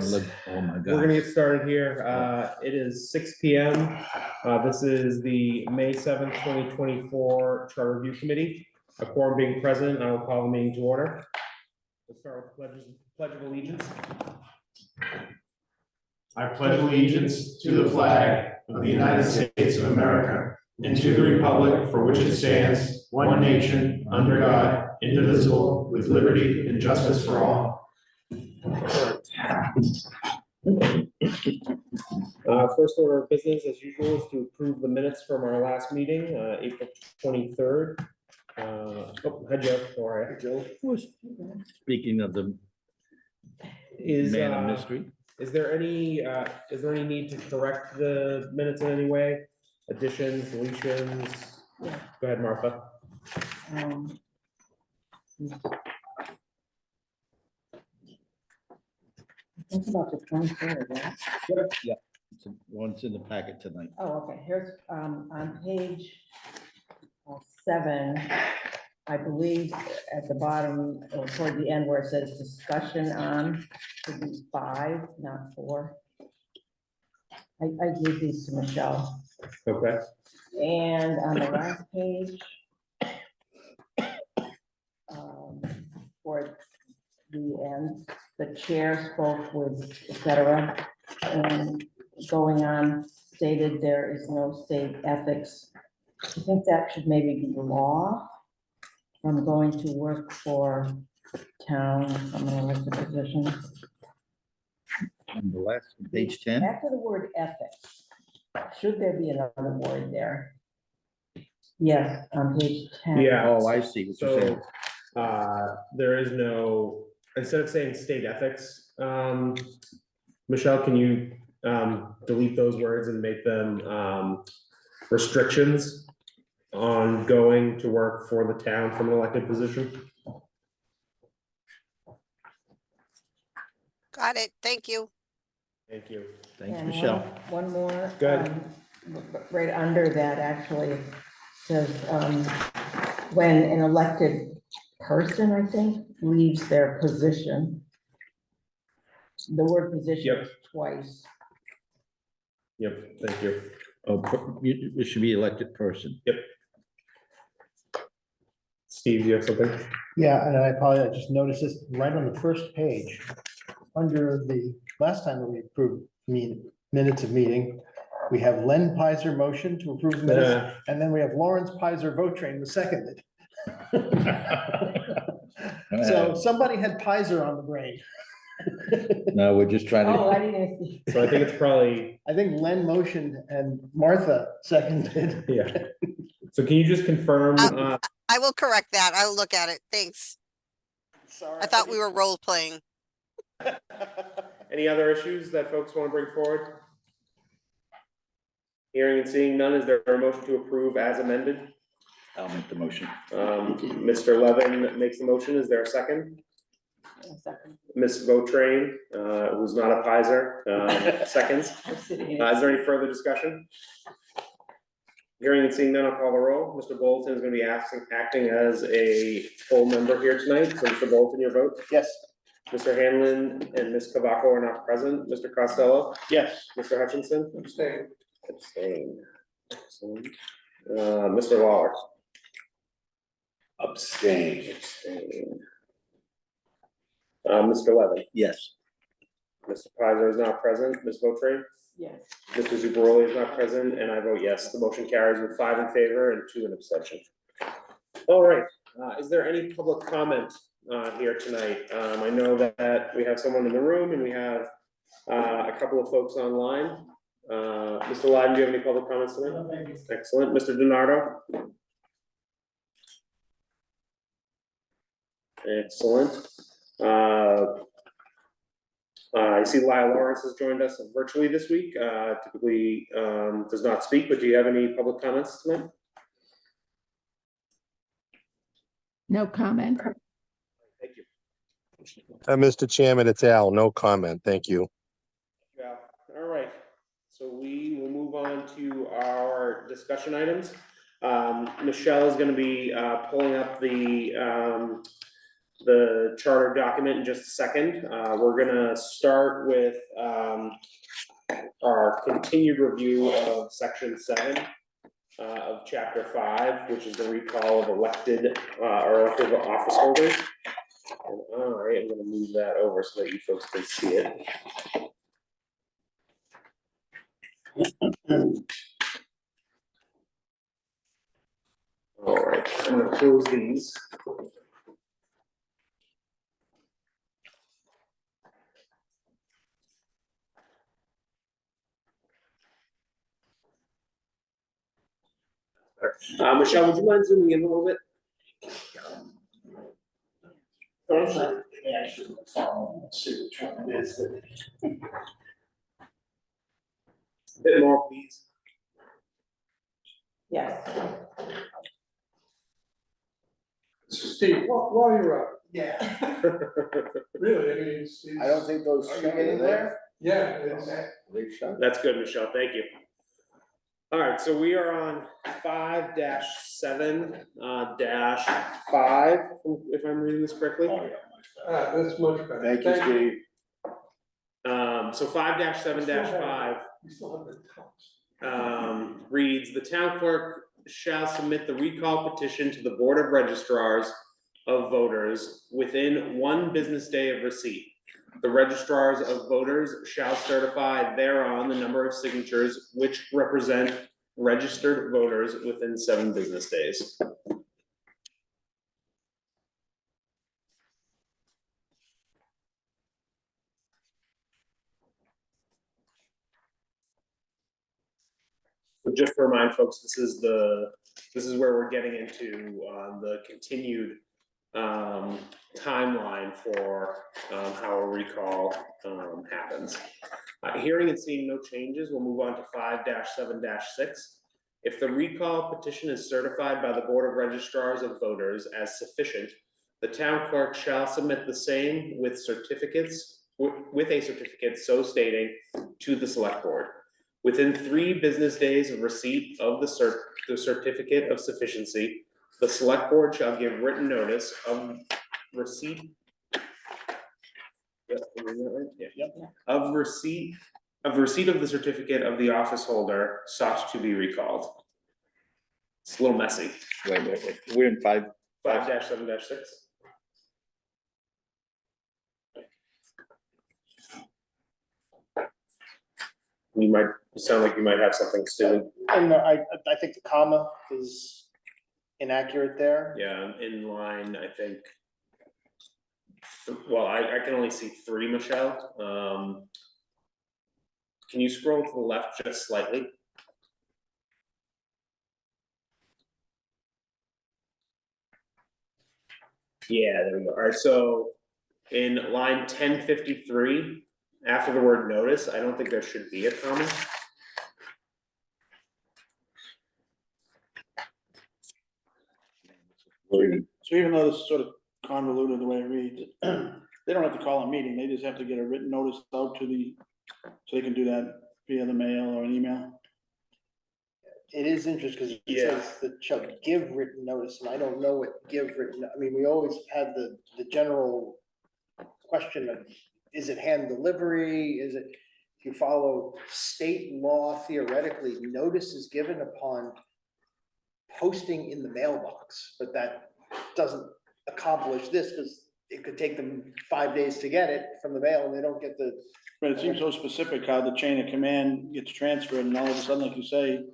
Oh my We're gonna God. get started here. It is 6 p.m. This is the May 7th, 2024 Charter Review Committee. A quorum being present, I will call the meeting to order. We'll start with Pledge of Allegiance. I pledge allegiance to the flag of the United States of America and to the republic for which it stands, one nation, under God, indivisible, with liberty and justice for all. First order of business, as usual, is to approve the minutes from our last meeting, April 23rd. Hi, Joe. How are you? Joe. Speaking of the man of mystery. Is there any need to correct the minutes in any way? Additions, deletions? Yeah. Go ahead, Martha. Think about the 23rd, right? Yeah, one's in the packet tonight. Oh, okay, here's, on page 7, I believe at the bottom, or toward the end where it says discussion on, should be 5, not 4. I gave these to Michelle. Okay. And on the last page, for the end, the chair spoke with, etc. And going on stated there is no state ethics. I think that should maybe be law. I'm going to work for town, I'm an elected position. On the last, page 10. After the word ethics, should there be another word there? Yes, on page 10. Yeah. Oh, I see what you're saying. So, there is no, instead of saying state ethics, Michelle, can you delete those words and make them restrictions on going to work for the town from an elected position? Got it. Thank you. Thank you. Thanks, And Michelle. One more. Go ahead. Right under that actually says, when an elected person, I think, leaves their position. The word position Yep. is twice. Yep, thank you. Oh, it should be elected person. Steve, you have something? Yeah, and I apologize, I just noticed this right on the first page, under the last time that we approved minutes of meeting, we have Len Pizer motion to approve the minutes, and then we have Lawrence Pizer vote train was seconded. So somebody had Pizer on the brain. No, we're just trying Oh, I to, didn't see. So I think it's probably, I think Len motioned and Martha seconded. yeah. So can you just confirm? I will correct that. I'll look at it. Thanks. Sorry. I thought we were role playing. Any other issues that folks want to bring forward? Hearing and seeing none, is there a motion to approve as amended? I'll make the motion. Mr. Levin makes the motion. Is there a second? A second. Ms. Votrain, who's not a Pizer, seconds. Is there any further discussion? Hearing and seeing none, I'll call the roll. Mr. Bolton is going to be acting as a full member here tonight. So Mr. Bolton, your vote? Yes. Mr. Hanlon and Ms. Cavaco are not present. Mr. Costello? Yes. Mr. Hutchinson? Abstain. Abstain. Excellent. Mr. Lawler? Abstain. Abstain. Mr. Levin? Yes. Mr. Pizer is not present. Ms. Votrain? Yes. Mr. Zubaroli is not present, and I vote yes. The motion carries with 5 in favor and 2 in abstention. All right, is there any public comment here tonight? I know that we have someone in the room and we have a couple of folks online. Mr. Lyden, do you have any public comments tonight? No, thank you. Excellent. Mr. DiNardo? Excellent. I see Lyle Lawrence has joined us virtually this week. Typically does not speak, but do you have any public comments tonight? No comment. Thank you. Mr. Chairman, it's Al. No comment. Thank you. Yeah. All right. So we will move on to our discussion items. Michelle is going to be pulling up the the charter document in just a second. We're gonna start with our continued review of section 7 of chapter 5, which is the recall of elected or elected office holders. And, all right, I'm gonna move that over so that you folks can see it. All right, I'm gonna close these. Michelle, would you mind zooming in a little bit? Bit more, please. Yes. Steve, while you're up. Yeah. Really, I mean, I don't think those should get in there. Yeah, it's, That's good, Michelle, thank you. All right, so we are on 5-7 -5, if I'm reading this correctly. that's much better. Thank you, Steve. So 5-7-5 We still have the touch. reads, the town clerk shall submit the recall petition to the Board of Registrars of Voters within 1 business day of receipt. The registrars of voters shall certify thereon the number of signatures which represent registered voters within 7 business days. So just to remind folks, this is where we're getting into the continued timeline for how a recall happens. Hearing and seeing no changes, we'll move on to 5-7-6. If the recall petition is certified by the Board of Registrars of Voters as sufficient, the town clerk shall submit the same with certificates, with a certificate so stating to the select board. Within 3 business days of receipt of the certificate of sufficiency, the select board shall give written notice of receipt. Of receipt of the certificate of the office holder sought to be recalled. It's a little messy. Wait, we're in 5. 5-7-6. You might sound like you might have something soon. And I think the comma is inaccurate there. Yeah, in line, I think. Well, I can only see 3, Michelle. Can you scroll to the left just slightly? Yeah, there we go. All right, so in line 1053, after the word notice, I don't think there should be a comma. So even though this is sort of convoluted the way it reads, they don't have to call a meeting, they just have to get a written notice out to so they can do that via the mail or an email. It is interesting because it Yeah. says that shall give written notice, and I don't know what give written, I mean, we always had the general question of, is it hand delivery, is it, if you follow state law, theoretically, notice is given upon posting in the mailbox, but that doesn't accomplish this, because it could take them 5 days to get it from the mail, and they don't get the. But it seems so specific how the chain of command gets transferred, and all of a sudden, like you say,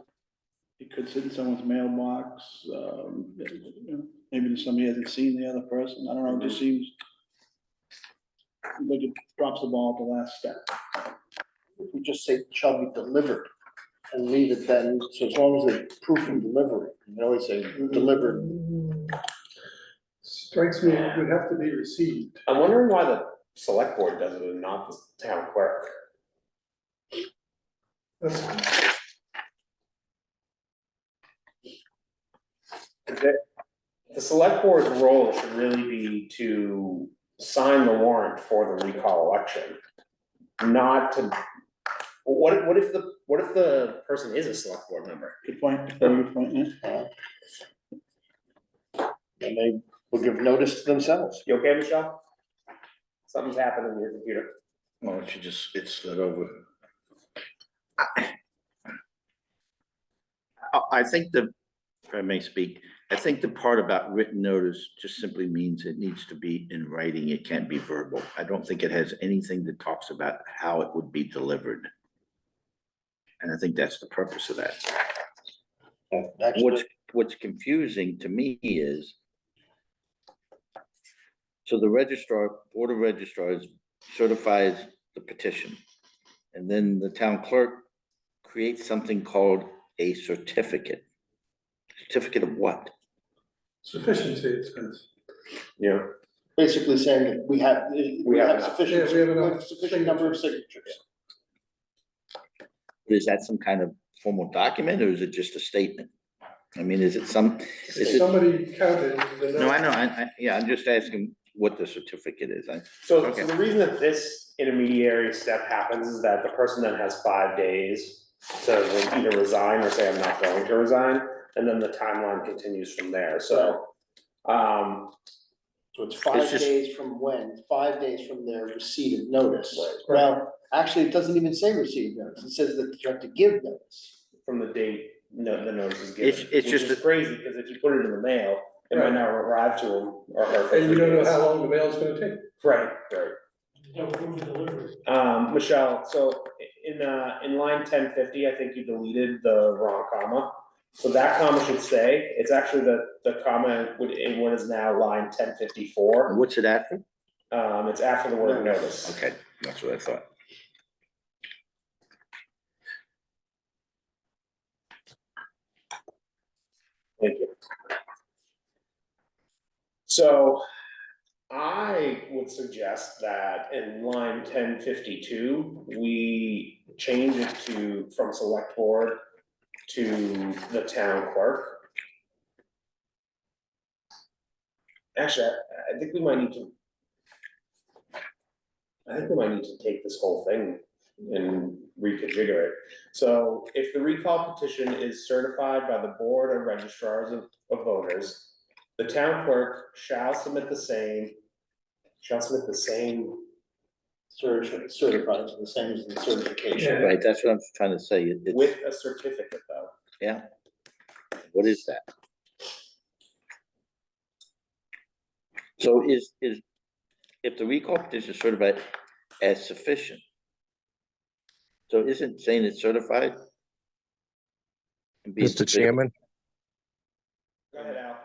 it could sit in someone's mailbox, maybe somebody hasn't seen the other person, I don't know, it just seems like it drops the ball at the last step. If we just say shall be delivered and leave it then, so as long as it's proof of delivery, you always say delivered. Strikes me, it would have to be received. I'm wondering why the select board does it and not the town clerk. That's- The select board's role should really be to sign the warrant for the recall election. Not to, what if the person is a select board member? Good point, very good point, yeah. And they will give notice to themselves. You okay, Michelle? Something's happening in your computer. Why don't you just, it's that over. I think the, if I may speak, I think the part about written notice just simply means it needs to be in writing. It can't be verbal. I don't think it has anything that talks about how it would be delivered. And I think that's the purpose of that. Actually, What's confusing to me is, so the registrar, board of registrars certifies the petition. And then the town clerk creates something called a certificate. Certificate of what? Sufficiency, it says. Yeah. basically saying that we have enough. sufficient, Yeah, we have enough we have sufficient number of signatures. Is that some kind of formal document or is it just a statement? I mean, is it some, is it, Somebody counted the. no, I know, yeah, I'm just asking what the certificate is. So Okay. the reason that this intermediary step happens is that the person then has 5 days to either resign or say, I'm not going to resign, and then the timeline continues from there, so. So it's 5 just- days from when? 5 days from their receipt of notice. Right. Well, actually, it doesn't even say receipt of notice. It says that you have to give notice. From the date the notice is It's given, which just is crazy, because if you put it in the mail, it might Right. not arrive to him or her. for And we 3 don't know days. how long the mail's gonna take. Right, Michelle, so in line 1050, I think you deleted the wrong comma. So that comma should stay, it's actually the comma in what is now line 1054. what's it after? It's after the word notice. Okay, that's what I thought. Thank you. So I would suggest that in line 1052, we change it to from select board to the town clerk. Actually, I think we might need to. I think we might need to take this whole thing and reconfigure it. So if the recall petition is certified by the board of registrars of voters, the town clerk shall submit the same. Certified, the same as the certification. Right, that's what I'm trying to say. With a certificate though. Yeah. What is that? So is, if the recall petition is certified as sufficient, so isn't saying it's certified? And being Mr. sufficient? Chairman? Go ahead, Al.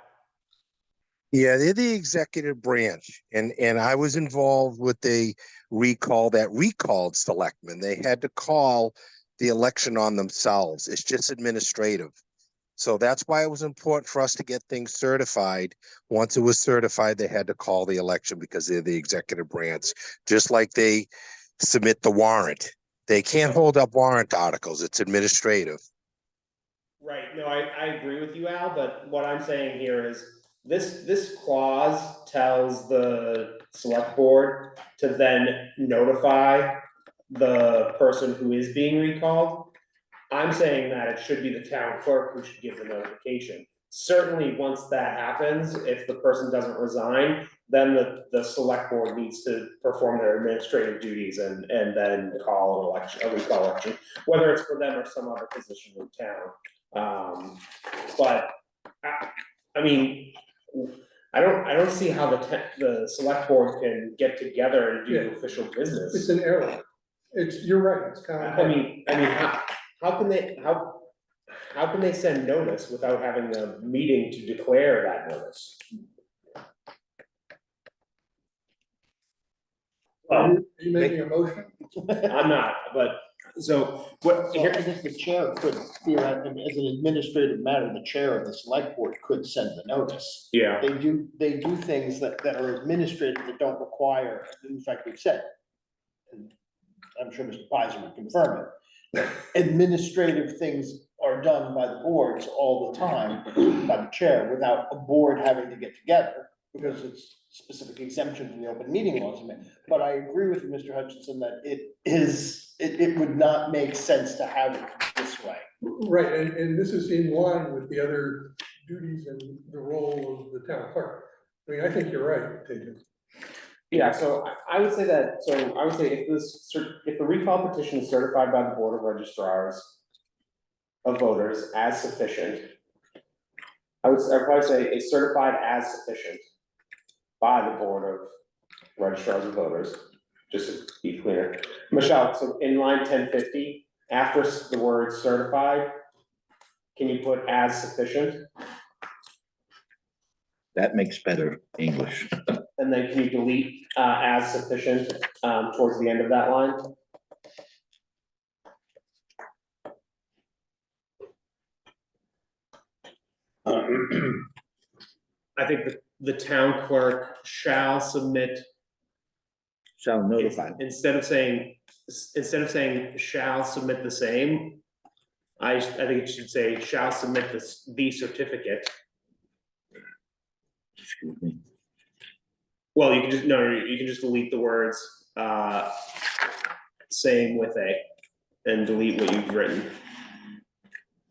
Yeah, they're the executive branch, and I was involved with a recall that recalled selectmen. They had to call the election on themselves. It's just administrative. So that's why it was important for us to get things certified. Once it was certified, they had to call the election because they're the executive branch, just like they submit the warrant. They can't hold up warrant articles. It's administrative. Right, no, I agree with you, Al, but what I'm saying here is this clause tells the select board to then notify the person who is being recalled. I'm saying that it should be the town clerk who should give the notification. Certainly, once that happens, if the person doesn't resign, then the select board needs to perform their administrative duties and then call an election, a recall election, whether it's for them or some other position in town. But I mean, I don't see how the select board can get together and do Yeah. official It's business. an error. You're right, it's kind of. I mean, how can they send notice without having a meeting to declare that notice? Are you making a motion? I'm not, but, so, what, So I think the chair could, theoretically, as an administrative matter, the chair of the select board could send the notice. yeah, They do things that are administrative that don't require, in fact, we've said. And I'm sure Mr. Pizer would confirm it. Administrative things are done by the boards all the time, by the chair, without a board having to get together, because it's specific exemption from the open meeting laws. But I agree with Mr. Hutchinson that it would not make sense to have it this way. Right, and this is in line with the other duties and the role of the town clerk. I mean, I think you're right, David. Yeah, so I would say that, so I would say if the recall petition is certified by the Board of Registrars of Voters as sufficient, I'd probably say it's certified as sufficient by the Board of Registrars of Voters, just to be clear. Michelle, so in line 1050, after the word certified, can you put as sufficient? That makes better English. And then can you delete as sufficient towards the end of that line? I think the town clerk shall submit, Shall notify. instead of saying shall submit the same, I think it should say shall submit the certificate. Excuse me. Well, you can just, no, you can just delete the words, same with a, and delete what you've written.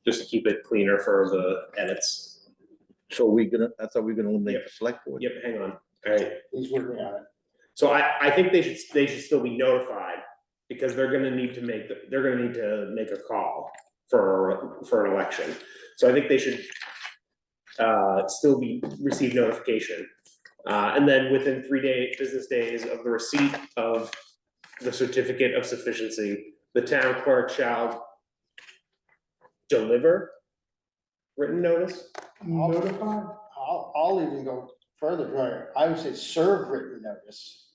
Just to keep it cleaner for the edits. So I thought we were gonna eliminate the select board. Yep, hang on, alright. He's working on it. So I think they should still be notified, because they're gonna need to make a call for an election. So I think they should still receive notification. And then within 3 business days of the receipt of the certificate of sufficiency, the town clerk shall deliver written notice. Notify? I'll even go further, right? I would say serve written notice.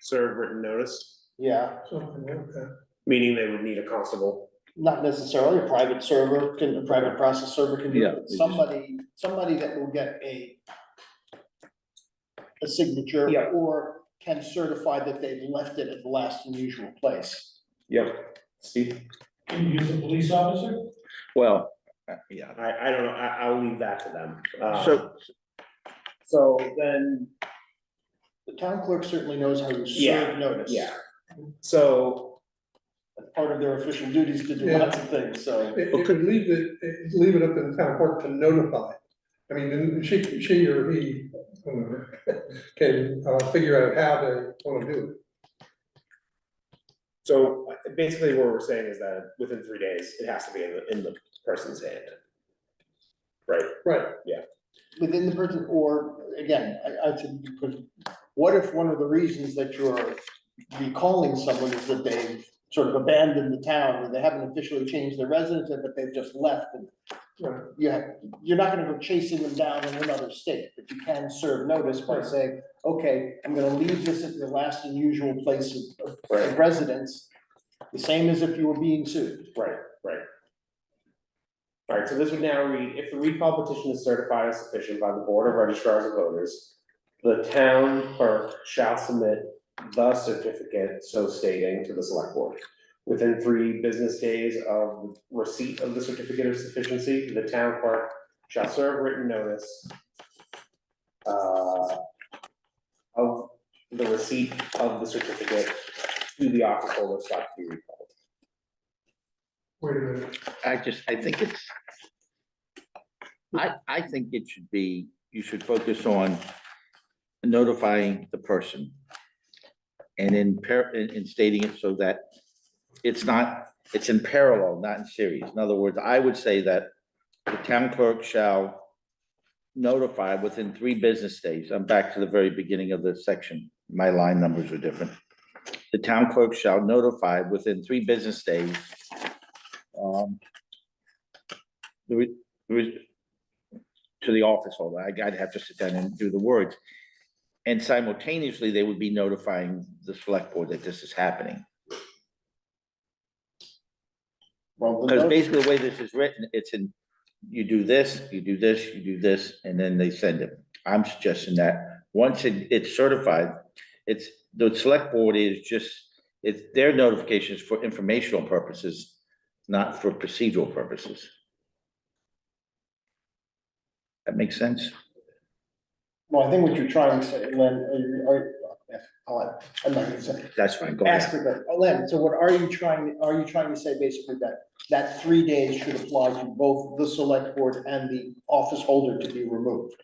Serve written notice, Yeah, Something like that. meaning they would need a constable. not necessarily a private server, a private process server can do Yeah, it, but somebody that will get a signature Yeah. or can certify that they've left it at the last and usual place. Yep. Steve? Can you use a police officer? Well, yeah. I don't know, I'll leave that to them. So, Then, The town clerk certainly knows how to Yeah, serve notice. yeah. So, Part of their official duties to do Yeah. lots of things, so. It would leave it up to the town clerk to notify. I mean, she or he can figure out how they want to do it. so basically what we're saying is that within 3 days, it has to be in the person's hand. Right? Right. Within the person, or again, I think, what if one of the reasons that you're recalling someone is that they've sort of abandoned the town, and they haven't officially changed their residence, but they've just left, and Right. you're not gonna go chasing them down in another state, but you can serve notice by saying, okay, I'm gonna leave this at your last and usual place of Right. residence, the same as if you were being sued. Right. All right, so this would now read, if the recall petition is certified as sufficient by the Board of Registrars of Voters, the town clerk shall submit the certificate so stating to the select board. Within 3 business days of receipt of the certificate of sufficiency, the town clerk shall serve written notice of the receipt of the certificate to the office holder sought to be recalled. Wait a minute. I think it should be, you should focus on notifying the person. And in stating it so that it's in parallel, not in series. In other words, I would say that the town clerk shall notify within 3 business days. I'm back to the very beginning of the section. My line numbers are different. The town clerk shall notify within 3 business days. To the office holder. I'd have to sit down and do the words. And simultaneously, they would be notifying the select board that this is happening. Well, Because basically the way this is written, it's in, you do this, you do this, you do this, and then they send it. I'm suggesting that once it's certified, the select board is it's their notifications for informational purposes, not for procedural purposes. That makes sense? Well, I think what you're trying to say, Len, I'm not gonna say. That's fine, go Ask ahead. her, but, Len, so what are you trying to say basically that 3 days should apply to both the select board and the office holder to be removed?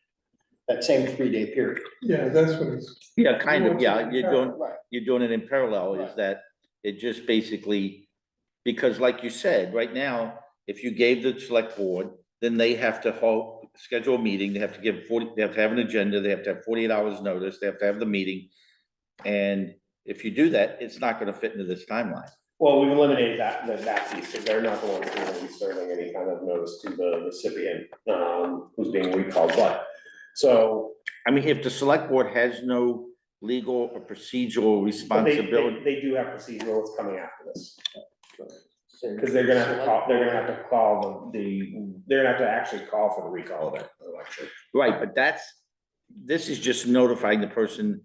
that same 3-day period. Yeah, that's what it's. Yeah, kind of, wants it yeah, in you're parallel. doing, Right. you're doing it in parallel, is Right. that it just basically, because like you said, right now, if you gave the select board, then they have to schedule a meeting, they have to give 40, they have to have an agenda, they have to have 48 hours notice, they have to have the meeting. And if you do that, it's not gonna fit into this timeline. Well, we've eliminated that piece, because they're not the ones who will be serving any kind of notice to the recipient, who's being recalled, but, so. I mean, if the select board has no legal or procedural But responsibility, they do have procedural that's coming after this. Because they're gonna have to call, they're gonna have to call they're gonna have to actually call for the recall of the election. right, but this is just notifying the person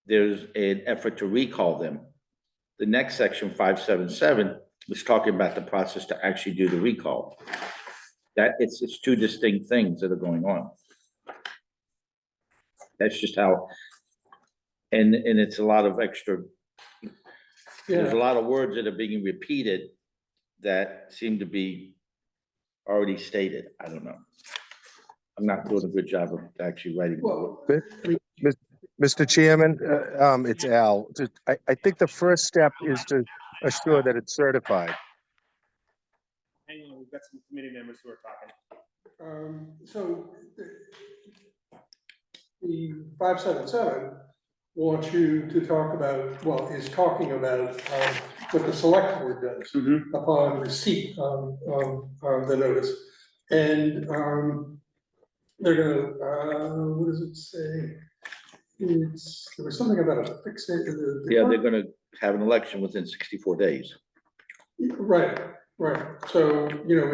there's an effort to recall them. The next section, 577, is talking about the process to actually do the recall. That it's two distinct things that are going on. That's just how, and it's a lot of extra, there's a lot of words that are being repeated that seem to be already stated. I don't know. I'm not doing a good job of actually writing. Mr. Chairman, it's Al. I think the first step is to assure that it's certified. Hang on, we've got some committee members who are talking. So the 577 wants you to talk about, well, is talking about what the select board does upon receipt of the notice. And they're gonna, what does it say? There was something about a fixation. Yeah, they're gonna have an election within 64 days. Right, right. So, you know,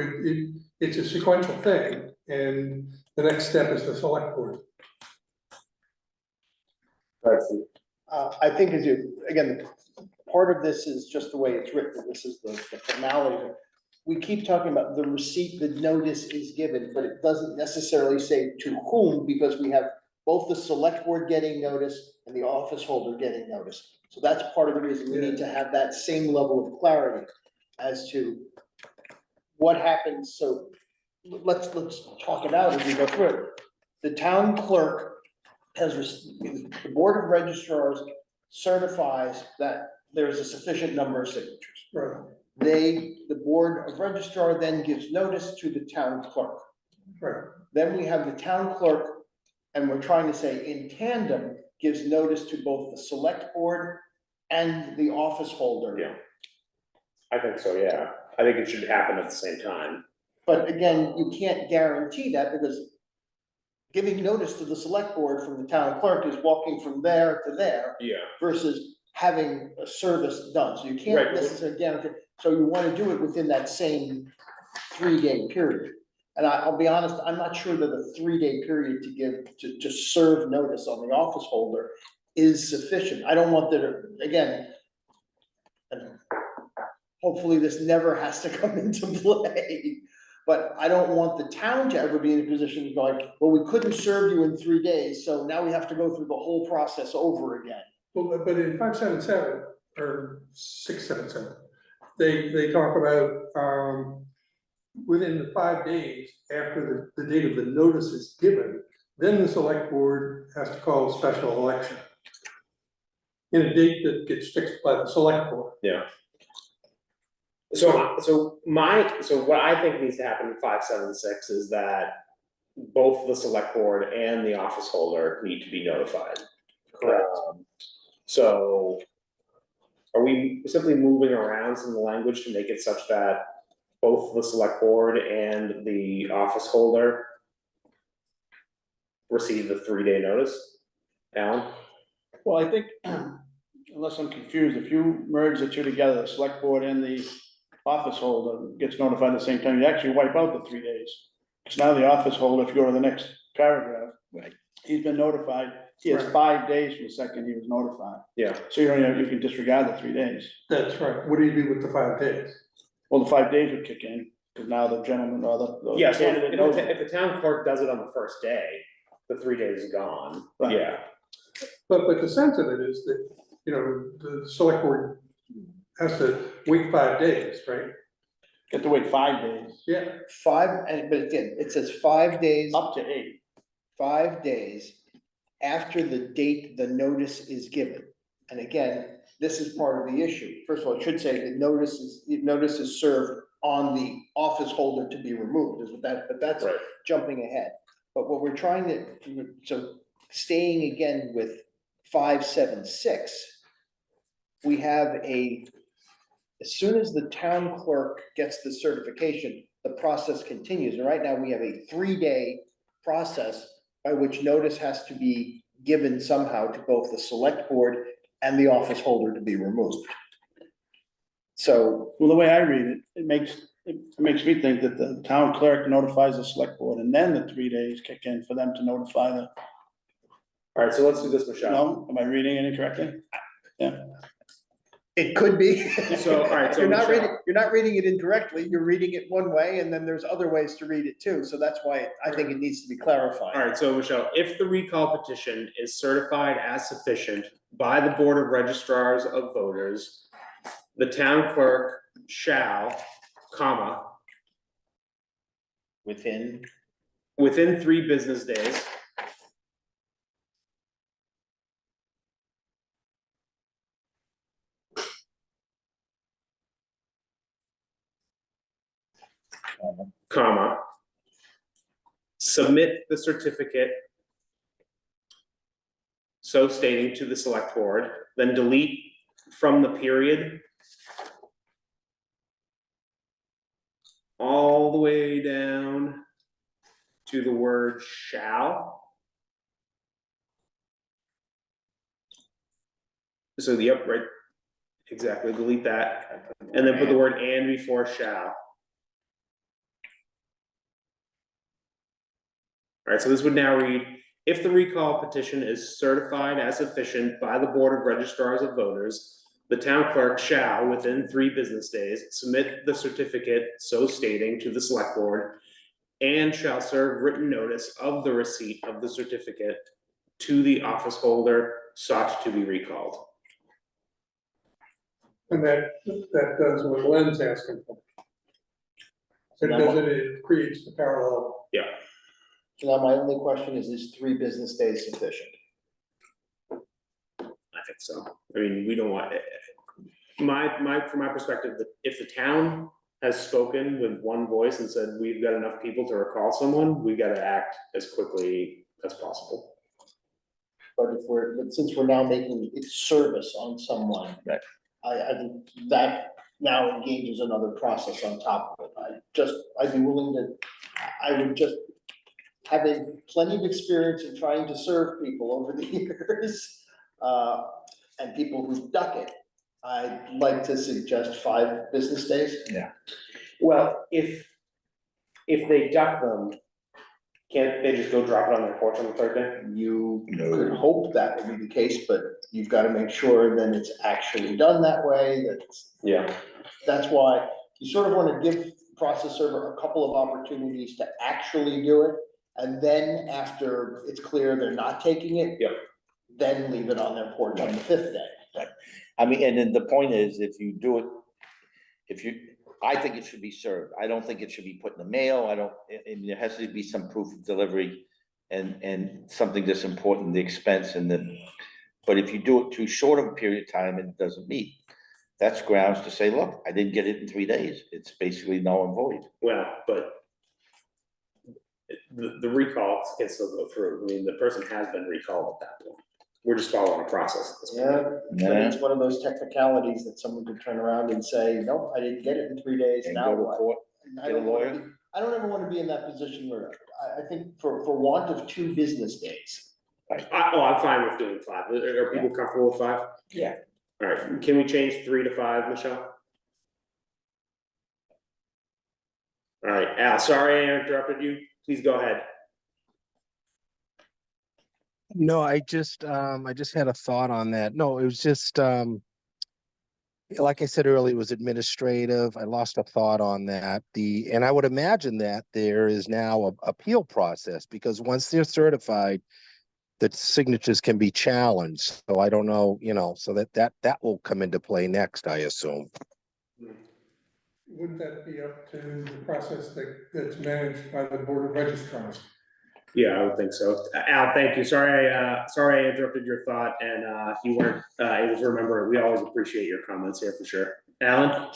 it's a sequential thing, and the next step is the select board. I think as you, again, part of this is just the way it's written. This is the formality. We keep talking about the receipt, the notice is given, but it doesn't necessarily say to whom, because we have both the select board getting notice and the office holder getting notice. So that's part of the reason we need to have that same level of clarity as to what happens. So let's talk it out as we go through it. The town clerk has, the board of registrars certifies that there's a sufficient number of signatures. Right. The board of registrar then gives notice to the town clerk. Right. Then we have the town clerk, and we're trying to say in tandem, gives notice to both the select board and the office holder. Yeah. I think so, yeah. I think it should happen at the same time. But again, you can't guarantee that, because giving notice to the select board from the town clerk is walking from there to there Yeah. versus having a service done. So you Right, can't but necessarily guarantee, so you want to do it within that same 3-day period. And I'll be honest, I'm not sure that a 3-day period to serve notice on the office holder is sufficient. I don't want that, again, and hopefully this never has to come into play, but I don't want the town to ever be in a position to go like, well, we couldn't serve you in 3 days, so now we have to go through the whole process over again. Well, but in 577 or 677, they talk about within the 5 days after the date of the notice is given, then the select board has to call a special election in a date that gets fixed by the select board. Yeah. So what I think needs to happen in 576 is that both the select board and the office holder need to be notified. Correct. So are we simply moving around some of the language to make it such that both the select board and the office holder receive the 3-day notice? Alan? Well, I think, unless I'm confused, if you merge the two together, the select board and the office holder gets notified at the same time, you actually wipe out the 3 days. Because now the office holder, if you go to the next paragraph, Right. he's been notified, he has Right. 5 days from the second he was notified. Yeah. So you can disregard the 3 days. That's right. What do you do with the 5 days? Well, the 5 days would kick in, because now the gentleman or the Yeah, so candidate knows it. if the town clerk does it on the first day, the 3 days is gone. Right. Yeah. But the sense of it is that, you know, the select board has to wait 5 days, right? You have to wait 5 days, Yeah. But again, it says 5 days, up to 8. 5 days after the date the notice is given. And again, this is part of the issue. First of all, it should say the notice is served on the office holder to be removed, is what that, but that's Right. jumping ahead. But what we're trying to, so staying again with 576, we have as soon as the town clerk gets the certification, the process continues. And right now we have a 3-day process by which notice has to be given somehow to both the select board and the office holder to be removed. So, Well, the way I read it, it makes me think that the town clerk notifies the select board and then the 3 days kick in for them to notify the, All right, so let's do this, Michelle. no, am I reading it incorrectly? Yeah, it could be. So, all right, so Michelle. You're not reading it incorrectly, you're reading it one way, and then there's other ways to read it too, so that's why I think it needs to be clarified. All right, so Michelle, if the recall petition is certified as sufficient by the Board of Registrars of Voters, the town clerk shall, comma, Within, within 3 business days, comma, submit the certificate so stating to the select board, then delete from the period all the way down to the word shall. So the upright, exactly, delete that, and then put the word and before shall. All right, so this would now read, if the recall petition is certified as sufficient by the Board of Registrars of Voters, the town clerk shall, within 3 business days, submit the certificate so stating to the select board and shall serve written notice of the receipt of the certificate to the office holder sought to be recalled. And that does what Len's asking for. It creates the parallel. Yeah. so now my only question is 3 business days sufficient? I think so. I mean, we don't want, from my perspective, if the town has spoken with one voice and said, we've got enough people to recall someone, we gotta act as quickly as possible. But since we're now making it service on someone. Right. I think that now engages another process on top of it. I'd be willing to, I would just, having plenty of experience in trying to serve people over the years, and people who duck it, I'd like to suggest 5 business days. Well, if they duck them, can't they just go drop it on their porch on the 3rd day? You could hope that would be the case, but you've got to make sure then it's actually done that way, Yeah. that's why you sort of want to give the process server a couple of opportunities to actually do it. And then after it's clear they're not taking it. Yep. Then leave it on their porch on the 5th day. I mean, and then the point is, if you do it, I think it should be served. I don't think it should be put in the mail. And there has to be some proof of delivery and something that's important, the expense but if you do it too short of a period of time and it doesn't meet, that's grounds to say, look, I didn't get it in 3 days. It's basically null and void. Well, but the recall can still go through. I mean, the person has been recalled at that point. We're just following a process at this point. Yeah, but it's one of those technicalities that someone could turn around and say, nope, I didn't get it in 3 days, And now go to what? court, And get a lawyer. I don't ever want to be in that position where, I think for want of 2 business days. I'm fine with doing 5. Are people comfortable with 5? Yeah. All right, can we change 3 to 5, Michelle? All right, Al, sorry I interrupted you. Please go ahead. No, I just had a thought on that. No, it was just, like I said earlier, it was administrative. I lost a thought on that. And I would imagine that there is now a appeal process, because once they're certified, the signatures can be challenged. So I don't know, so that will come into play next, I assume. Wouldn't that be up to the process that's managed by the Board of Registrars? Yeah, I would think so. Al, thank you. Sorry, sorry I interrupted your thought and, you weren't, able to remember. We always appreciate your comments here for sure. Alan?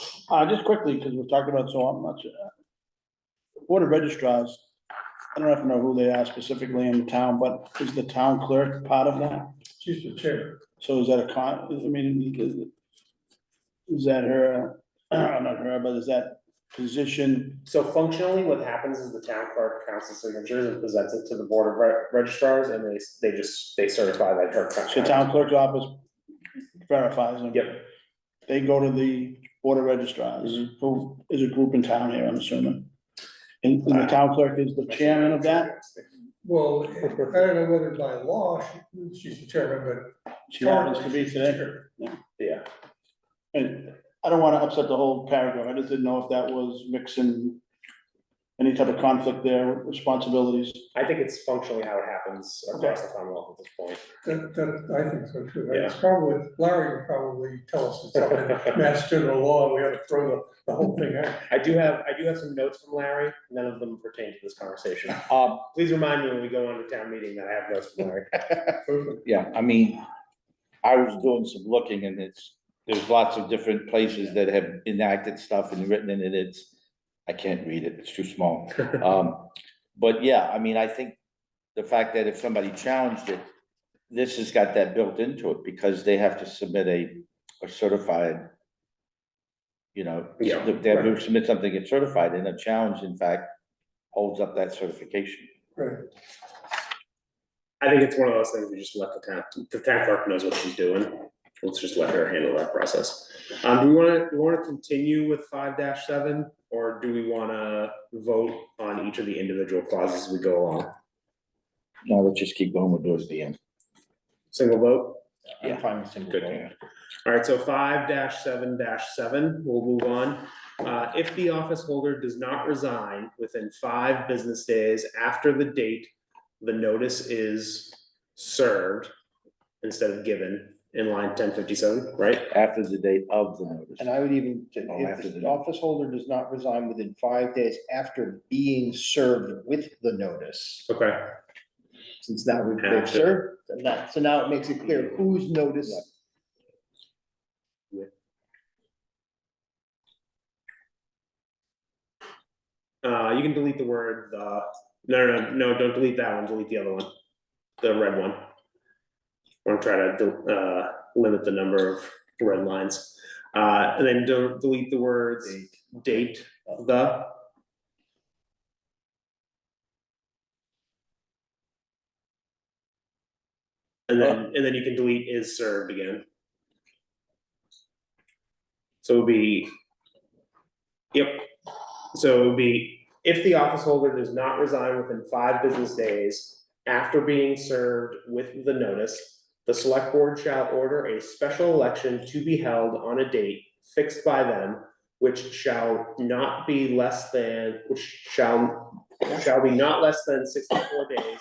Just quickly, because we've talked about so much. Board of registrars, I don't have to know who they are specifically in the town, but is the town clerk part of that? She's the chair. So is that I mean, is that her, not her, but is that position? So functionally, what happens is the town clerk counts the signatures and presents it to the board of registrars and they certify that her. So town clerk's office verifies them. Yep. They go to the board of registrars, who is a group in town here, I'm assuming. And the town clerk is the chairman of that? Well, I don't know whether by law, she's the chairman, She happens to be today. Yeah. And I don't wanna upset the whole paragraph, I just didn't know if that was mixing any type of conflict there, with responsibilities. I think it's functionally how it happens across the Commonwealth at this point. I think so too. Yeah. It's probably, Larry would probably tell us it's something Mass General Law, and we have to throw the whole thing out. I do have some notes from Larry, none of them pertain to this conversation. Please remind me when we go on to town meeting that I have notes from Larry. Yeah, I mean, I was doing some looking and there's lots of different places that have enacted stuff and written in it. I can't read it, it's too small. But yeah, I mean, I think the fact that if somebody challenged it, this has got that built into it because they have to submit a certified, you know, Yeah, they have to submit something that's certified, and a challenge, in fact, holds up that certification. Right. I think it's one of those things we just let the town clerk knows what she's doing. Let's just let her handle that process. Do we wanna continue with 5-7, or do we wanna vote on each of the individual clauses as we go along? No, let's just keep going, we'll do it at the end. Single vote? Yeah. I'm fine with single Good. vote. All right, so 5-7-7, we'll move on. If the office holder does not resign within 5 business days after the date the notice is served instead of given, in line 1057, right? After the date of the notice. And I would even, say, Oh, if after the the- office holder does not resign within 5 days after being served with the notice. Okay, Since now they've After. served, so now it makes it clear whose notice. you can delete the word, no, don't delete that one, delete the other one, the red one. I'm trying to, limit the number of red lines. And then delete the words date, the. And then you can delete is served again. So it would be, yep, so it would be, if the office holder does not resign within 5 business days after being served with the notice, the select board shall order a special election to be held on a date fixed by them, which shall be not less than 64 days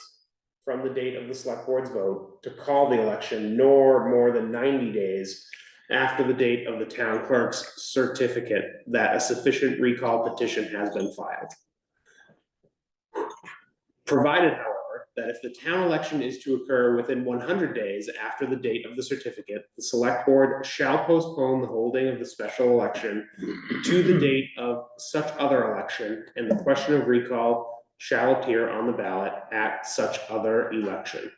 from the date of the select board's vote to call the election, nor more than 90 days after the date of the town clerk's certificate that a sufficient recall petition has been filed. Provided, however, that if the town election is to occur within 100 days after the date of the certificate, the select board shall postpone the holding of the special election to the date of such other election, and the question of recall shall appear on the ballot at such other election.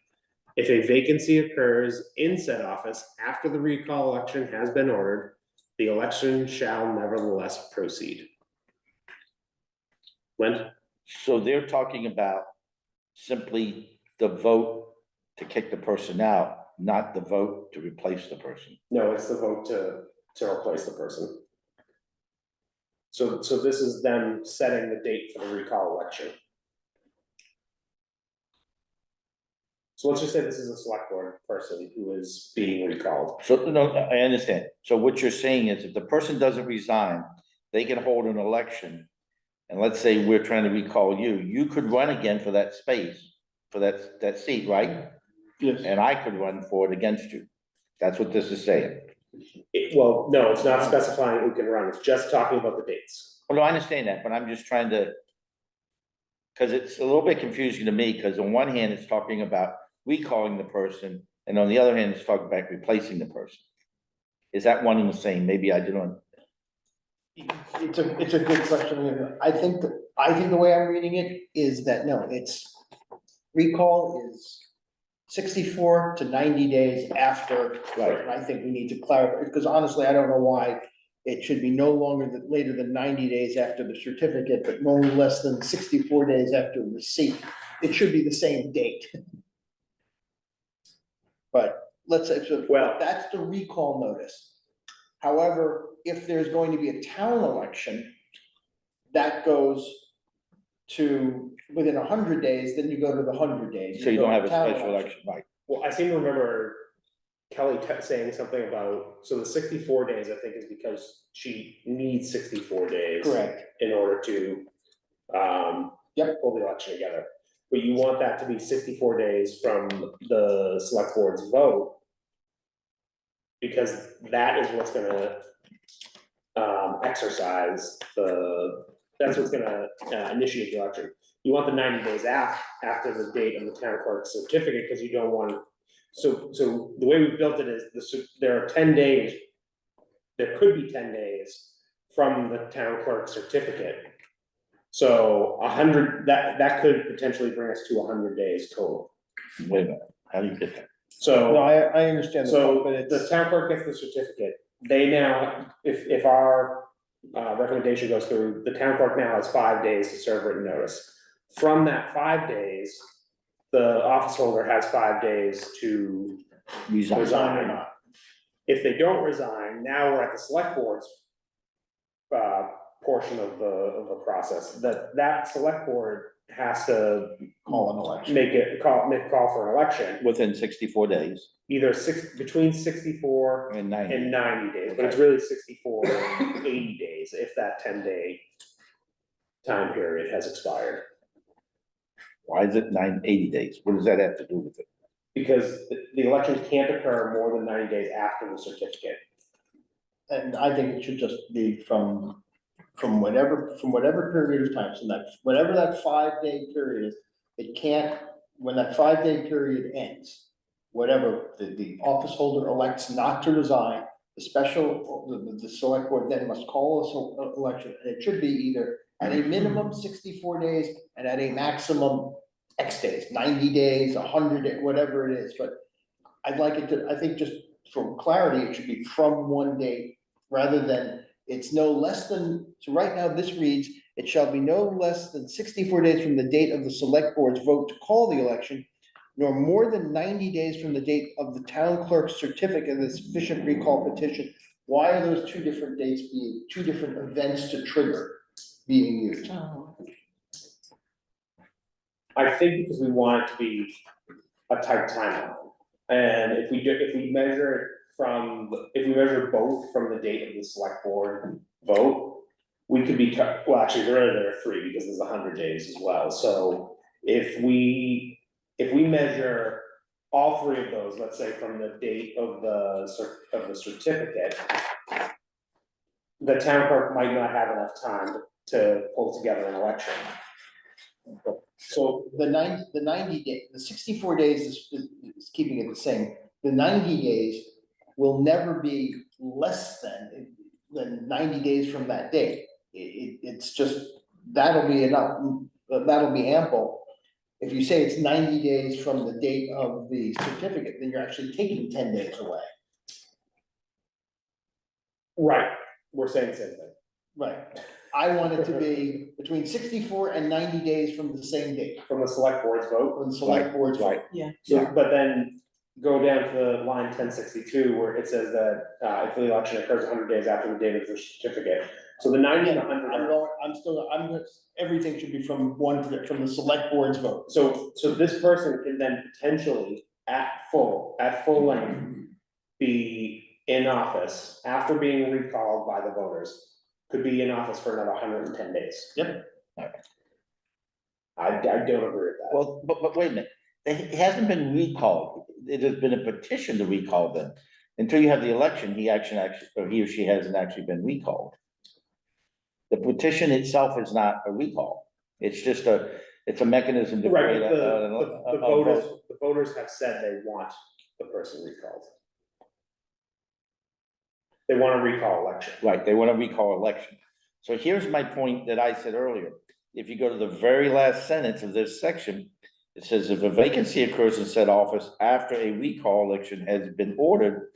If a vacancy occurs in said office after the recall election has been ordered, the election shall nevertheless proceed. Lynn? So they're talking about simply the vote to kick the person out, not the vote to replace the person. No, it's the vote to replace the person. So this is them setting the date for the recall election. So let's just say this is a select board person who is being recalled. So, no, I understand. So what you're saying is if the person doesn't resign, they can hold an election. And let's say we're trying to recall you, you could run again for that space, for that seat, right? Yes. And I could run for it against you. That's what this is saying. Well, no, it's not specifying who can run, it's just talking about the dates. Well, no, I understand that, but I'm just trying to Cause it's a little bit confusing to me, because on one hand, it's talking about recalling the person, and on the other hand, it's talking about replacing the person. Is that one and the same? Maybe I didn't. It's a good question. I think the way I'm reading it is that, no, it's recall is 64 to 90 days after. Right. And I think we need to clarify, because honestly, I don't know why it should be no longer than, later than 90 days after the certificate, but no less than 64 days after receipt. It should be the same date. But let's say, so Well- that's the recall notice. However, if there's going to be a town election, that goes to within 100 days, then you go to the 100 days. So you don't have a Town special election, right? Well, I seem to remember Kelly saying something about, so the 64 days, I think, is because she needs 64 days. Correct. In order to, pull the election together. But you want that to be 64 days from the select board's vote. Because that is what's gonna, exercise that's what's gonna initiate the election. You want the 90 days after the date of the town clerk's certificate, because you don't want, so the way we built it is, there are 10 days. There could be 10 days from the town clerk's certificate. So 100, that could potentially bring us to 100 days total. Wait a minute, how do you get that? No, So, I understand. the point, so but the it's, town clerk gets the certificate, they now, if our recommendation goes through, the town clerk now has 5 days to serve written notice. From that 5 days, the office holder has 5 days to Resign. resign or not. If they don't resign, now we're at the select board's portion of the process, that select board has to call an election. make a call for an election, Within 64 days either between 64 and 90. and 90 days, but it's really 64 and 80 days if that 10-day time period has expired. Why is it 80 days? What does that have to do with it? Because the elections can't occur more than 90 days after the certificate. And I think it should just be from whatever period of time, so that, whatever that 5-day period is, it can't, when that 5-day period ends, whatever, the office holder elects not to resign, the select board then must call a election, and it should be either at a minimum 64 days and at a maximum X days, 90 days, 100 days, whatever it is, but I'd like it to, I think just for clarity, it should be from one date rather than it's no less than, so right now this reads, it shall be no less than 64 days from the date of the select board's vote to call the election, nor more than 90 days from the date of the town clerk's certificate of the sufficient recall petition. Why are those two different dates being, two different events to trigger being used? I think because we want it to be a tight timeline. And if we measure it if we measure both from the date of the select board vote, we could be, well, actually, there are 3 because there's 100 days as well. So if we measure all 3 of those, let's say from the date of the certificate, the town clerk might not have enough time to pull together an election. So the 90 day, the 64 days is keeping it the same. The 90 days will never be less than 90 days from that date. It's just, that'll be enough, that'll be ample. If you say it's 90 days from the date of the certificate, then you're actually taking 10 days away. Right, we're saying the same thing. Right. I want it to be between 64 and 90 days from the same date, From the select board's vote. from the select board's vote. So, but then go down to line 1062 where it says that if the election occurs 100 days after the date of the certificate. So the 90 and 100. Everything should be from the select board's vote. So this person can then potentially at full length be in office after being recalled by the voters, could be in office for another 110 days. Yep. I don't agree with that. Well, but wait a minute, it hasn't been recalled. It has been a petition to recall them. Until you have the election, he or she hasn't actually been recalled. The petition itself is not a recall. It's just It's a mechanism to Right, create but a the voters have said they want the person recalled. They want a recall election. Right, they want to recall election. So here's my point that I said earlier. If you go to the very last sentence of this section, it says if a vacancy occurs in said office after a recall election has been ordered,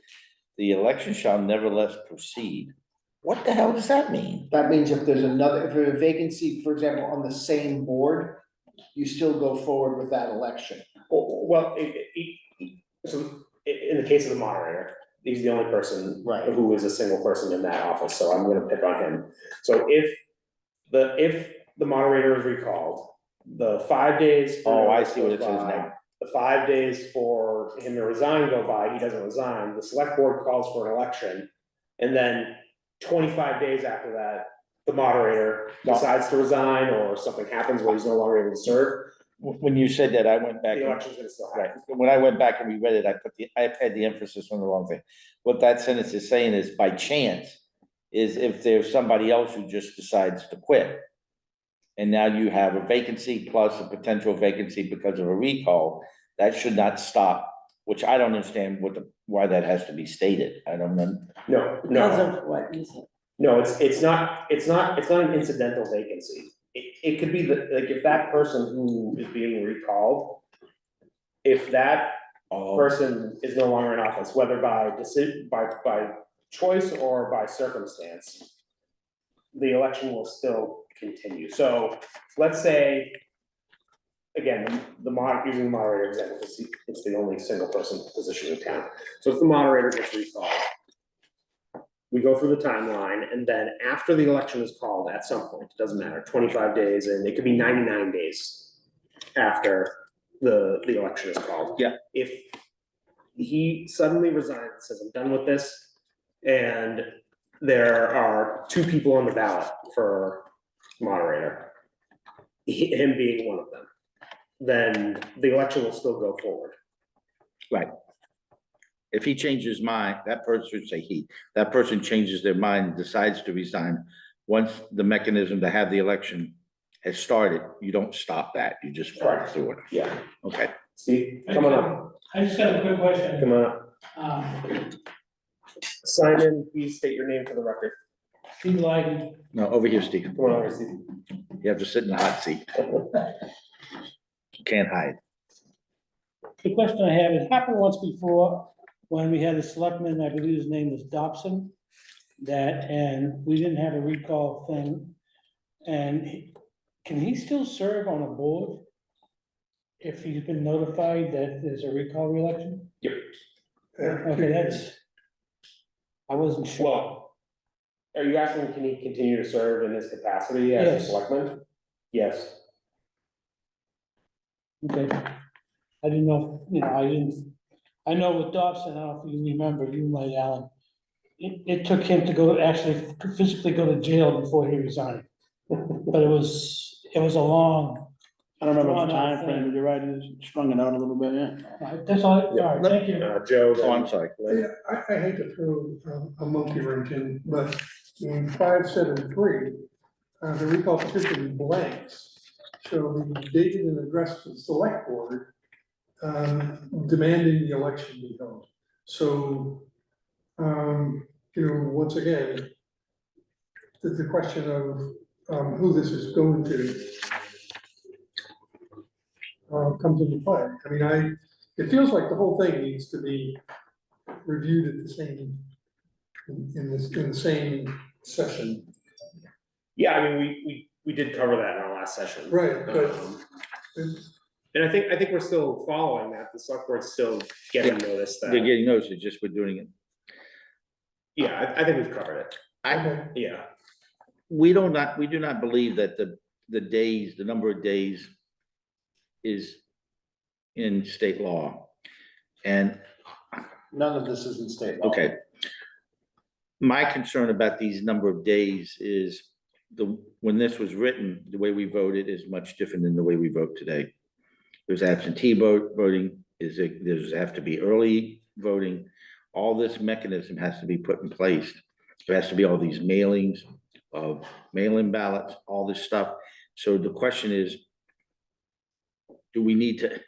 the election shall nevertheless proceed. What the hell does that mean? That means if there's a vacancy, for example, on the same board, you still go forward with that election. Well, so in the case of the moderator, he's the only person Right. who is a single person in that office, so I'm gonna pick on him. So if the moderator is recalled, the 5 days. Oh, I notice see what it goes says by, now. The 5 days for him to resign go by, he doesn't resign, the select board calls for an election. And then 25 days after that, the moderator decides to resign or something happens where he's no longer able to serve, When you said that, I went back. the election's gonna still Right, happen. when I went back and reread it, I had the emphasis on the wrong thing. What that sentence is saying is by chance, is if there's somebody else who just decides to quit. And now you have a vacancy plus a potential vacancy because of a recall, that should not stop, which I don't understand why that has to be stated. I don't know. No, Because no, of what you said. no, it's not an incidental vacancy. It could be like if that person who is being recalled, if that person is no longer in office, whether by decision, by choice or by circumstance, the election will still continue. So let's say, again, using the moderator example, because it's the only single person position in town. So if the moderator gets recalled, we go through the timeline, and then after the election is called, at some point, it doesn't matter, 25 days, and it could be 99 days after the election is called. Yeah. If he suddenly resigns and says, I'm done with this, and there are 2 people on the ballot for moderator, him being one of them, then the election will still go forward. Right. If he changes his mind, that person should say that person changes their mind, and decides to resign. Once the mechanism to have the election has started, you don't stop that, you just follow through it. Yeah. Okay. Steve, come on up, I just got a quick question. come on up. Um, Sign in, please state your name for the record. Steve Lyden, No, over here, Steve. Come on over, Steve. You have to sit in the hot seat. Can't hide. the question I have, it happened once before when we had a selectman, I believe his name was Dobson. And we didn't have a recall thing. And can he still serve on a board? If he's been notified that there's a recall reelection? Yep. Okay, I wasn't sure. Well, are you asking, can he continue to serve in his capacity as a Yes. selectman? Yes. Okay, I didn't know, I know with Dobson, I don't know if you remember, you might, Alan. It took him to actually physically go to jail before he resigned. But it was a long, I don't remember Drawn the out time frame, thing. but you're right, you strung it out a little bit, yeah. that's all right, thank you. Joe. Oh, I'm sorry. Yeah, I hate to throw a monkey wrench in, but in 573, the recall petition blanks. So we dated and addressed to the select board, demanding the election be held. So, once again, the question of who this is going to comes into play. I mean, it feels like the whole thing needs to be reviewed at the same, in the same session. Yeah, I mean, we did cover that in our last session. Right, but And I think we're still following that, the select board's still getting notice They're that, getting noticed, it's just we're doing it. yeah, I think we've covered it, okay. yeah. We do not believe that the number of days is in state law. And, None of this is in state law. okay. My concern about these number of days is when this was written, the way we voted is much different than the way we vote today. There's absentee voting, there's have to be early voting. All this mechanism has to be put in place. There has to be all these mailings of mail-in ballots, all this stuff. So the question is, do we need to,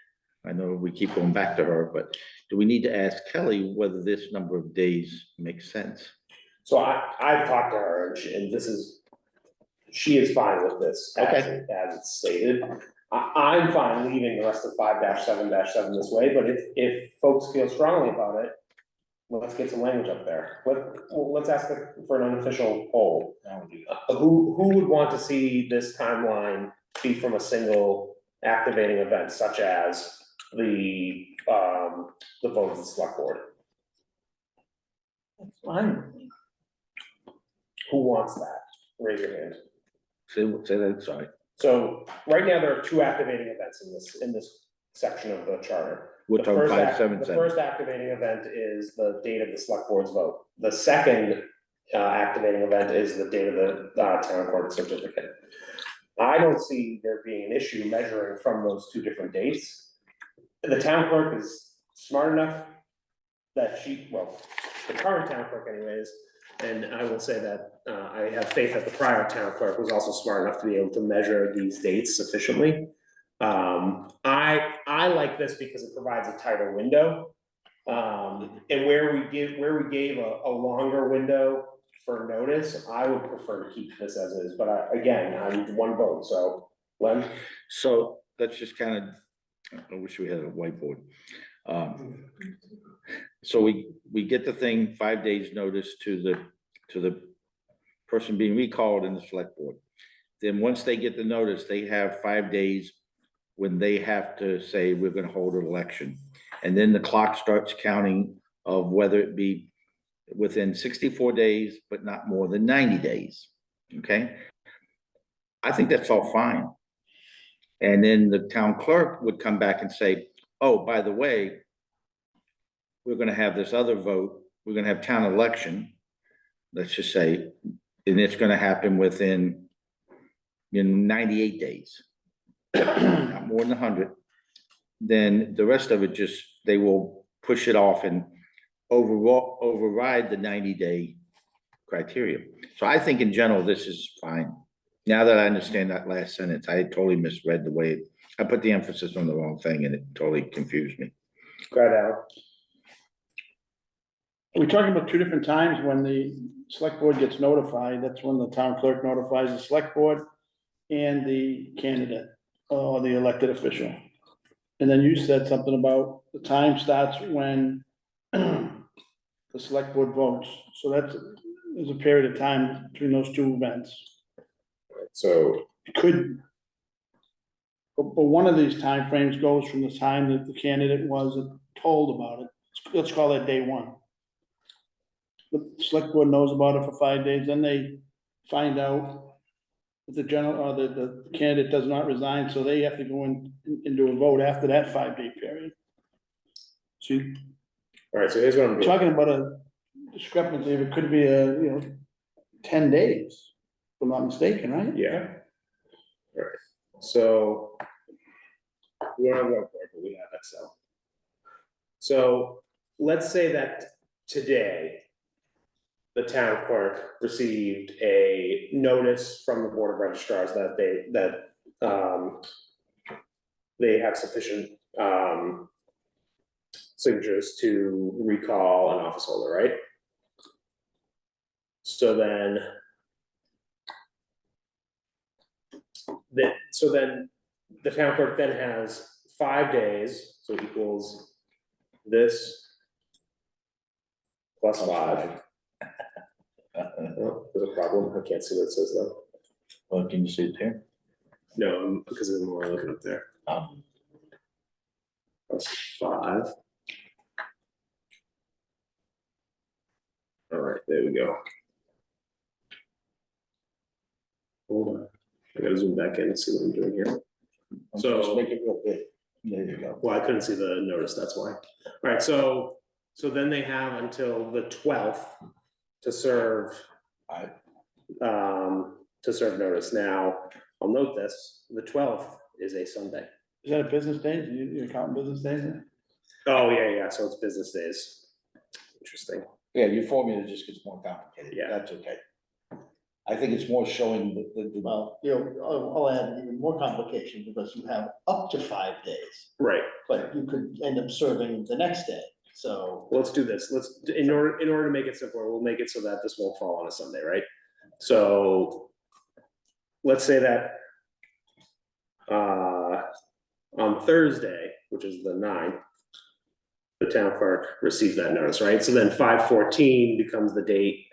I know we keep going back to her, but do we need to ask Kelly whether this number of days makes sense? So I've talked to her and she is fine with this as it's stated. I'm fine leaving the rest of 5-7-7 this way, but if folks feel strongly about it, let's get some language up there. Let's ask for an unofficial poll. Who would want to see this timeline be from a single activating event such as the vote of the select board? That's fine. Who wants that? Raise your hand. Say that, sorry. So right now, there are two activating events in this section of the charter. We're The talking first 5-7-7. The first activating event is the date of the select board's vote. The second activating event is the date of the town clerk certificate. I don't see there being an issue measuring from those two different dates. The town clerk is smart enough that the current town clerk anyways, and I will say that I have faith that the prior town clerk was also smart enough to be able to measure these dates sufficiently. I like this because it provides a tighter window. And where we gave a longer window for notice, I would prefer to keep this as is, but again, I need one vote, so Len? So let's just kind of, I wish we had a whiteboard. So we get the thing 5 days notice to the person being recalled in the select board. Then once they get the notice, they have 5 days when they have to say, we're gonna hold an election. And then the clock starts counting of whether it be within 64 days, but not more than 90 days, okay? I think that's all fine. And then the town clerk would come back and say, oh, by the way, we're gonna have this other vote, we're gonna have town election, let's just say, and it's gonna happen within 98 days, not more than 100. Then the rest of it they will push it off and override the 90-day criteria. So I think in general, this is fine. Now that I understand that last sentence, I totally misread the way, I put the emphasis on the wrong thing and it totally confused me. Go ahead, Alan. Are we talking about two different times when the select board gets notified? That's when the town clerk notifies the select board and the candidate or the elected official. And then you said something about the time starts when the select board votes. So there's a period of time between those two events. So It could, but one of these timeframes goes from the time that the candidate was told about it. Let's call that day one. The select board knows about it for 5 days, then they find out that the general, or the candidate does not resign, so they have to go in and do a vote after that 5-day period. So you're all right, so here's what I'm doing. talking about a discrepancy, it could be 10 days, if I'm not mistaken, right? Yeah. All right, so we don't have whiteboard, but we have Excel. So let's say that today, the town clerk received a notice from the Board of Registrars that they have sufficient signatures to recall an office holder, right? So then the town clerk then has 5 days, so equals this plus 5. Oh, there's a problem. I can't see what it says though. Well, can you see it here? No, because I'm more looking up there. Plus 5. All right, there we go. Hold on. I gotta zoom back in and see what I'm doing here. Just So, make it real big. There you go. well, I couldn't see the notice, that's why. All right, so then they have until the 12th to serve. To serve notice. Now, I'll note this, the 12th is a Sunday. Is that a business day? You're counting business days? Oh, yeah, so it's business days. Interesting. Yeah, your formula just gets more complicated. Yeah. That's okay. I think it's more showing the. Well, I'll add even more complication because you have up to 5 days, Right, but you could end up serving the next day, so. let's do this. In order to make it simpler, we'll make it so that this won't fall on a Sunday, right? So let's say that on Thursday, which is the 9th, the town clerk received that notice, right? So then 5/14 becomes the date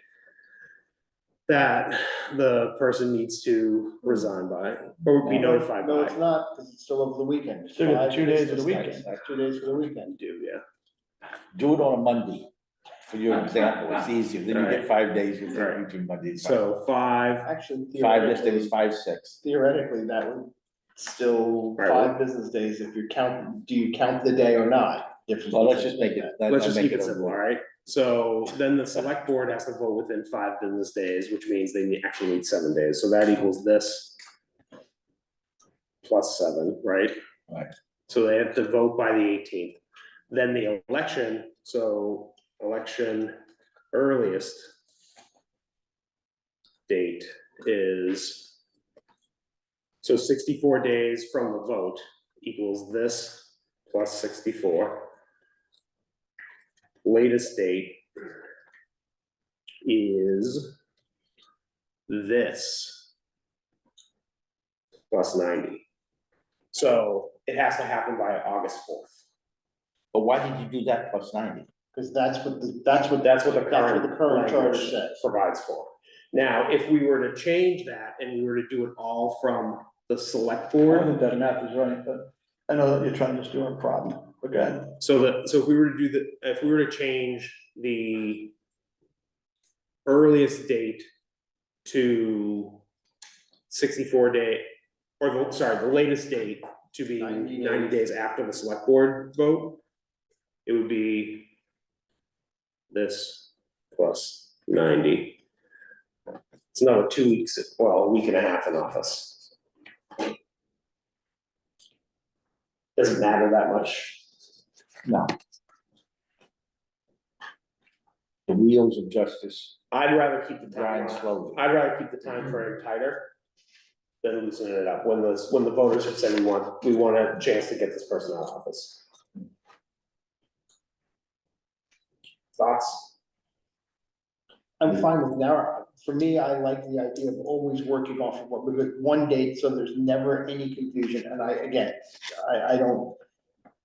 that the person needs to resign by, or be notified No, by. it's not, because it's still over the weekend. Still got the 2 days of the 5 weekend. business days, 2 days for the weekend. Do, yeah. Do it on a Monday, for your example, it's easier, then you get 5 days Right. between Monday and So 5, Actually, Five, yesterday was theoretically, 5/6. theoretically, that would still Right. 5 business days if you're counting, do you count the day or not? Difference Well, let's between just make it. that. let's just keep it simple, all right? So then the select board has to vote within 5 business days, which means they actually need 7 days, so that equals this plus 7, right? Right. So they have to vote by the 18th. Then the election, so election earliest date is, so 64 days from the vote equals this plus 64. Latest date is this plus 90. So it has to happen by August 4th. But why did you do that plus 90? Because that's what the current current charter language says. provides for. Now, if we were to change that and we were to do it all from the select I don't board, think that math is right, but I know that you're trying to just do a problem, but go ahead. so if we were to do if we were to change the earliest date to 64 day, or the latest date to be 90 days after the select board vote, it would be this plus 90. It's another 2 weeks, well, a week and a half in office. Doesn't matter that much. No. The wheels of justice I'd rather keep the grind time, slowly. I'd rather keep the time frame tighter than loosening it up when the voters have said we want a chance to get this person out of office. Thoughts? I'm fine with now, for me, I like the idea of always working off of what, with one date, so there's never any confusion, and I don't.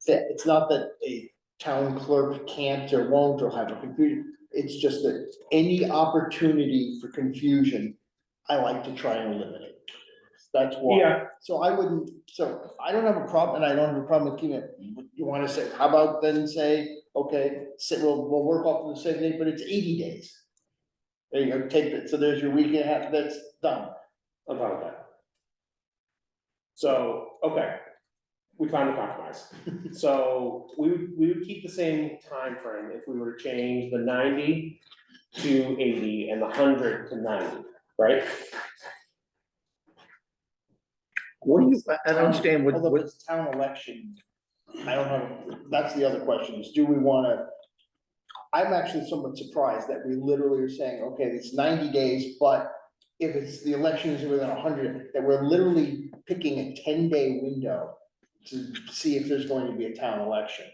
It's not that a town clerk can't or won't or have a confusion, it's just that any opportunity for confusion, I like to try and eliminate. That's why. Yeah. So I don't have a problem, and I don't have a problem with keeping it, you wanna say, how about then say, okay, we'll work off of the same date, but it's 80 days. There you go, take it, so there's your week and a half, that's done. I'm fine with that. So, okay, we found a compromise. So we would keep the same time frame if we were to change the 90 to 80 and the 100 to 90, right? What do you, I don't understand Although what, it's town election, I don't know, that's the other question, is do we wanna? I'm actually somewhat surprised that we literally are saying, okay, it's 90 days, but if it's, the election is within 100, that we're literally picking a 10-day window to see if there's going to be a town election,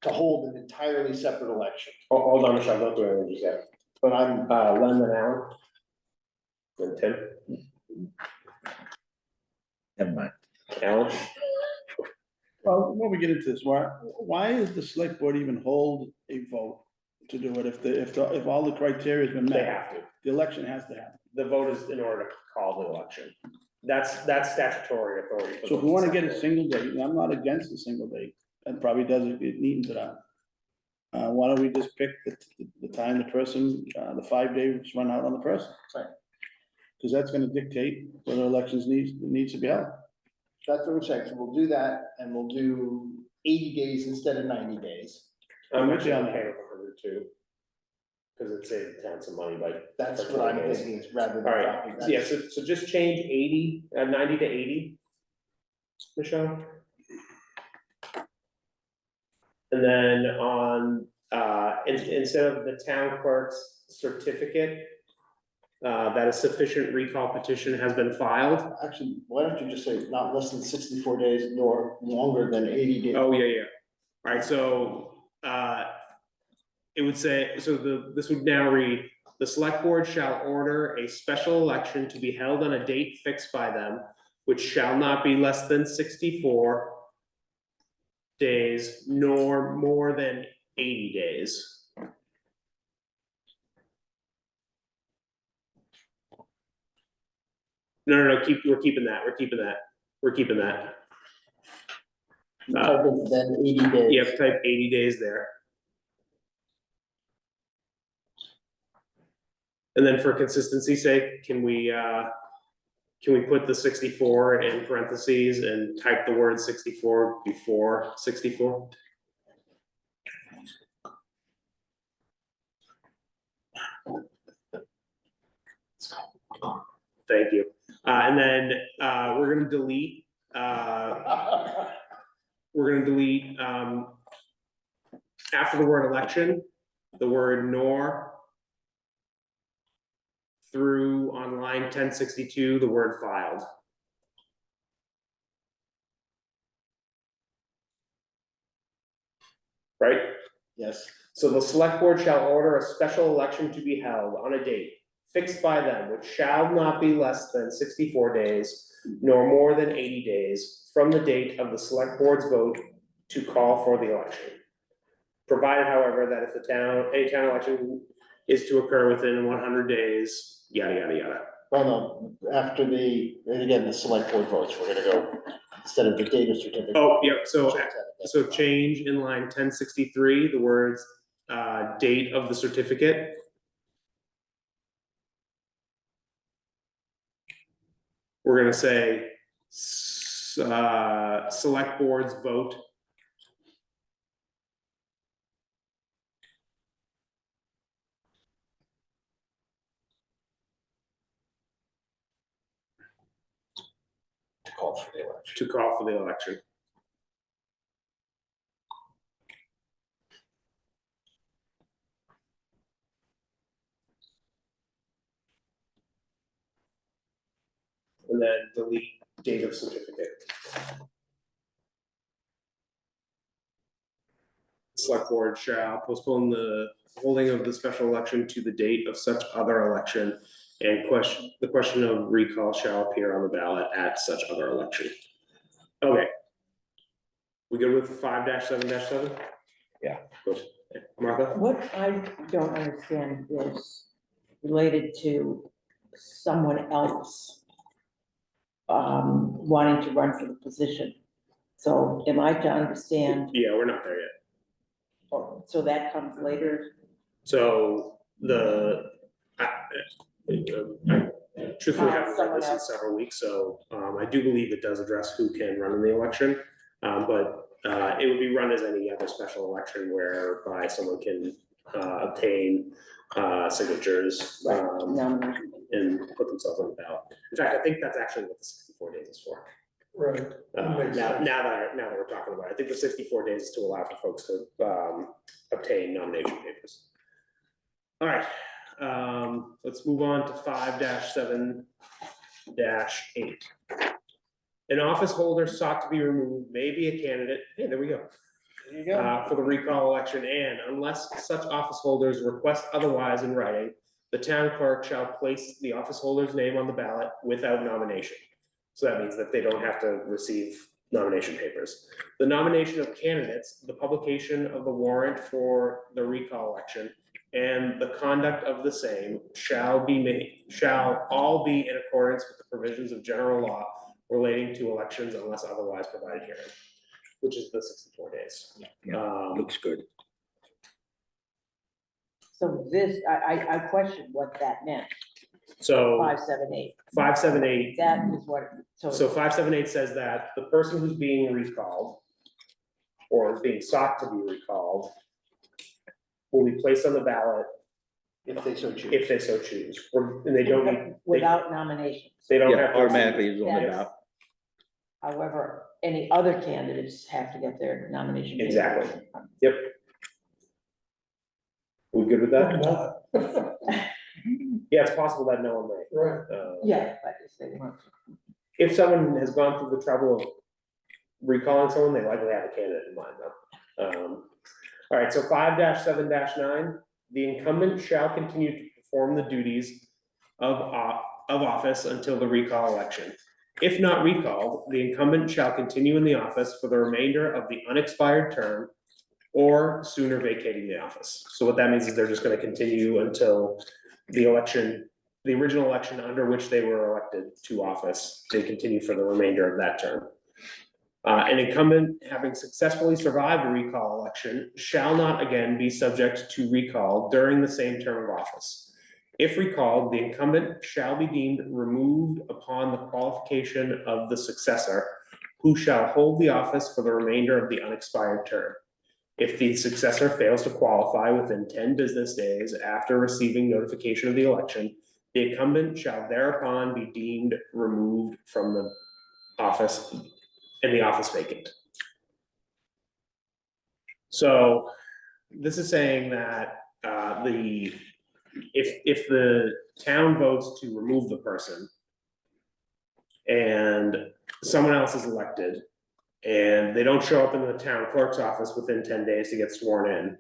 to hold an entirely separate election. Oh, hold on, Michelle, don't do anything just yet. But I'm, Len and Alan. And Tim, never mind. Alan, Well, when we get into this, why is the select board even hold a vote to do it if all the criteria has been they met? have to. The election has to happen. The vote is in order to call the election. That's statutory authority. for So if the we wanna get a select single date, and I'm not against a single date, and probably does it neatens it up. Why don't we just pick the time the person, the 5 days run out on the person? Right. Cause that's gonna dictate whether elections needs to be held. that's what I'm saying, so we'll do that, and we'll do 80 days instead of 90 days. board. I'm actually okay with 100 too. Cause it saves the town some money, but. That's for what 20 I'm days. thinking, is rather than. All right, dropping that. yeah, so just change 90 to 80. Michelle? And then on, instead of the town clerk's certificate, that a sufficient recall petition has been filed. Actually, why don't you just say not less than 64 days nor longer than 80 days? Oh, yeah. All right, so, it would say, so this would now read, the select board shall order a special election to be held on a date fixed by them, which shall not be less than 64 days nor more than 80 days. No, we're keeping that. Type in then 80 days. Yep, type 80 days there. And then for consistency's sake, can we put the 64 in parentheses and type the word 64 before 64? Thank you. And then we're gonna delete after the word election, the word nor, through on line 1062, the word filed. Right? Yes. So the select board shall order a special election to be held on a date fixed by them, which shall not be less than 64 days, nor more than 80 days from the date of the select board's vote to call for the election. Provided, however, that if any town election is to occur within 100 days, yada, yada, yada. Well, no, after and again, the select board votes, we're gonna go, instead of the date of certificate. Oh, yep, so change in line 1063, the words, date of the certificate. We're gonna say, select board's vote. To call for the election. To call for the election. And then delete date of certificate. Select board shall postpone the holding of the special election to the date of such other election, and the question of recall shall appear on the ballot at such other election. Okay. We good with 5-7-7? Yeah. Good. Martha? What I don't understand is related to someone else wanting to run for the position. So am I to understand, Yeah, we're not there yet. so that comes later? So I truthfully haven't read this in several weeks, so I do believe it does address who can run in the election. But it would be run as any other special election whereby someone can obtain signatures and put themselves on the ballot. In fact, I think that's actually what the 64 days is for. Right. Now that we're talking about it, I think the 64 days is to allow for folks to obtain nomination papers. All right, let's move on to 5-7-8. An office holder sought to be removed may be a candidate. Hey, there we go. There you go. For the recall election, and unless such office holders request otherwise in writing, the town clerk shall place the office holder's name on the ballot without nomination. So that means that they don't have to receive nomination papers. The nomination of candidates, the publication of the warrant for the recall election, and the conduct of the same shall all be in accordance with the provisions of general law relating to elections unless otherwise provided herein, which is the 64 days. Looks good. So this, I question what that meant, So 5-7-8. 5-7-8. That is what, So 5-7-8 says that the person who's being recalled or is being sought to be recalled will be placed on the ballot If they so choose. if they so choose. And they don't need, without nominations. they don't Yeah, have. to- automatically is on the Yes. ballot. However, any other candidates have to get their nomination. papers. Exactly. Yep. We good with that? Yeah, it's possible that no one may. Right. Yeah, but if they want. If someone has gone through the trouble of recalling someone, they likely have a candidate in mind though. All right, so 5-7-9, the incumbent shall continue to perform the duties of office until the recall election. If not recalled, the incumbent shall continue in the office for the remainder of the unexpired term or sooner vacating the office. So what that means is they're just gonna continue until the election, the original election under which they were elected to office, they continue for the remainder of that term. An incumbent having successfully survived a recall election shall not again be subject to recall during the same term of office. If recalled, the incumbent shall be deemed removed upon the qualification of the successor, who shall hold the office for the remainder of the unexpired term. If the successor fails to qualify within 10 business days after receiving notification of the election, the incumbent shall thereupon be deemed removed from the office and the office vacant. So this is saying that if the town votes to remove the person and someone else is elected and they don't show up in the town clerk's office within 10 days to get sworn in,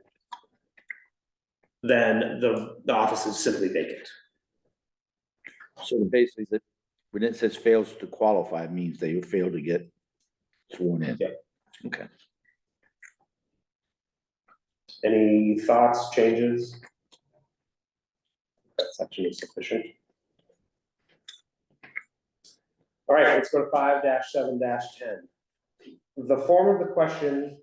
then the office is simply vacant. So basically, that when it says fails to qualify, it means they fail to get sworn in. Yep. Okay. Any thoughts, changes? That section is sufficient. All right, let's go to 5-7-10. The form of the question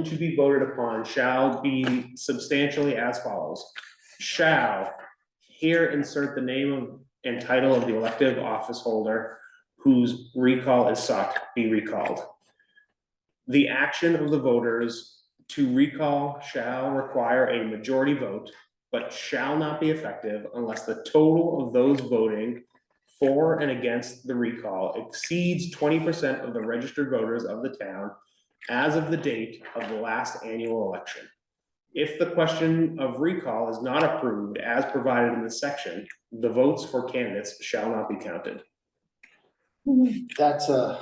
to be voted upon shall be substantially as follows. Shall here insert the name of and title of the elective office holder whose recall is sought be recalled. The action of the voters to recall shall require a majority vote, but shall not be effective unless the total of those voting for and against the recall exceeds 20% of the registered voters of the town as of the date of the last annual election. If the question of recall is not approved as provided in this section, the votes for candidates shall not be counted. That's a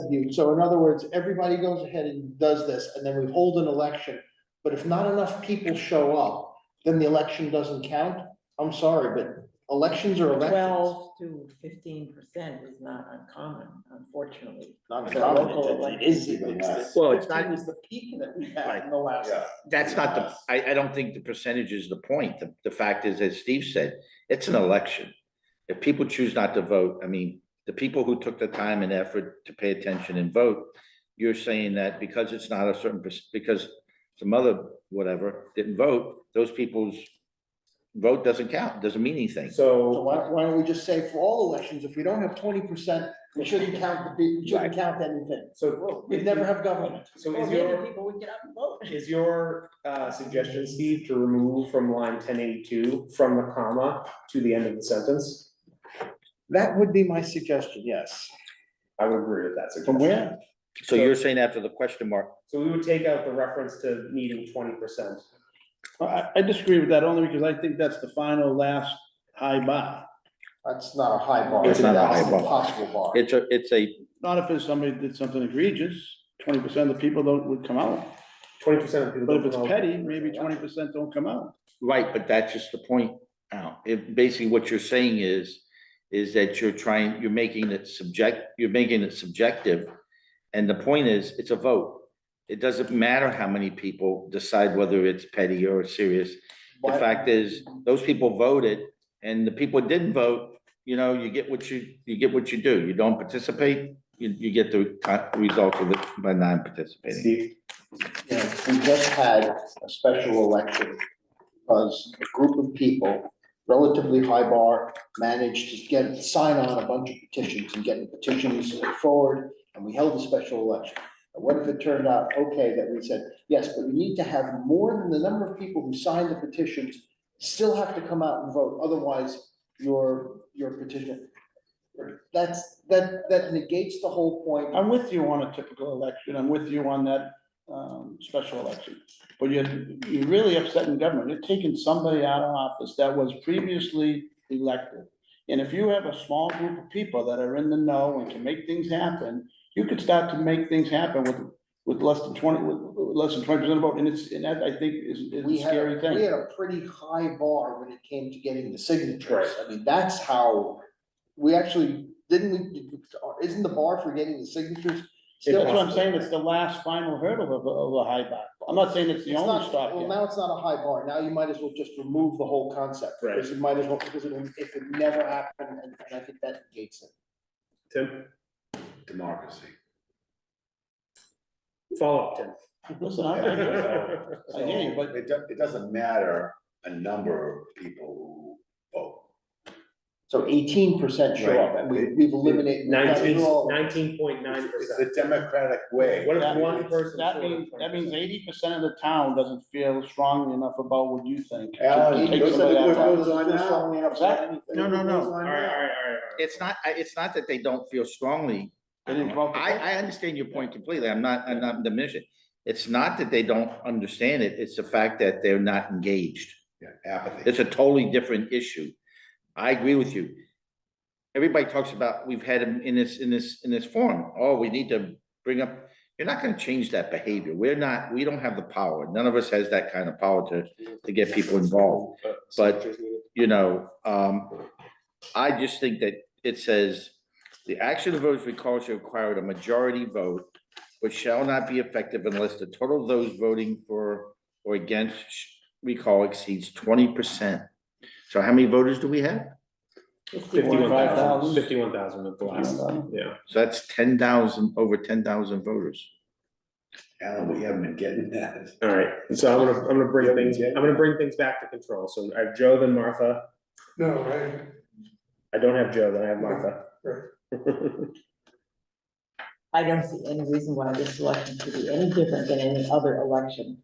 view. So in other words, everybody goes ahead and does this, and then we hold an election. But if not enough people show up, then the election doesn't count. I'm sorry, but elections are elections. 12 to 15% is not uncommon, unfortunately. Not For common, local it is even less. Well, it's not- 15 was the peak that we had in the last. That's not the, I don't think the percentage is the point. The fact is, as Steve said, it's an election. If people choose not to vote, I mean, the people who took the time and effort to pay attention and vote, you're saying that because it's not a certain, because some other whatever didn't vote, those people's vote doesn't count, doesn't mean anything. So So, why don't we just say for all elections, if we don't have 20%, we shouldn't count we shouldn't count anything. so. We'd never have government. So Or is maybe your, people would get up and vote. is your suggestion, Steve, to remove from line 1082 from the comma to the end of the sentence? That would be my suggestion, yes. I would agree with that From suggestion. where? So you're saying after the question mark, So we would take out the reference to needing 20%. I disagree with that only because I think that's the final last high bar. That's not a high bar. It's not a high That's bar. an impossible bar. it's a, Not if it's somebody did something egregious, 20% of the people would come out. 20% of people. But if it's don't vote. petty, maybe 20% don't come out. right, but that's just the point. Now, if basically what you're saying is that you're making it subjective. And the point is, it's a vote. It doesn't matter how many people decide whether it's petty or serious. The Why- fact is, those people voted, and the people who didn't vote, you know, you get what you do. You don't participate, you get the result of it by non-participating. Steve, Yeah, we just had a special election because a group of people, relatively high bar, managed to sign on a bunch of petitions and get the petitions forward, and we held a special election. And what if it turned out, okay, that we said, yes, but you need to have more than the number of people who signed the petitions still have to come out and vote, otherwise your petition. That negates the whole point. I'm with you on a typical election. I'm with you on that. special election. But you're really upsetting government. You're taking somebody out of office that was previously elected. And if you have a small group of people that are in the know and can make things happen, you could start to make things happen with less than 20% of vote, and that I think is We a had, scary we thing. had a pretty high bar when it came to getting the signatures. Right. I mean, that's how, we actually, isn't the bar for getting the signatures? That's still- what I'm saying, it's the last final hurdle of a high bar. I'm not saying it's the It's only not, stop well, yet. now it's not a high bar, now you might as well just remove the whole concept, Right. because you might as well, because it could never happen, and I think that negates it. Tim, Democracy. follow up, Tim. Listen, I hear you, but It doesn't matter a number of people who vote. So 18% show up, and we've eliminated. we've got through all of it. 19.9%. It's the democratic way. What if That- one person? that short of means 20%? 80% of the town doesn't feel strongly enough about what you think. to Alan, take goes somebody on- out. goes on Feel now. strongly enough That- about anything. No, no, no. All right, all right, all right. It's not that they don't feel strongly. They didn't vote. I understand your point completely. I'm not diminishing. It's not that they don't understand it. It's the fact that they're not engaged. Yeah, apathy. It's a totally different issue. I agree with you. Everybody talks about, we've had them in this forum. Oh, we need to bring up, you're not gonna change that behavior. We don't have the power. None of us has that kind of power to get people involved. But, you know, I just think that it says, the action of voters recalled shall require a majority vote, which shall not be effective unless the total of those voting for or against recall exceeds 20%. So how many voters do we have? 51,000. 51,000 at the last, yeah. So that's 10,000, over 10,000 voters. Alan, we haven't been getting that. All right, so I'm gonna bring things back to control. So I have Joe, then Martha. No, right? I don't have Joe, then I have Martha. I don't see any reason why this election should be any different than any other election.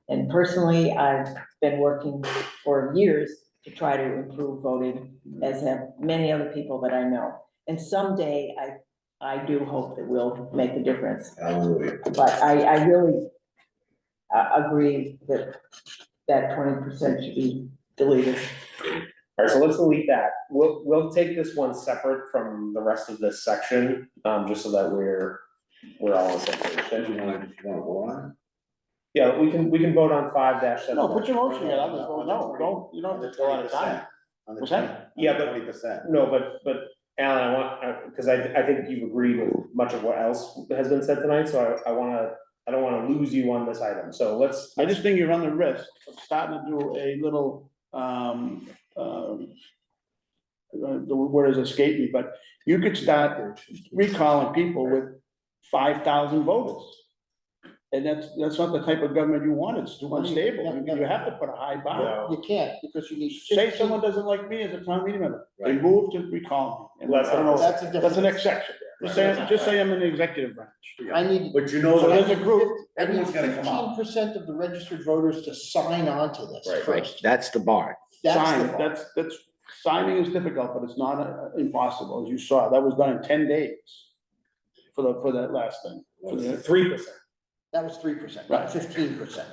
And personally, I've been working for years to try to improve voting, as have many other people that I know. And someday, I do hope that we'll make a difference. Hallelujah. But I really agree that 20% should be deleted. All right, so let's delete that. We'll take this one separate from the rest of this section, just so that we're all on the same page. Then you wanna go on? Yeah, we can vote on 5-7. No, put your motion together. I'll just vote no, don't, you don't have to go out of time. On the What's that? Yeah, but- 20%. No, but Alan, I want, because I think you've agreed with much of what else has been said tonight, so I don't wanna lose you on this item, so let's. I just think you run the risk of starting to do a little, the word has escaped me, but you could start recalling people with 5,000 voters. And that's not the type of government you want. It's too unstable. You have to put a high bar. You can't, because you need. Say someone doesn't like me as a town meeting member, they Right. move to recall me. And Well, that's I don't know, That's a different. that's the next section. Just say I'm in the executive branch. I need. But you know, So that there's a group, everyone's gonna come out. 15% of the registered voters to sign on to this Right, first. That's the bar. That's the sign, bar. that's, signing is difficult, but it's not impossible, as you saw. That was done in 10 days for that last thing. For the- 3%. That was 3%, Right. not 15%.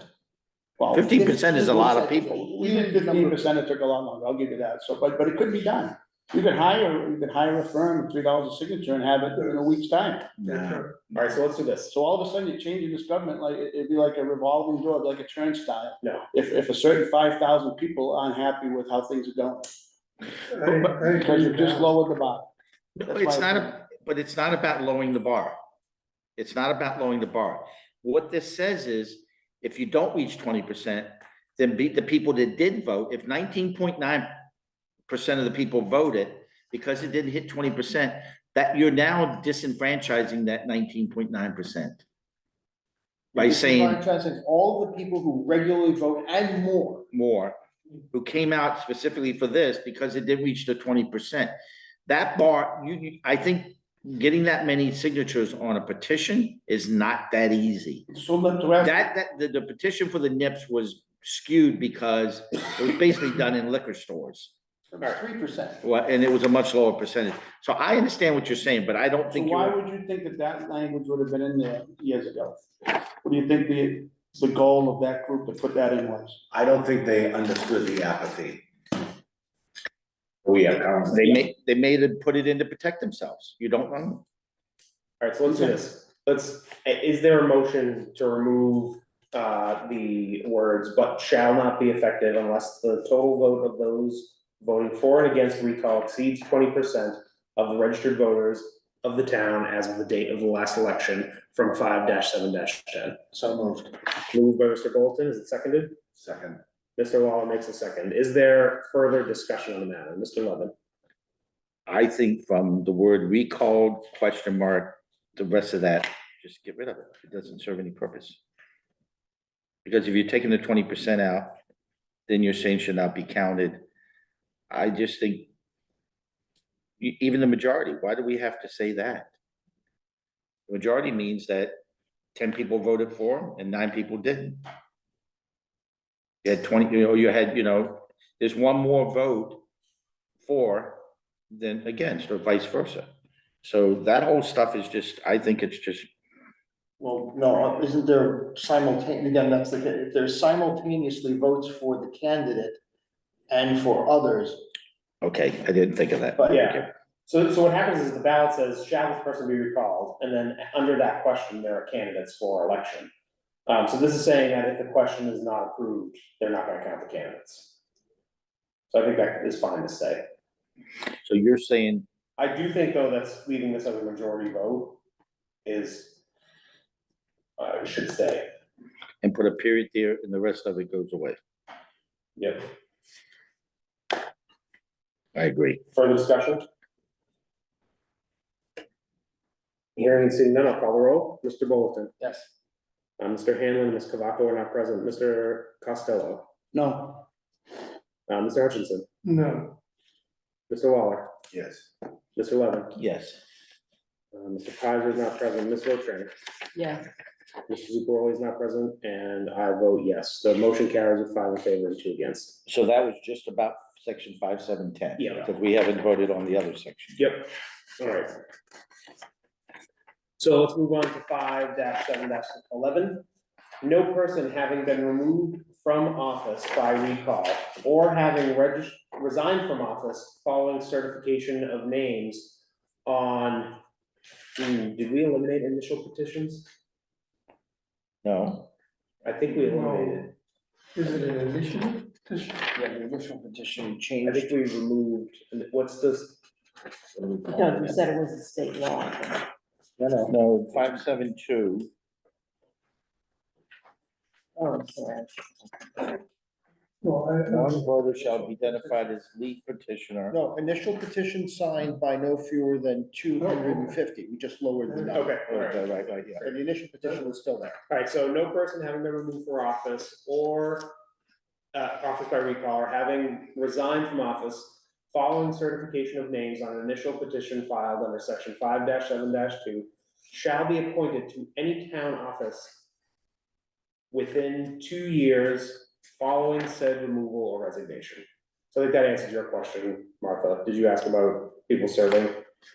well, 15% is a lot of 15% is a people. Even huge number. 15%, it took a lot longer, I'll give you that. So, but it could be done. You could hire a firm at $3 a signature and have it in a week's time. No. All right, so let's do this. So all of a sudden, you're changing this government, like, it'd be like a revolving door, like a turnstile. No. If a certain 5,000 people aren't happy with how things are going, I because you agree just with lowered the bar. No, That's it's my not, but it's not about lowering the bar. It's not about lowering the bar. What this says is, if you don't reach 20%, then the people that did vote, if 19.9% of the people voted, because it didn't hit 20%, that you're now disenfranchising that 19.9%. By saying Disenfranchising all the people who regularly vote and more. more, who came out specifically for this because it didn't reach the 20%. That bar, I think getting that many signatures on a petition is not that easy. So let the rest. The petition for the NIPS was skewed because it was basically done in liquor stores. Alright. 3%. Well, and it was a much lower percentage. So I understand what you're saying, but I don't So think why you're, would you think that that language would have been in there years ago? What do you think the goal of that group to put that in was? I don't think they understood the apathy. We have currently. they made it, put it in to protect themselves. You don't know. Alright, so let's do this. Is there a motion to remove the words, but shall not be effective unless the total vote of those voting for and against recall exceeds 20% of the registered voters of the town as of the date of the last election from 5-7-10. So moved. Moved by Mr. Bolton, is it seconded? Second. Mr. Lawler makes a second. Is there further discussion on the matter? Mr. Levin? I think from the word recalled, question mark, the rest of that, just get rid of it. It doesn't serve any purpose. Because if you're taking the 20% out, then you're saying should not be counted. I just think even the majority, why do we have to say that? The majority means that 10 people voted for him and 9 people didn't. You had 20, there's one more vote for than against, or vice versa. So that whole stuff is just, I think it's just, Well, no, isn't there again, that's if there's simultaneously votes for the candidate and for others, okay, I didn't think of that. but Yeah. So what happens is the ballot says, shall this person be recalled? And then under that question, there are candidates for election. So this is saying that if the question is not approved, they're not gonna count the candidates. So I think that is fine to say. So you're saying, I do think, though, that's leaving this as a majority vote is, should stay. and put a period there and the rest of it goes away. Yep. I agree. Further discussion? Hearing and seeing none, I'll call the roll. Mr. Bolton? yes. Mr. Hanlon, Ms. Cavaco are not present. Mr. Costello? No, Mr. Hutchinson? No, Mr. Waller? Yes. Mr. Levin? Yes. Mr. Kaiser is not present. Ms. Rotrang? Yes, Mr. Zubaroli is not present, and I vote yes. The motion carries with 5 in favor and 2 against. So that was just about section 5-7-10. Yeah. Because we haven't voted on the other section. Yep. All right. So let's move on to 5-7-11. No person having been removed from office by recall or having resigned from office following certification of names on, did we eliminate initial petitions? No, I think we eliminated. is it an initiative? Yeah, the initial petition I changed. think we removed, what's this? because we said it was a state law. I think. no, 5-7-2. Oh, sorry. Well, One voter shall be identified as lead petitioner. No, initial petition signed by no fewer than 250. We just lowered the number. Okay, all right. Right, yeah. So the initial petition is still there. All right, so no person having been removed for office or office by recall or having resigned from office following certification of names on an initial petition filed under section 5-7-2 shall be appointed to any town office within 2 years following said removal or resignation. So I think that answers your question, Martha. Did you ask about people serving?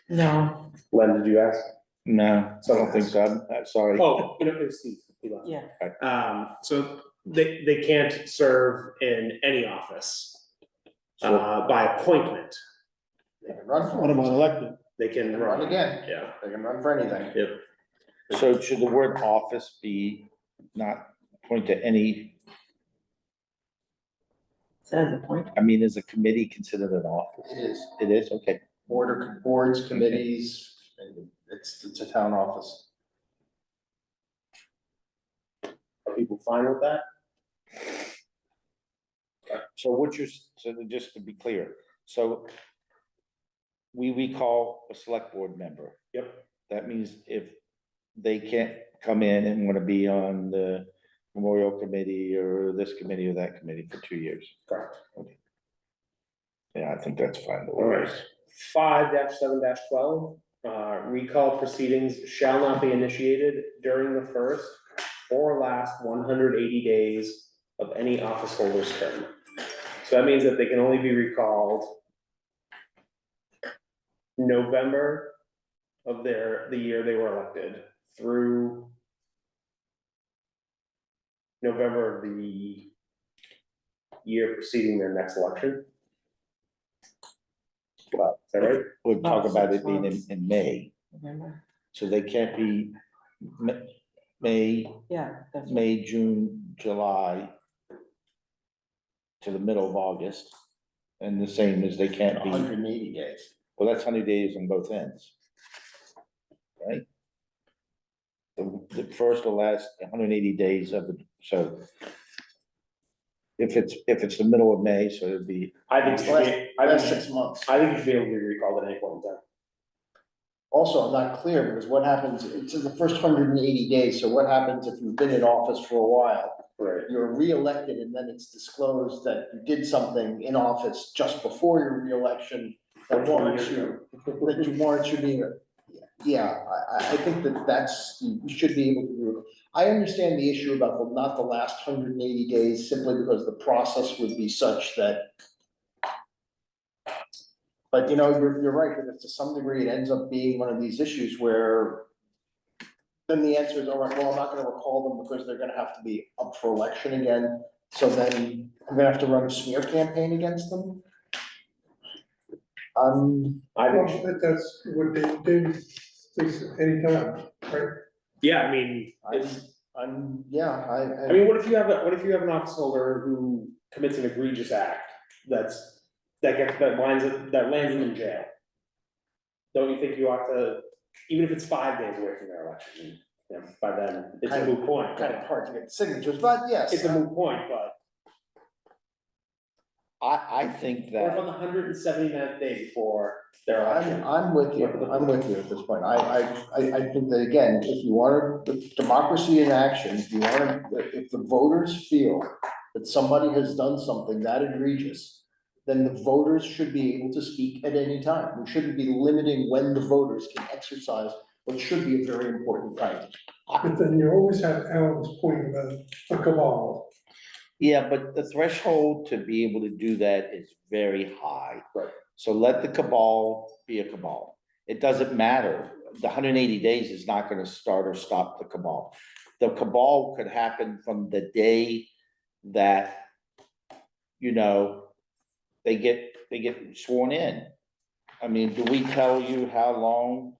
No, Len, did you ask? No, I don't think so. I'm sorry. Oh, it was Steve. He left. yeah, So they can't serve in any office by appointment. They can run for what about elected? They can Run again. Yeah. They can run for anything. Yep. So should the word office be not point to any, says a point. I mean, is a committee considered an office? It is. It is, okay. Boards, committees, and it's a town office. Are people fine with that? So just to be clear, so we recall a select board member. Yep. That means if they can't come in and want to be on the memorial committee or this committee or that committee for 2 years. Correct. Okay. Yeah, I think that's fine. All right. 5-7-12, recall proceedings shall not be initiated during the first or last 180 days of any office holder's term. So that means that they can only be recalled November of the year they were elected through November of the year preceding their next election. Well, is that right? We'll talk Oh, about 6 it being months. in May, Remember? so they can't be May, Yeah, that's. May, June, July to the middle of August. And the same as they can't be, 180 days. well, that's 100 days on both ends. Right? The first or last 180 days of the, so. If it's the middle of May, so it'd be, I think, Last 6 months. I think you should be able to be recalled at any point in time. Also, I'm not clear, because what happens, it's in the first 180 days, so what happens if you've been in office for a while? Right. You're reelected and then it's disclosed that you did something in office just before your reelection that warrants you being a. Yeah, I think that's, you should be able to do it. I understand the issue about not the last 180 days, simply because the process would be such that. But you're right, that to some degree, it ends up being one of these issues where. Then the answer is, all right, well, I'm not gonna recall them because they're gonna have to be up for election again. So then I'm gonna have to run a smear campaign against them. I Well, think, that's what they thinks anytime, right? yeah, I mean, it's, I I mean, what if you have an office holder who commits an egregious act that lands them in jail? Don't you think you ought to, even if it's 5 days away from their election, by then, it's a moot point. kind of hard to get signatures, but yes. It's a moot point, but I think what if that, on the 179th day before their election? I'm with you at this point. I think that, again, if you want democracy in action, if the voters feel that somebody has done something that egregious, then the voters should be able to speak at any time. We shouldn't be limiting when the voters can exercise what should be a very important right. But then you always have Alan's point about a cabal. yeah, but the threshold to be able to do that is very high. Right. So let the cabal be a cabal. It doesn't matter. The 180 days is not gonna start or stop the cabal. The cabal could happen from the day that, they get sworn in. I mean, do we tell you how long?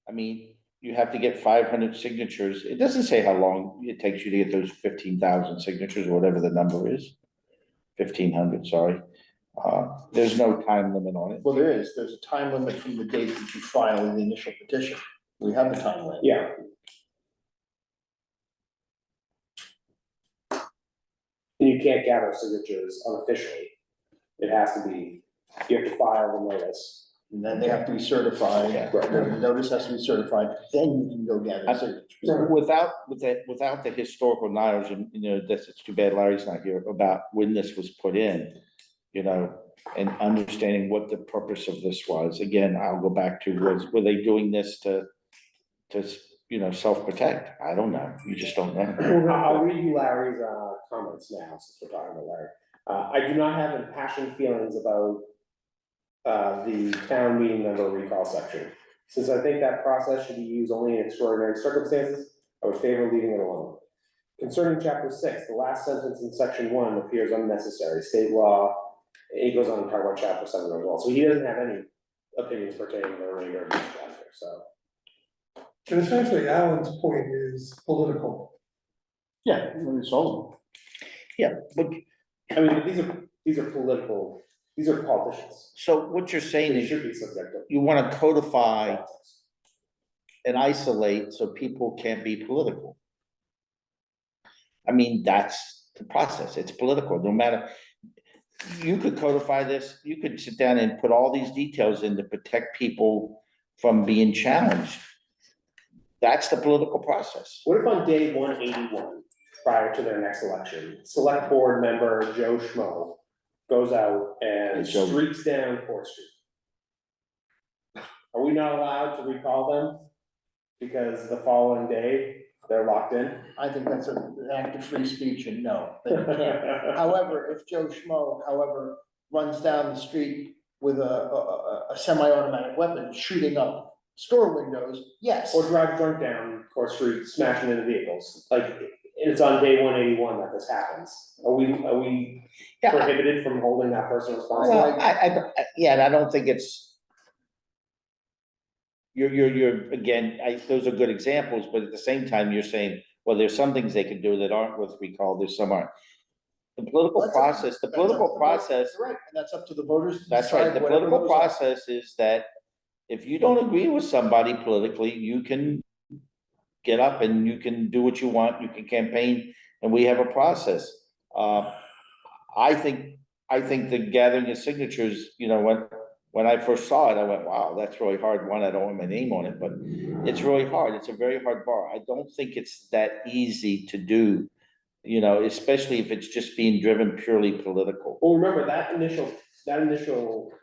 I mean, you have to get 500 signatures. It doesn't say how long it takes you to get those 15,000 signatures or whatever the number is. 1,500, sorry. There's no time limit on it. Well, there's a time limit from the date that you file the initial petition. We have the time limit. Yeah. And you can't gather signatures unofficially. It has to be, you have to file the notice. And then they have to be certified, the notice has to be certified, then you can go gather signatures. Without the historical knowledge, and it's too bad Larry's not here, about when this was put in, and understanding what the purpose of this was. Again, I'll go back to, were they doing this to self-protect? I don't know. You just don't know. I'll read you Larry's comments now, since we're talking about Larry. I do not have impassioned feelings about the town meeting member recall section. Since I think that process should be used only in extraordinary circumstances, I would favor leaving it alone. Concerning chapter 6, the last sentence in section 1 appears unnecessary. State law, he goes on to talk about chapter 7 as well. So he doesn't have any opinions pertaining to the remainder of this chapter, so. And essentially Alan's point is political. Yeah, it's all. Yeah, but I mean, these are political, these are politicians. so what you're saying They is should be subjective. you want to codify and isolate so people can't be political. I mean, that's the process. It's political, no matter. You could codify this, you could sit down and put all these details in to protect people from being challenged. That's the political process. What if on day 181, prior to their next election, select board member Joe Schmo goes out and Hey, Joe. streaks down Court Street? Are we not allowed to recall them? Because the following day, they're locked in? I think that's an act of free speech, and no, that you can't. However, if Joe Schmo, runs down the street with a semi-automatic weapon shooting up store windows, yes. Or drive drunk down Court Street, smashing into vehicles, like, it's on day 181 that this happens. Are we Yeah, prohibited from holding that person responsible? well, yeah, and I don't think it's. You're, again, those are good examples, but at the same time, you're saying, well, there's some things they can do that aren't with recall, there's some aren't. The political process, You're right, and that's up to the voters. to that's right, decide the whatever political those are. process is that if you don't agree with somebody politically, you can get up and you can do what you want, you can campaign, and we have a process. I think the gathering of signatures, when I first saw it, I went, wow, that's really hard. One, I don't want my name on it, but it's really hard. It's a very hard bar. I don't think it's that easy to do, especially if it's just being driven purely political. Well, remember, that initial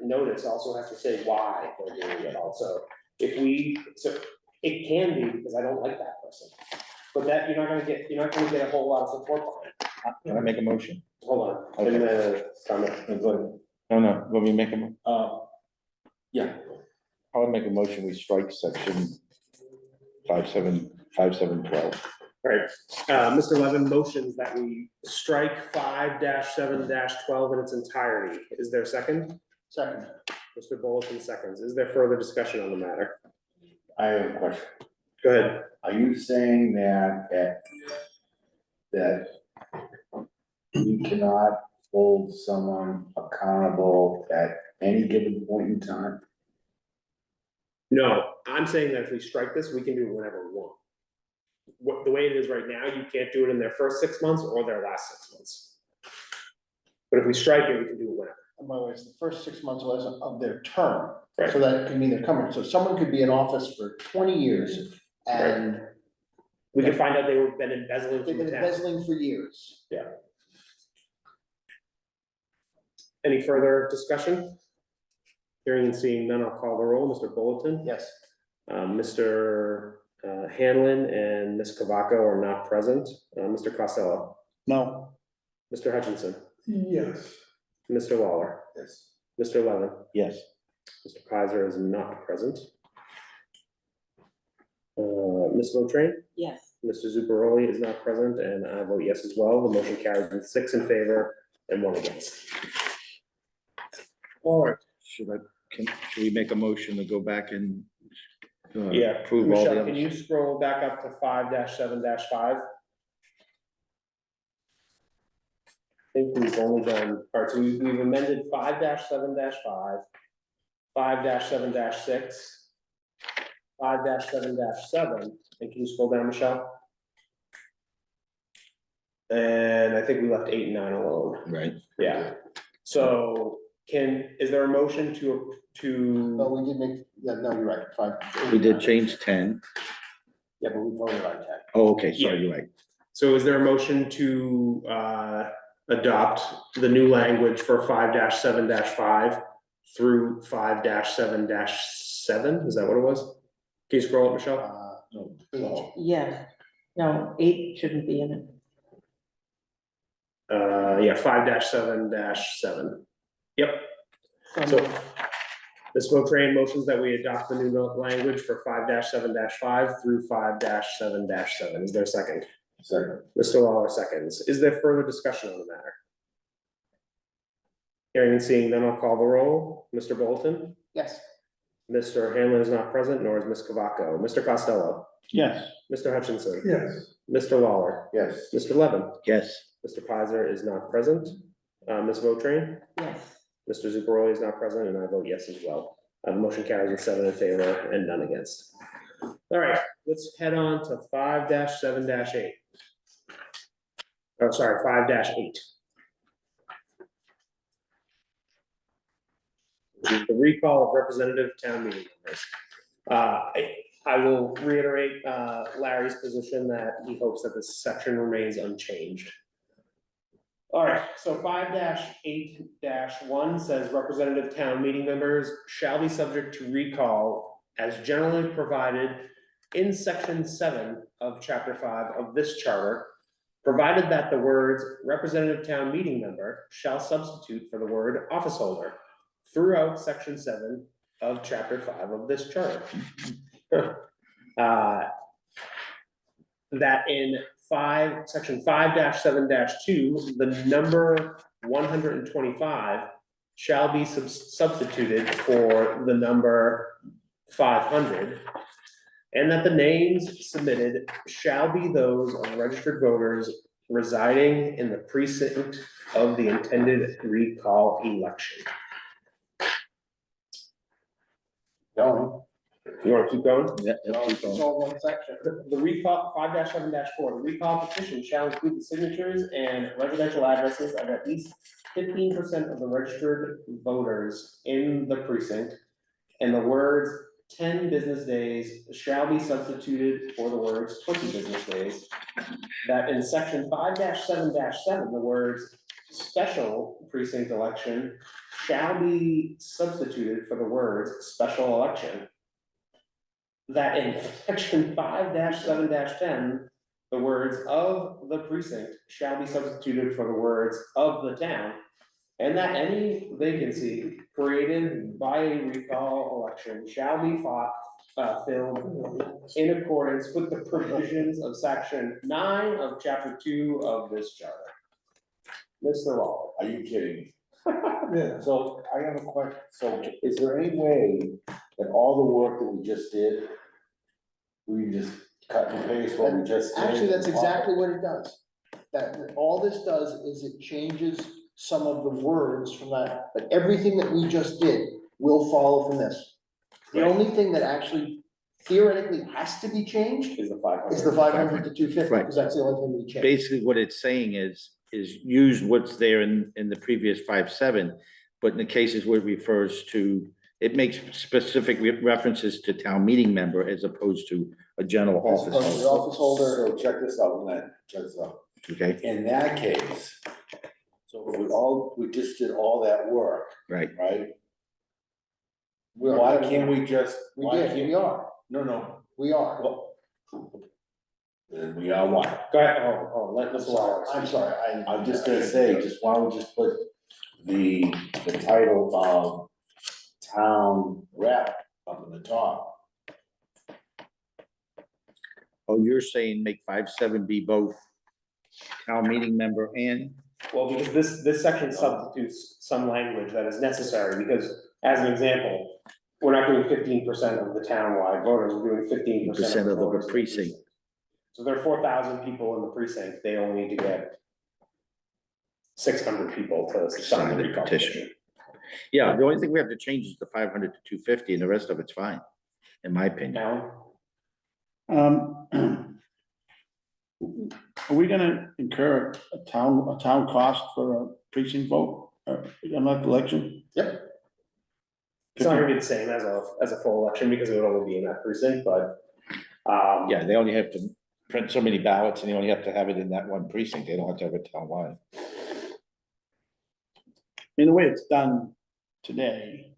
notice also has to say why they're doing it also. So it can be because I don't like that person, but that, you're not gonna get a whole lot of support behind it. Can I make a motion? Hold on, Okay. in the comment, go ahead. No, let me make Yeah. I would make a motion, we strike section 5712. All right, Mr. Levin motions that we strike 5-7-12 in its entirety. Is there a second? Second. Mr. Bulletin seconds. Is there further discussion on the matter? I have a question. Go ahead. Are you saying that you cannot hold someone accountable at any given point in time? No, I'm saying that if we strike this, we can do it whenever we want. The way it is right now, you can't do it in their first 6 months or their last 6 months. But if we strike it, we can do it whenever. And by the way, it's the first 6 months of their term, Right. so that can mean they're coming. So someone could be in office for 20 years and We can find out they've been embezzling they've from been the town. embezzling for years. Any further discussion? Hearing and seeing none, I'll call the roll. Mr. Bulletin? Yes. Mr. Hanlon and Ms. Cavaco are not present. Mr. Costello? No. Mr. Hutchinson? Yes. Mr. Lawler? Yes. Mr. Levin? Yes. Mr. Kaiser is not present. Ms. Botrain? Yes. Mr. Zubaroli is not present, and I vote yes as well. The motion carries with 6 in favor and 1 against. All right. Should we make a motion to go back and Yeah, approve all the Michelle, can others? you scroll back up to 5-7-5? I think we've only done, all right, so we've amended 5-7-5, 5-7-6, 5-7-7, and can you scroll down, Michelle? And I think we left 8 and 9 alone. Right. Yeah, so is there a motion No, to, we did make, yeah, no, you're right, fine. We did change 10. Yeah, but we voted on 10. Oh, okay, sorry, Yeah. you're right. so is there a motion to adopt the new language for 5-7-5 through 5-7-7? Is that what it was? Can you scroll up, Michelle? No. Yeah, no, 8 shouldn't be in it. Yeah, 5-7-7. Yep, so this Botrain motions that we adopt the new language for 5-7-5 through 5-7-7. Is there a second? Second. Mr. Lawler seconds. Is there further discussion on the matter? Hearing and seeing none, I'll call the roll. Mr. Bolton? Yes. Mr. Hanlon is not present, nor is Ms. Cavaco. Mr. Costello? Yes. Mr. Hutchinson? Yes. Mr. Lawler? Yes. Mr. Levin? Yes. Mr. Pizer is not present. Ms. Botrain? Yes. Mr. Zubaroli is not present, and I vote yes as well. The motion carries with 7 in favor and none against. All right, let's head on to 5-7-8. Oh, sorry, 5-8. The recall of representative town meeting members. I will reiterate Larry's position that he hopes that this section remains unchanged. All right, so 5-8-1 says representative town meeting members shall be subject to recall as generally provided in section 7 of chapter 5 of this charter, provided that the words representative town meeting member shall substitute for the word office holder. throughout section 7 of chapter 5 of this charter. That in section 5-7-2, the number 125 shall be substituted for the number 500. And that the names submitted shall be those of registered voters residing in the precinct of the intended recall election. You wanna keep going? Yeah, It's all one section. The recall, 5-7-4, the recall petition shall include the signatures and residential addresses of at least 15% of the registered voters in the precinct. And the words 10 business days shall be substituted for the words 20 business days. That in section 5-7-7, the words special precinct election shall be substituted for the words special election. That in section 5-7-10, the words of the precinct shall be substituted for the words of the town. And that any vacancy created by a recall election shall be filled in accordance with the provisions of section 9 of chapter 2 of this charter. Mr. Law. Are you kidding me? Yeah. So I have a question. So is there any way that all the work that we just did, we can just cut and paste what we just did? Actually, that's exactly what it does. That, all this does is it changes some of the words from that, but everything that we just did will follow from this. The only thing that actually theoretically has to be changed Is the 500. is the 500 to 250, Right. because that's the only thing we changed. Basically, what it's saying is use what's there in the previous 5-7, but in the cases where it refers to, it makes specific references to town meeting member as opposed to a general office opposed to the holder. office holder. So check this out, Len, check this out. Okay, In that case, so we just did all that work, right. right? Why can't we just? We why did, can't- we are, No, we are. well. Then we are what? Go ahead, let Mr. Law. I'm sorry, I'm just gonna say, just why don't we just put the title of town rep up in the top? Oh, you're saying make 5-7 be both town meeting member and, Well, because this section substitutes some language that is necessary, because as an example, we're not doing 15% of the townwide voters, we're doing 15% percent of of the the voters. in precinct. So there are 4,000 people in the precinct, they only need to get 600 people to sign the recall petition. Yeah, the only thing we have to change is the 500 to 250, and the rest of it's fine, in my opinion. Alan? Are we gonna incur a town cost for a precinct vote, or an election? Yep. It's not gonna be the same as a full election, because it would only be in that precinct, but. Yeah, they only have to print so many ballots, and they only have to have it in that one precinct, they don't have to have it townwide. In the way it's done today,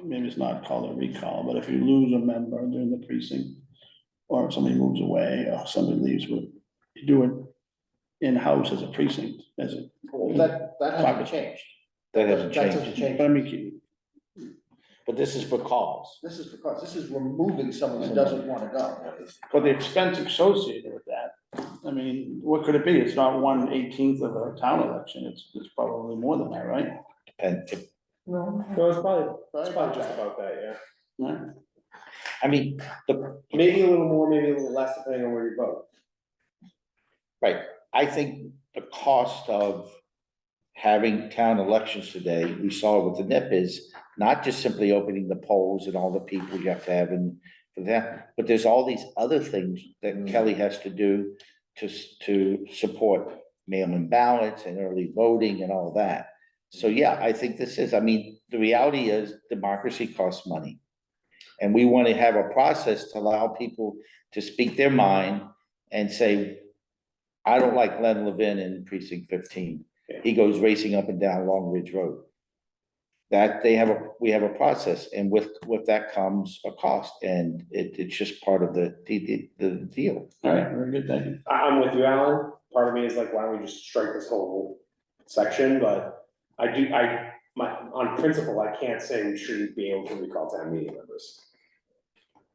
maybe it's not called a recall, but if you lose a member during the precinct, or if somebody moves away, or somebody leaves, you do it in-house as a precinct, as a. That hasn't changed. That hasn't That doesn't changed, change. But I mean, but this is for calls. This is because, this is removing someone who doesn't want to go. but the expense associated with that, I mean, what could it be? It's not 1/18 of a town election, it's probably more than that, right? And if, No. No, it's probably just about that, yeah. Yeah. I mean, Maybe a little more, maybe a little less, depending on where you vote. right, I think the cost of having town elections today, we saw with the NIP is not just simply opening the polls and all the people you have to have in for that, but there's all these other things that Kelly has to do to support mail-in ballots and early voting and all that. So, yeah, I think this is, I mean, the reality is democracy costs money. And we want to have a process to allow people to speak their mind and say, I don't like Len Levin in precinct 15. He goes racing up and down Long Ridge Road. That we have a process, and with that comes a cost, and it's just part of the deal. All right, very good, thank you. I'm with you, Alan. Part of me is like, why don't we just strike this whole section, but on principle, I can't say we shouldn't be able to recall town meeting members.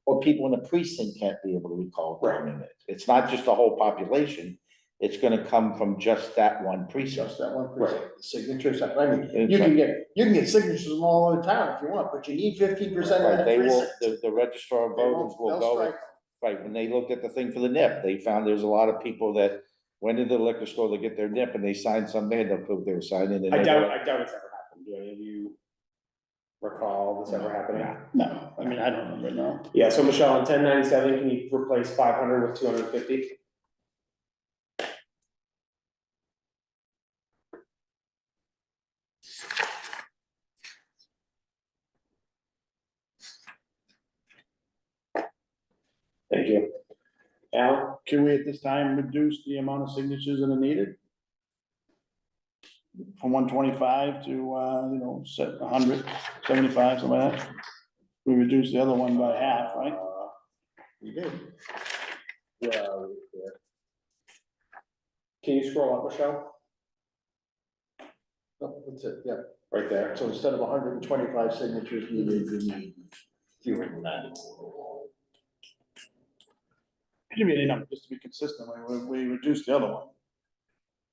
Or people in the precinct can't be able to recall town minutes. It's not just the whole population. It's gonna come from just that one precinct. Just that one precinct, signatures, I mean, you can get signatures from all over town if you want, but you need 15% of Right, that they will, precinct. the registrar of voters will They'll go, strike. right, when they looked at the thing for the nip, they found there's a lot of people that went into the liquor store to get their nip and they signed something, they had to prove they were signing. I doubt it's ever happened. Do any of you recall this ever happening? No, I mean, I don't remember, no. Yeah, so Michelle, on 1097, can you replace 500 with 250? Thank you. Al? Can we at this time reduce the amount of signatures that are needed? From 125 to, set 175, something like that? We reduced the other one by half, right? You did. Yeah. Can you scroll up, Michelle? Oh, that's it, yeah. Right there. So instead of 125 signatures needed, we need fewer than that. Give me any number, just to be consistent, we reduced the other one.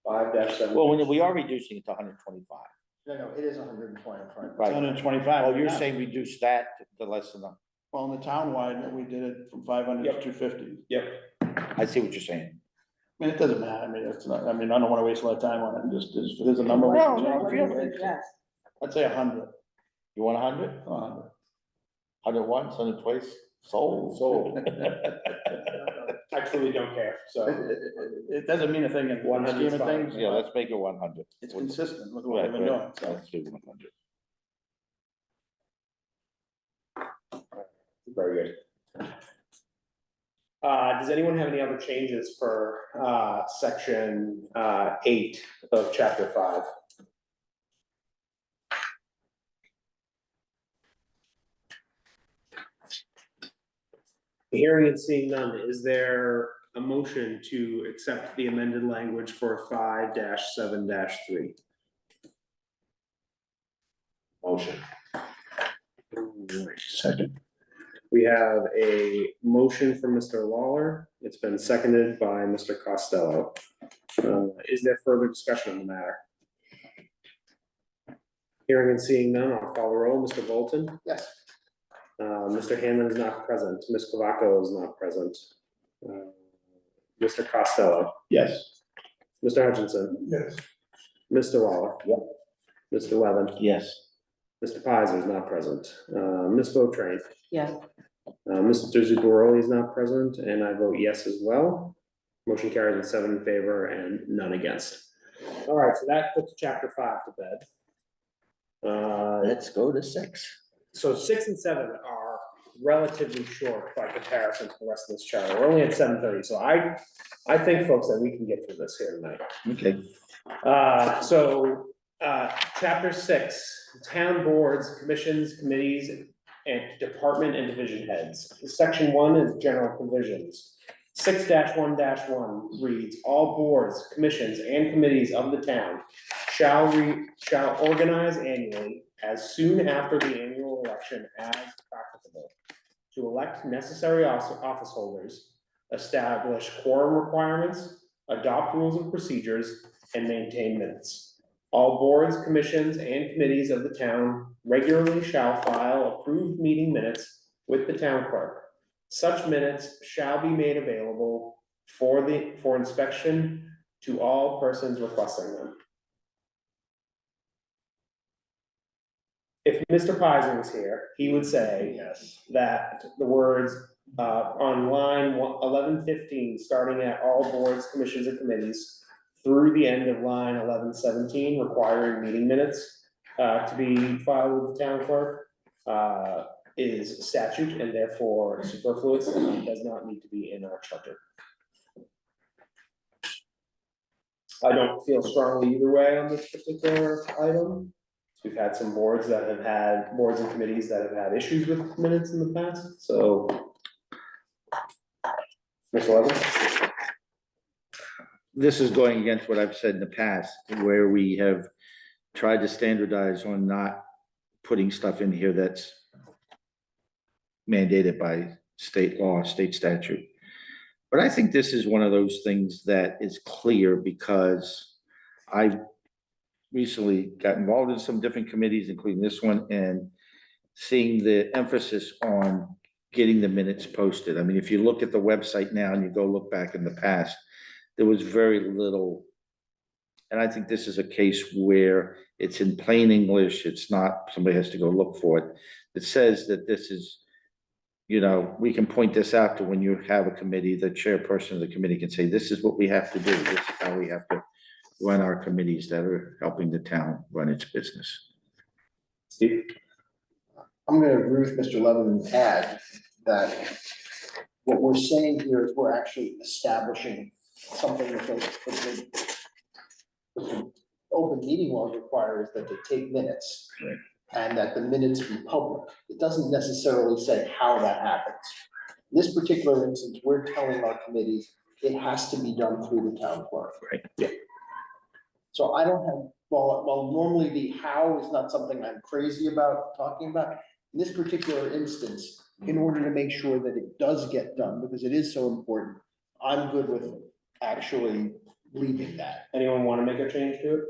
5-7. Well, we are reducing it to 125. No, it is 125. It's Right. 125. Oh, you're right now. saying reduce that to less than, Well, in the townwide, we did it from 500 Yep. to 250. Yep. I see what you're saying. I mean, it doesn't matter, I mean, it's not, I mean, I don't wanna waste a lot of time on it, just, if there's a number. we No, can no, change. if you- Yes. I'd say 100. You want 100? 100. 100 once, 100 twice? Sold. Sold. I truly don't care, so. It doesn't mean a thing in the 100 scheme is of fine. things. Yeah, let's make it 100. It's consistent with what Right, we've been right. doing, so. Let's do 100. Very good. Does anyone have any other changes for, section, 8 of chapter 5? Hearing and seeing none, is there a motion to accept the amended language for 5-7-3? Motion. Second. We have a motion from Mr. Lawler. It's been seconded by Mr. Costello. Is there further discussion on the matter? Hearing and seeing none, I'll call the roll. Mr. Bolton? Yes. Mr. Hanlon is not present. Ms. Cavaco is not present. Mr. Costello? Yes. Mr. Hutchinson? Yes. Mr. Lawler? Yep. Mr. Levin? Yes. Mr. Pizer is not present. Ms. Botrain? Yes. Mr. Zubaroli is not present, and I vote yes as well. Motion carries with 7 in favor and none against. All right, so that puts chapter 5 to bed. Let's go to 6. So 6 and 7 are relatively short by comparison to the rest of this charter. We're only at 7:30, so I think, folks, that we can get through this here tonight. Okay. Chapter 6, town boards, commissions, committees, and department and division heads. Section 1 is general provisions. 6-1-1 reads, all boards, commissions, and committees of the town shall organize annually as soon after the annual election as practicable to elect necessary office holders, establish quorum requirements, adopt rules and procedures, and maintain minutes. All boards, commissions, and committees of the town regularly shall file approved meeting minutes with the town clerk. Such minutes shall be made available for inspection to all persons requesting them. If Mr. Pizer was here, he would say that the words on line 1115, starting at all boards, commissions, and committees, through the end of line 1117, requiring meeting minutes to be filed with the town clerk, is statute and therefore superfluous and does not need to be in our charter. I don't feel strongly either way on this particular item. We've had some boards and committees that have had issues with minutes in the past, so. Mr. Levin? This is going against what I've said in the past, where we have tried to standardize on not putting stuff in here that's mandated by state law, state statute. But I think this is one of those things that is clear because I recently got involved in some different committees, including this one, and seeing the emphasis on getting the minutes posted. I mean, if you look at the website now and you go look back in the past, there was very little. And I think this is a case where it's in plain English. It's not, somebody has to go look for it. It says that this is, we can point this out to when you have a committee, the chairperson of the committee can say, this is what we have to do. This is how we have to run our committees that are helping the town run its business. Steve? I'm gonna agree with Mr. Levin and add that what we're saying here is we're actually establishing something that the open meeting law requires that they take minutes. Right. And that the minutes be public. It doesn't necessarily say how that happens. In this particular instance, we're telling our committees, it has to be done through the town clerk. Right. Yeah. So I don't have, well, normally the how is not something I'm crazy about talking about. In this particular instance, in order to make sure that it does get done, because it is so important, I'm good with actually leaving that. Anyone want to make a change to it?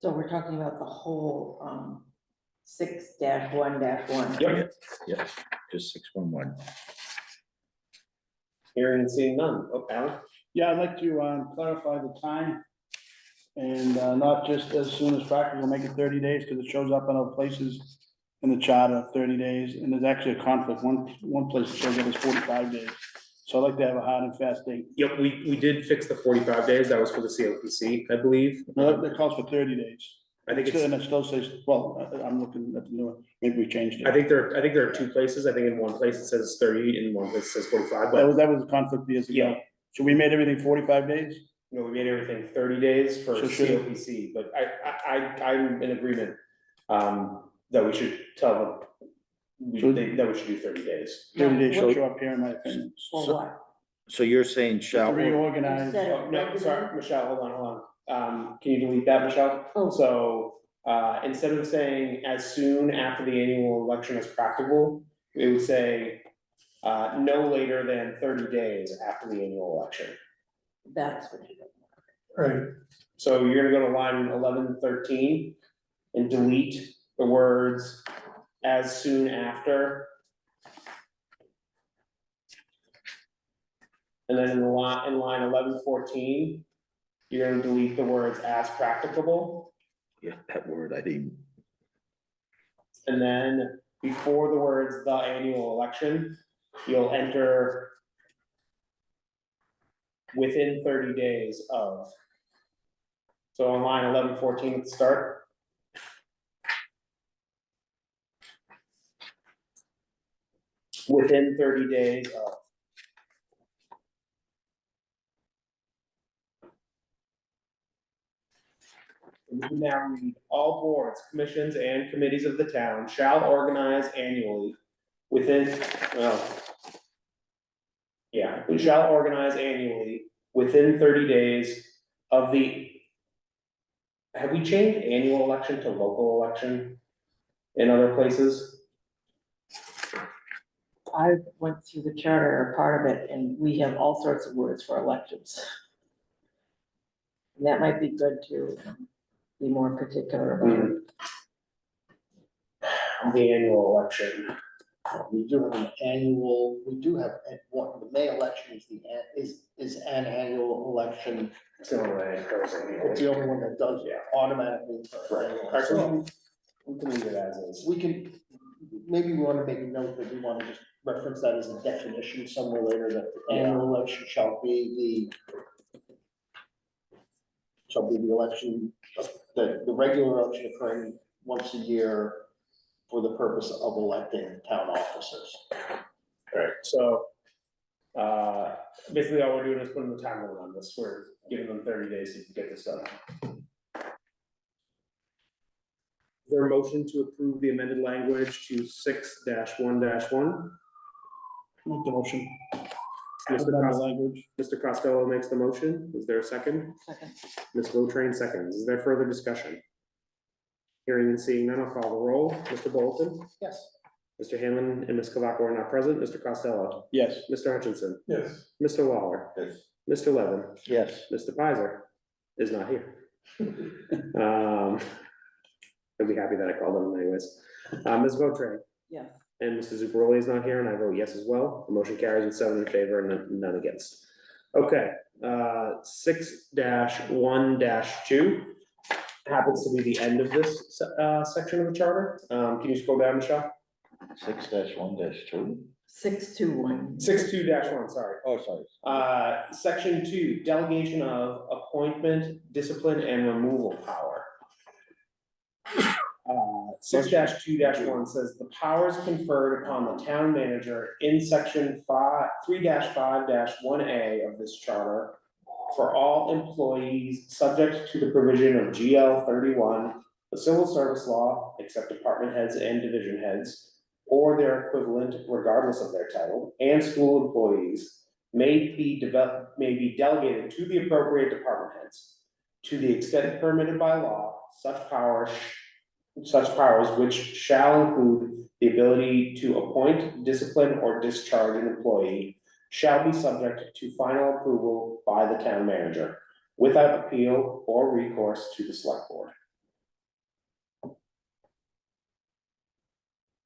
So we're talking about the whole, 6-1-1. Yep. Yeah, just 611. Hearing and seeing none. Oh, Alan? Yeah, I'd like to clarify the time. And not just as soon as practical, make it 30 days, because it shows up in other places in the charter, 30 days, and there's actually a conflict. One place it shows up as 45 days. So I'd like to have a hard and fast date. Yep, we did fix the 45 days. That was for the COPC, I believe. No, that calls for 30 days. I think And it's, it still says, well, I'm looking at the new one, maybe we changed it. I think there are two places. I think in one place it says 30 and in one place it says 45, but That was a conflict years ago. Yeah. So we made everything 45 days? you know, we made everything 30 days for So should- COPC, but I'm in agreement that we should tell them that we should do 30 days. 30 days should show up here in my opinion. For what? So you're saying To shall, reorganize. Instead of Oh, no, regular? sorry, Michelle, hold on. Can you delete that, Michelle? Oh. So, instead of saying as soon after the annual election as practical, it would say, no later than 30 days after the annual election. That's what you. Right, So you're gonna go to line 11-13 and delete the words as soon after. And then in line 11-14, you're gonna delete the words as practicable. yeah, that word, I didn't, And then before the words the annual election, you'll enter within 30 days of. So on line 11-14 at the start. Within 30 days of. And we now read, all boards, commissions, and committees of the town shall organize annually within, well. Yeah, we shall organize annually within 30 days of the. Have we changed annual election to local election in other places? I went through the charter, or part of it, and we have all sorts of words for elections. And that might be good to be more particular about. The annual election. We do have an annual, we do have, the May election is an annual election. It's the only way it goes It's annually. the only one that does automatically. Right. Alright, so we can leave it as is. We can, maybe we want to make a note that we want to just reference that as a definition somewhere later, that the annual election shall be the election, the regular election occurring once a year for the purpose of electing town officers. Alright, so, basically all we're doing is putting the time limit on this, we're giving them 30 days to get this done. Is there a motion to approve the amended language to 6-1-1? Make the motion. Mr. amend the Costello, language. Mr. Costello makes the motion. Is there a second? Second. Ms. Botrain seconds. Is there further discussion? Hearing and seeing none, I'll call the roll. Mr. Bolton? Yes. Mr. Hanlon and Ms. Kavako are not present. Mr. Costello? Yes. Mr. Hutchinson? Yes. Mr. Waller? Yes. Mr. Levin? Yes. Mr. Pizer is not here. I'll be happy that I called him anyways. Ms. Botrain Yes. and Mr. Zubaroli is not here, and I vote yes as well. The motion carries with 7 in favor and none against. Okay, 6-1-2 happens to be the end of this section of the charter. Can you scroll down, Michelle? 6-1-2. 621. 6-2-1, sorry. Oh, sorry. Section 2, delegation of appointment, discipline, and removal power. 6-2-1 says the powers conferred upon the town manager in section 3-5-1A of this charter for all employees subject to the provision of GL 31, the civil service law, except department heads and division heads, or their equivalent regardless of their title, and school employees may be delegated to the appropriate department heads. To the extent permitted by law, such powers which shall include the ability to appoint, discipline, or discharge an employee shall be subject to final approval by the town manager without appeal or recourse to the select board.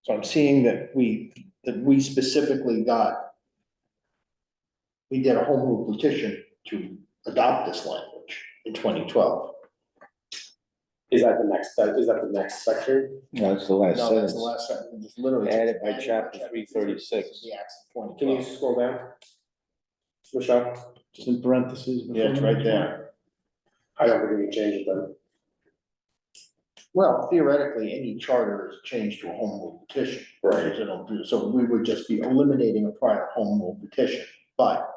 So I'm seeing that we specifically we did a home rule petition to adopt this language in 2012. Is that the next section? No, it's the last No, that's sentence. the last sentence. It's literally. Added by chapter 336. The acts of 2012. Can you scroll down? Michelle? Just in parentheses. Yeah, it's right there. I don't think we can change it then. Well, theoretically, any charter is changed to a home rule petition. Right. So we would just be eliminating a prior home rule petition, but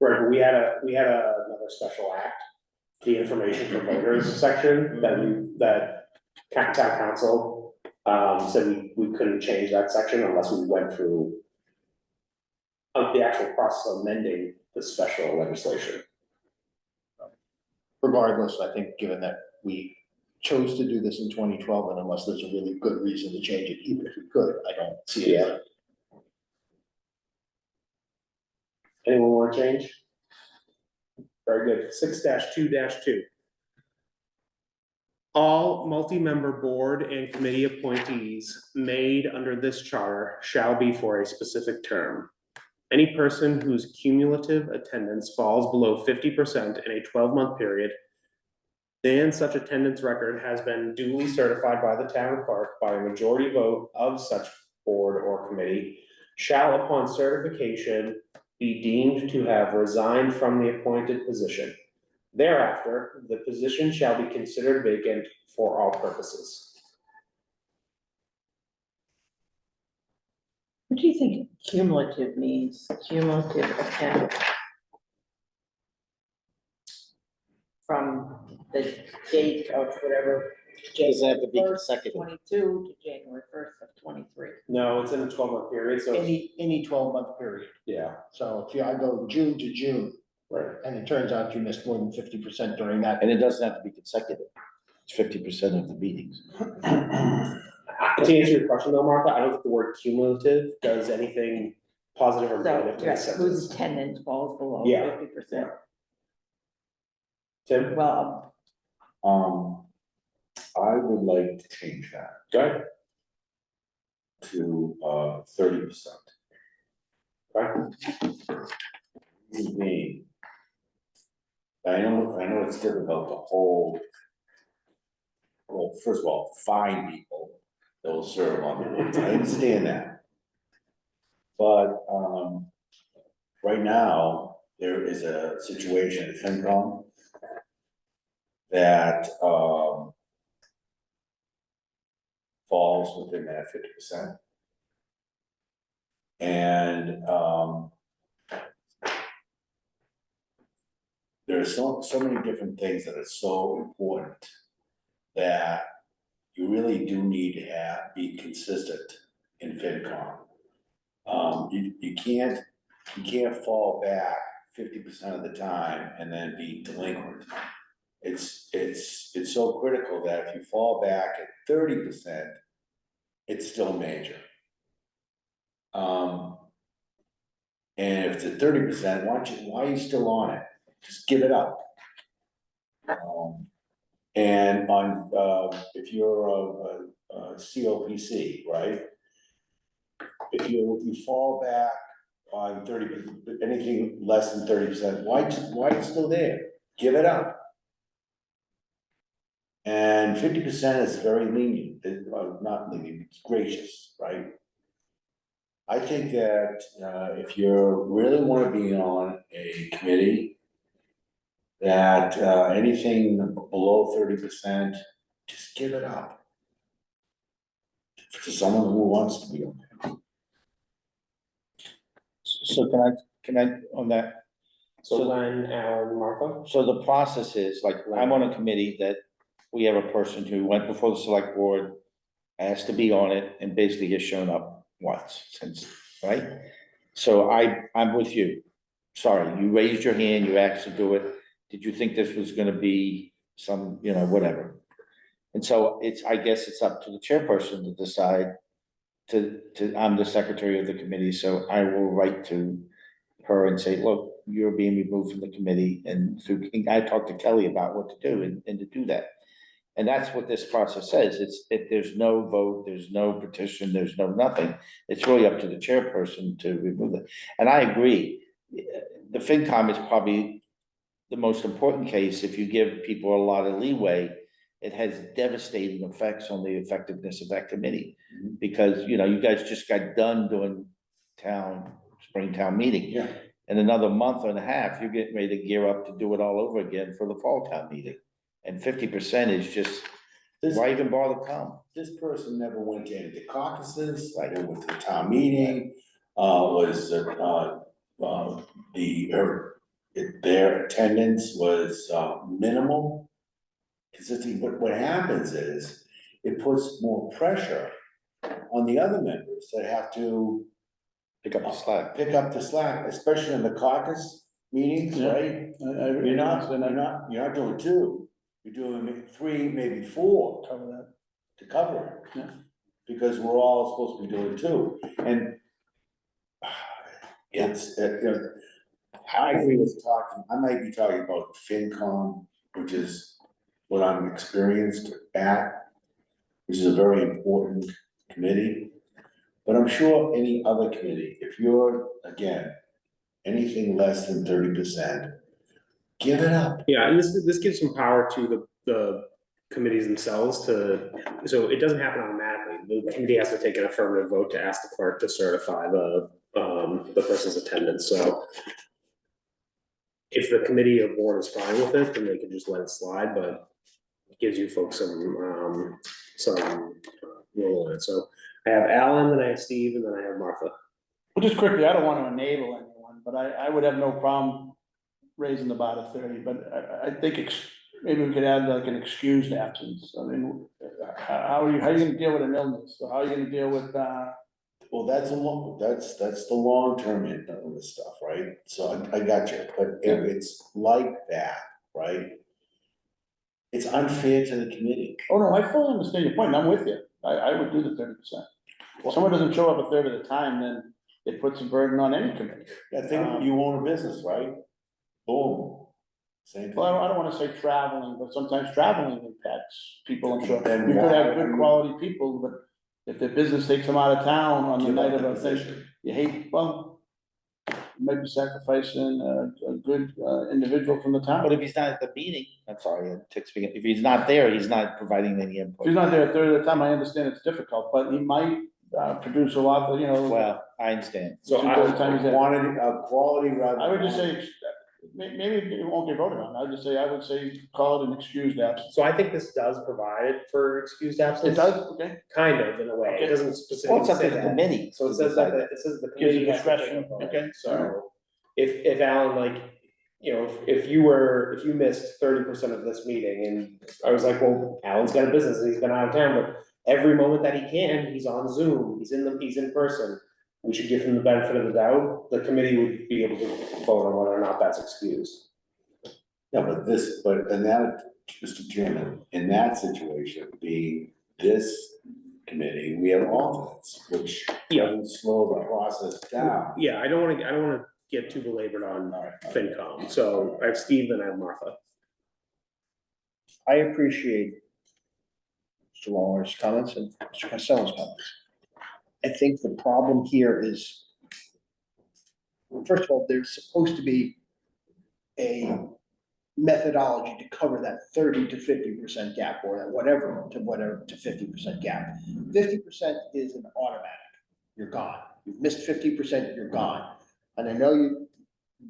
Right, but we had another special act, the information for voters section that town council said we couldn't change that section unless we went through the actual process of amending the special legislation. regardless, I think, given that we chose to do this in 2012, and unless there's a really good reason to change it, even if we could, I don't see it. Yeah. Anyone want to change? Very good. 6-2-2. All multi-member board and committee appointees made under this charter shall be for a specific term. Any person whose cumulative attendance falls below 50% in a 12-month period, and such attendance record has been duly certified by the town clerk by a majority vote of such board or committee, shall upon certification be deemed to have resigned from the appointed position. Thereafter, the position shall be considered vacant for all purposes. What do you think cumulative means? Cumulative attendance? From the date of whatever. Doesn't have to be January 1st, consecutive. 22 to January 1st of 23. No, it's in a 12-month period, so, it's- Any 12-month period. yeah, So if I go June to June, right. and it turns out you missed more than 50% during that. And it doesn't have to be consecutive. It's 50% of the meetings. To answer your question though, Martha, I don't think the word cumulative does anything positive or negative to the So, whose sentence. attendance falls below Yeah. 50%. Tim, Well, I would like to change that go ahead. to 30%. Right. Me. I know it's difficult to hold. Well, first of all, find people that will serve on the boards, I understand that. But, right now, there is a situation at FinCom that, falls within that 50%. And, there are so many different things that are so important that you really do need to be consistent in FinCom. You can't fall back 50% of the time and then be delinquent. It's so critical that if you fall back at 30%, it's still major. And if it's at 30%, why are you still on it? Just give it up. And on, if you're a COPC, right? If you fall back on 30, anything less than 30%, why are you still there? Give it up. And 50% is very lenient, not lenient, it's gracious, right? I think that if you really want to be on a committee, that anything below 30%, just give it up to someone who wants to be on there. So can I, on that, So Len, Alan, Martha? so the process is, like, I'm on a committee that we have a person who went before the select board, asked to be on it, and basically has shown up once since, right? So I'm with you. Sorry, you raised your hand, you asked to do it. Did you think this was gonna be some, whatever? And so I guess it's up to the chairperson to decide I'm the secretary of the committee, so I will write to her and say, look, you're being removed from the committee, and I talked to Kelly about what to do and to do that. And that's what this process says. There's no vote, there's no petition, there's no nothing. It's really up to the chairperson to remove it. And I agree, the FinCom is probably the most important case. If you give people a lot of leeway, it has devastating effects on the effectiveness of that committee. Because, you guys just got done doing spring town meeting. Yeah. In another month and a half, you're getting ready to gear up to do it all over again for the fall town meeting. And 50% is just, why even bother come? This person never went to any of the caucuses, like they went to the town meeting, their attendance was minimal. Because what happens is, it puts more pressure on the other members that have to Pick up the slack. pick up the slack, especially in the caucus meetings, Yeah. right? You're not doing two, you're doing maybe three, maybe four. Cover that. To cover it. Yeah. Because we're all supposed to be doing two, and it's, I agree with I might be talking about FinCom, which is what I'm experienced at, which is a very important committee. But I'm sure any other committee, if you're, again, anything less than 30%, give it up. Yeah, and this gives some power to the committees themselves so it doesn't happen automatically. The committee has to take an affirmative vote to ask the clerk to certify the person's attendance, so. If the committee or board is fine with it, then they can just let it slide, but it gives you folks some role in it. So I have Alan, then I have Steve, and then I have Martha. Well, just quickly, I don't want to enable anyone, but I would have no problem raising the bar to 30, but I think maybe we could add like an excused absence. I mean, how are you gonna deal with an illness? So how are you gonna deal with, Well, that's the long-term illness stuff, right? So I got you, but if it's like that, right? It's unfair to the committee. oh no, I fully understand your point, and I'm with you. I would do the 30%. If someone doesn't show up a third of the time, then it puts a burden on any committee. I think you own a business, right? Boom. Same thing. Well, I don't wanna say traveling, but sometimes traveling impacts people, I'm sure. Then You could have why- good quality people, but if their business takes them out of town on the Give up night of the a thing, position. you hate, well, you might be sacrificing a good individual from the town. But if he's not at the meeting, I'm sorry, if he's not there, he's not providing any If input. he's not there a third of the time, I understand it's difficult, but he might produce a lot of, Well, I understand. So Two-thirds of the time he's there. Quality rather. I would just than say, maybe it won't get voted on, I would say, call it an excused absence. So I think this does provide for excused absence. It does, okay, Kind of, in a way. Okay. It doesn't Well, specifically it's up say to the that. committee. So it says that, to decide. it says the Gives you committee has to take a discretion, vote. okay. So if Alan, like, if you missed 30% of this meeting, and I was like, well, Alan's got a business and he's been out of town, but every moment that he can, he's on Zoom, he's in person. we should give him the benefit of the doubt. The committee would be able to vote on whether or not that's excused. Yeah, but in that, Mr. Chairman, in that situation, being this committee, we have alternates, which doesn't slow the process down. Yeah, I don't wanna get too belabored on FinCom, so I have Steve and I have Martha. I appreciate Mr. Lawler's comments and Mr. Costello's comments. I think the problem here is, first of all, there's supposed to be a methodology to cover that 30 to 50% gap, or that whatever to 50% gap. 50% is an automatic. You're gone. You've missed 50%, you're gone. And I know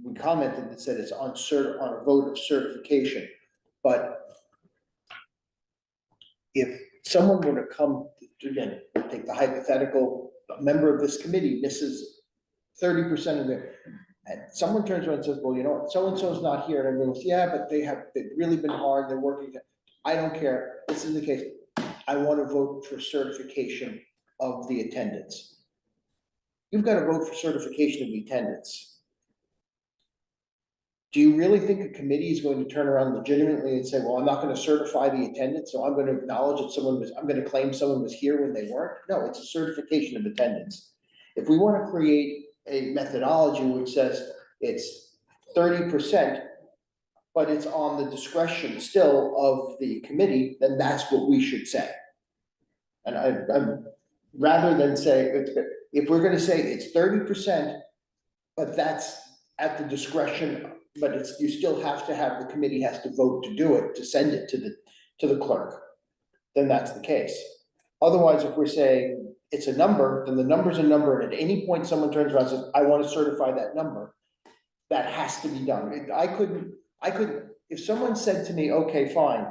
we commented that said it's on a vote of certification, but if someone were to come, again, take the hypothetical, a member of this committee misses 30% of their, and someone turns around and says, well, you know what, so-and-so's not here, and everyone goes, yeah, but they've really been hard, they're working. I don't care, this is the case, I want to vote for certification of the attendance. You've got to vote for certification of the attendance. Do you really think a committee is going to turn around legitimately and say, well, I'm not going to certify the attendance, so I'm going to acknowledge that I'm going to claim someone was here when they weren't? No, it's a certification of attendance. If we want to create a methodology which says it's 30%, but it's on the discretion still of the committee, then that's what we should say. And I'm rather than say, if we're going to say it's 30%, but that's at the discretion, but you still have to have, the committee has to vote to do it, to send it to the clerk, then that's the case. Otherwise, if we're saying it's a number, then the number's a number, and at any point someone turns around and says, I want to certify that number, that has to be done. I couldn't, if someone said to me, okay, fine,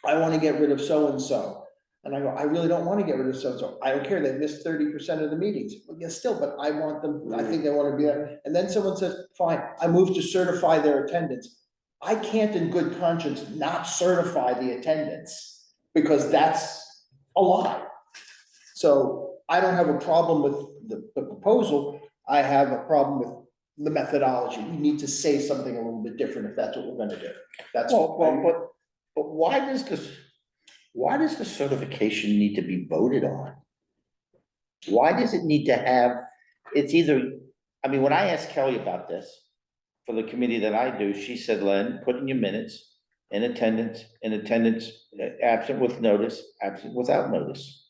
I want to get rid of so-and-so, and I go, I really don't want to get rid of so-and-so, I don't care, they've missed 30% of the meetings. Well, yes, still, but I want them, I think they want to be there. And then someone says, fine, I move to certify their attendance. I can't in good conscience not certify the attendance, because that's a lie. So I don't have a problem with the proposal, I have a problem with the methodology. We need to say something a little bit different if that's what we're gonna do. That's But why does the certification need to be voted on? Why does it need to have, it's either, I mean, when I asked Kelly about this, for the committee that I do, she said, Len, put in your minutes, in attendance, absent with notice, absent without notice.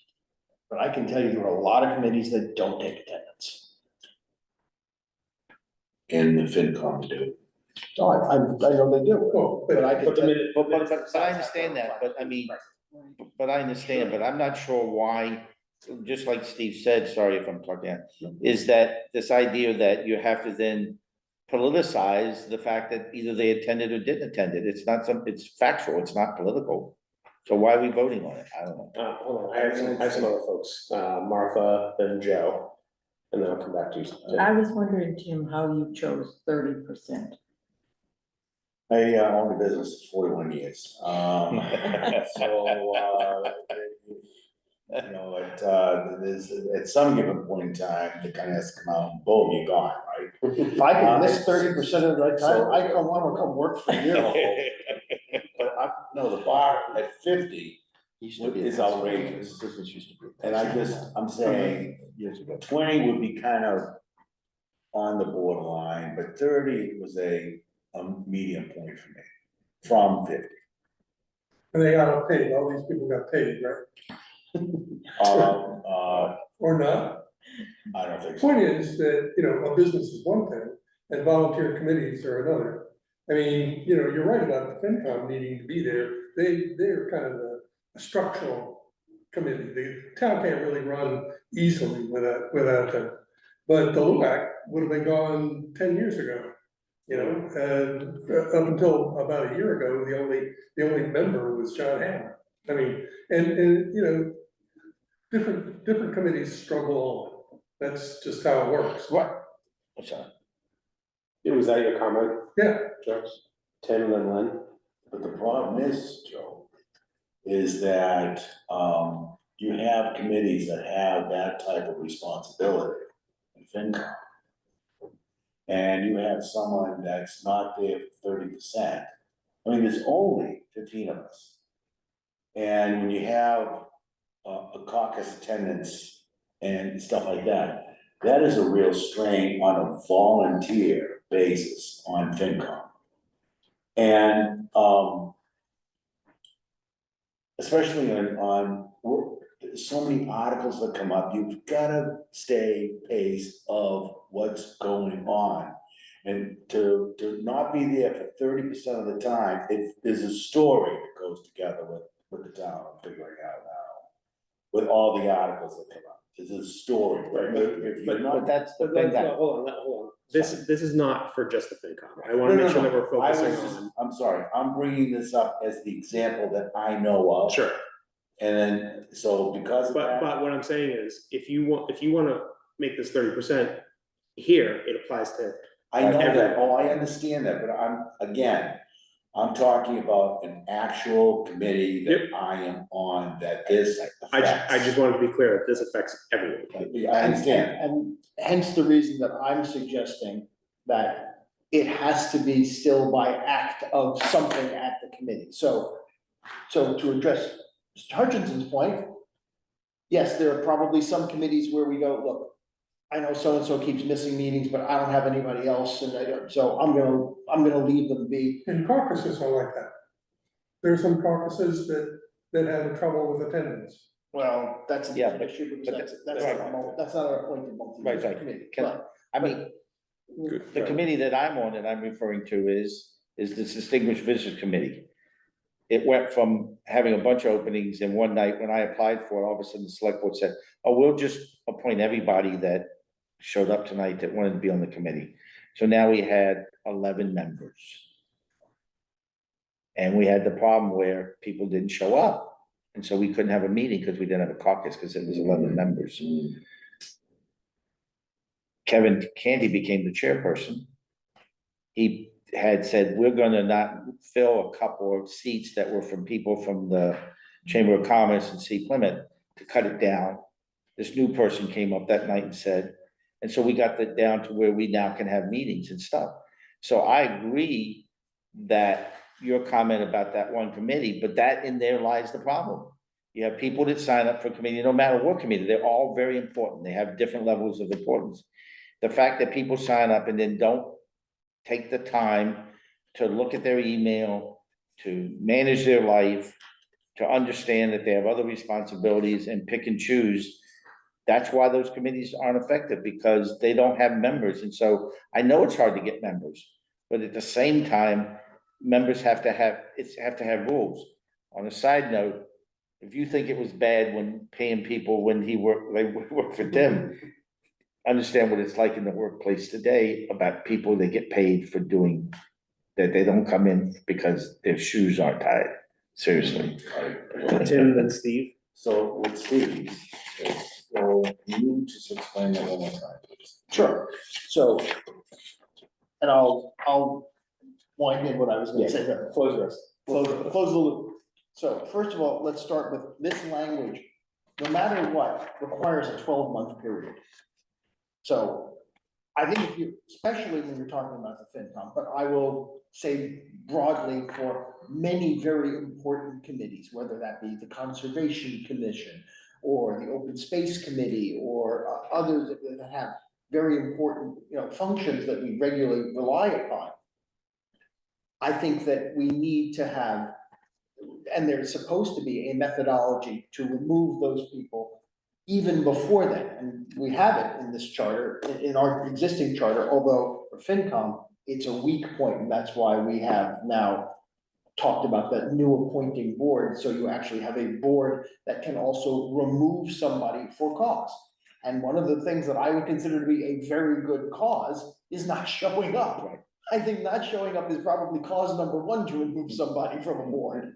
But I can tell you, there are a lot of committees that don't take attendance. And the FinCom do. So I know they do, but I can But the tell you. minute. But I understand that, but I mean, but I understand, but I'm not sure why, just like Steve said, sorry if I'm talking, is that this idea that you have to then politicize the fact that either they attended or didn't attend it. It's not it's factual, it's not political. So why are we voting on it? I don't know. Hold on, I have some other folks, Martha, then Joe, and then I'll come back to you. I was wondering, Tim, how you chose 30%. I owned a business for 41 years. You know, at some given point in time, the kind of has to come out and boom, you're gone, right? If I can miss 30% of the time, I want to come work for you. But no, the bar at 50 is outrageous. And I'm saying, 20 would be kind of on the borderline, but 30 was a medium point for me, from 50. And they got paid, all these people got paid, right? Or not? I don't think so. Point is that, you know, a business is one thing and volunteer committees are another. I mean, you know, you're right about the FinCom needing to be there. They're kind of a structural committee. The town can't really run easily without them. But the LUAC would have been gone 10 years ago, you know, and up until about a year ago, the only member was John Hamm. I mean, and you know, different committees struggle on. That's just how it works. What? What's that? Was that your comment? Yeah. Joe? Tim and then Len? But the problem is, Joe, is that you have committees that have that type of responsibility. And FinCom, and you have someone that's not there for 30%, I mean, there's only 15 of us. And when you have a caucus attendance and stuff like that, that is a real strain on a volunteer basis on FinCom. And, especially on, there's so many articles that come up, you've gotta stay pace of what's going on. And to not be there for 30% of the time, there's a story that goes together with the town, I'm figuring out now. With all the articles that come up, there's a story, right? If you're not. But that's the But thing let's, that, hold on. This is not for just the FinCom. I wanna No, make no, sure that no. we're I was focusing just- on. I'm sorry, I'm bringing this up as the example that I know of. Sure. And then, so because of that. But what I'm saying is, if you wanna make this 30%, here, it applies to. I know that, oh, I understand that, but I'm talking about an actual committee that I am on, that this affects. I just wanted to be clear, that this affects everyone. I understand, And hence the reason that I'm suggesting that it has to be still by act of something at the committee. So to address Mr. Hutchinson's point, yes, there are probably some committees where we go, look, I know so-and-so keeps missing meetings, but I don't have anybody else, and so I'm gonna leave them be. And caucuses are like that. There are some caucuses that have trouble with attendance. Well, that's a Yeah, different issue, because but that's not an appointed multi-year right, committee. can, I mean, the committee that I'm on and I'm referring to is the Distinguished Visitors Committee. It went from having a bunch of openings, and one night when I applied for it, all of a sudden the select board said, oh, we'll just appoint everybody that showed up tonight that wanted to be on the committee. So now we had 11 members. And we had the problem where people didn't show up. And so we couldn't have a meeting because we didn't have a caucus because it was 11 members. Kevin Candy became the chairperson. He had said, we're gonna not fill a couple of seats that were from people from the Chamber of Commerce and see Plymouth to cut it down. This new person came up that night and said, and so we got that down to where we now can have meetings and stuff. So I agree that your comment about that one committee, but that in there lies the problem. You have people that sign up for committee, no matter what committee, they're all very important. They have different levels of importance. The fact that people sign up and then don't take the time to look at their email, to manage their life, to understand that they have other responsibilities and pick and choose. That's why those committees aren't effective, because they don't have members. And so I know it's hard to get members, but at the same time, members have to have rules. On a side note, if you think it was bad when paying people when they work for Tim, understand what it's like in the workplace today about people that get paid for doing, that they don't come in because their shoes aren't tied. Seriously. Tim and Steve. so with Steve, so you just explain that one more time, please. Sure, so, and I'll wind in what I was gonna say there. Close the rest. Close the loop. So first of all, let's start with this language, no matter what, requires a 12-month period. So I think if you, especially when you're talking about the FinCom, but I will say broadly for many very important committees, whether that be the Conservation Commission or the Open Space Committee or others that have very important, functions that we regularly rely upon. I think that we need to have, and there's supposed to be a methodology to remove those people even before then. And we have it in this charter, in our existing charter, although for FinCom, it's a weak point, and that's why we have now talked about that new appointing board. So you actually have a board that can also remove somebody for cause. And one of the things that I would consider to be a very good cause is not showing up. I think not showing up is probably cause number one to remove somebody from a board.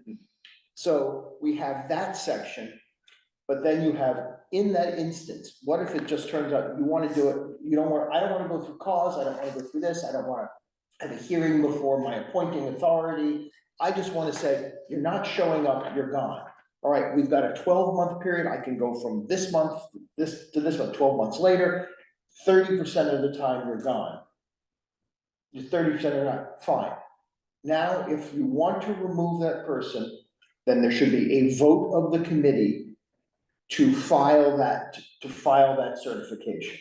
So we have that section, but then you have, in that instance, what if it just turns out you want to do it, I don't want to go through cause, I don't want to go through this, I don't want to have a hearing before my appointing authority. I just want to say, you're not showing up, you're gone. All right, we've got a 12-month period. I can go from this month, this to this month, 12 months later. 30% of the time you're gone. You're 30% of the time, fine. Now, if you want to remove that person, then there should be a vote of the committee to file that certification.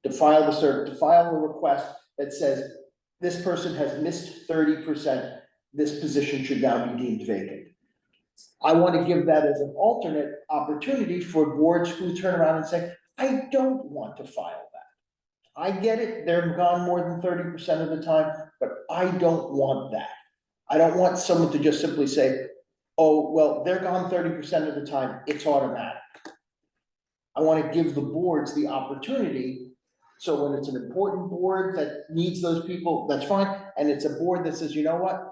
To file the request that says, this person has missed 30%, this position should now be deemed vacant. I want to give that as an alternate opportunity for boards who turn around and say, I don't want to file that. I get it, they're gone more than 30% of the time, but I don't want that. I don't want someone to just simply say, oh, well, they're gone 30% of the time, it's automatic. I want to give the boards the opportunity, so when it's an important board that needs those people, that's fine, and it's a board that says, you know what?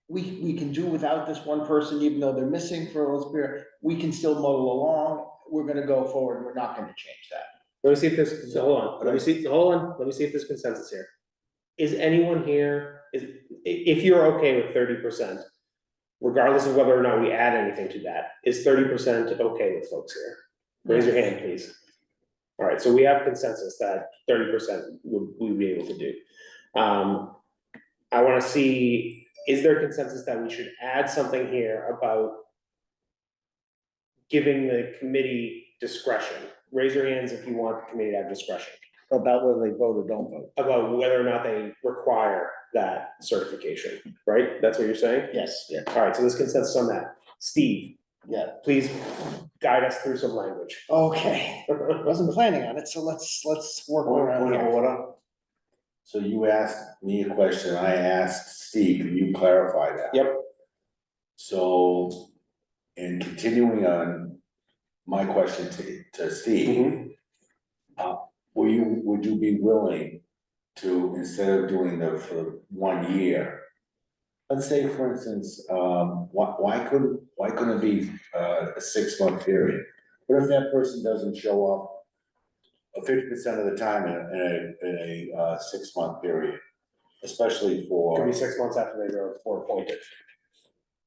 We can do without this one person, even though they're missing for a little period, we can still muddle along, we're gonna go forward, we're not gonna change that. Let me see if there's, hold on, let me see if there's consensus here. Is anyone here, if you're okay with 30%, regardless of whether or not we add anything to that, is 30% okay with folks here? Raise your hand, please. All right, so we have consensus that 30% we'd be able to do. I wanna see, is there consensus that we should add something here about giving the committee discretion? Raise your hands if you want the committee to have discretion. About whether they vote or don't vote. About whether or not they require that certification, right? That's what you're saying? Yes. Yeah. All right, so there's consensus on that. Steve, Yeah. please guide us through some language. Okay, wasn't planning on it, so let's work around Point of here. order. So you asked me a question, I asked Steve, can you clarify that? Yep. So, in continuing on my question to Steve. Would you be willing to, instead of doing for 1 year, let's say, for instance, why couldn't it be a 6-month period? What if that person doesn't show up 50% of the time in a 6-month period, especially Could for, be 6 months after they were appointed.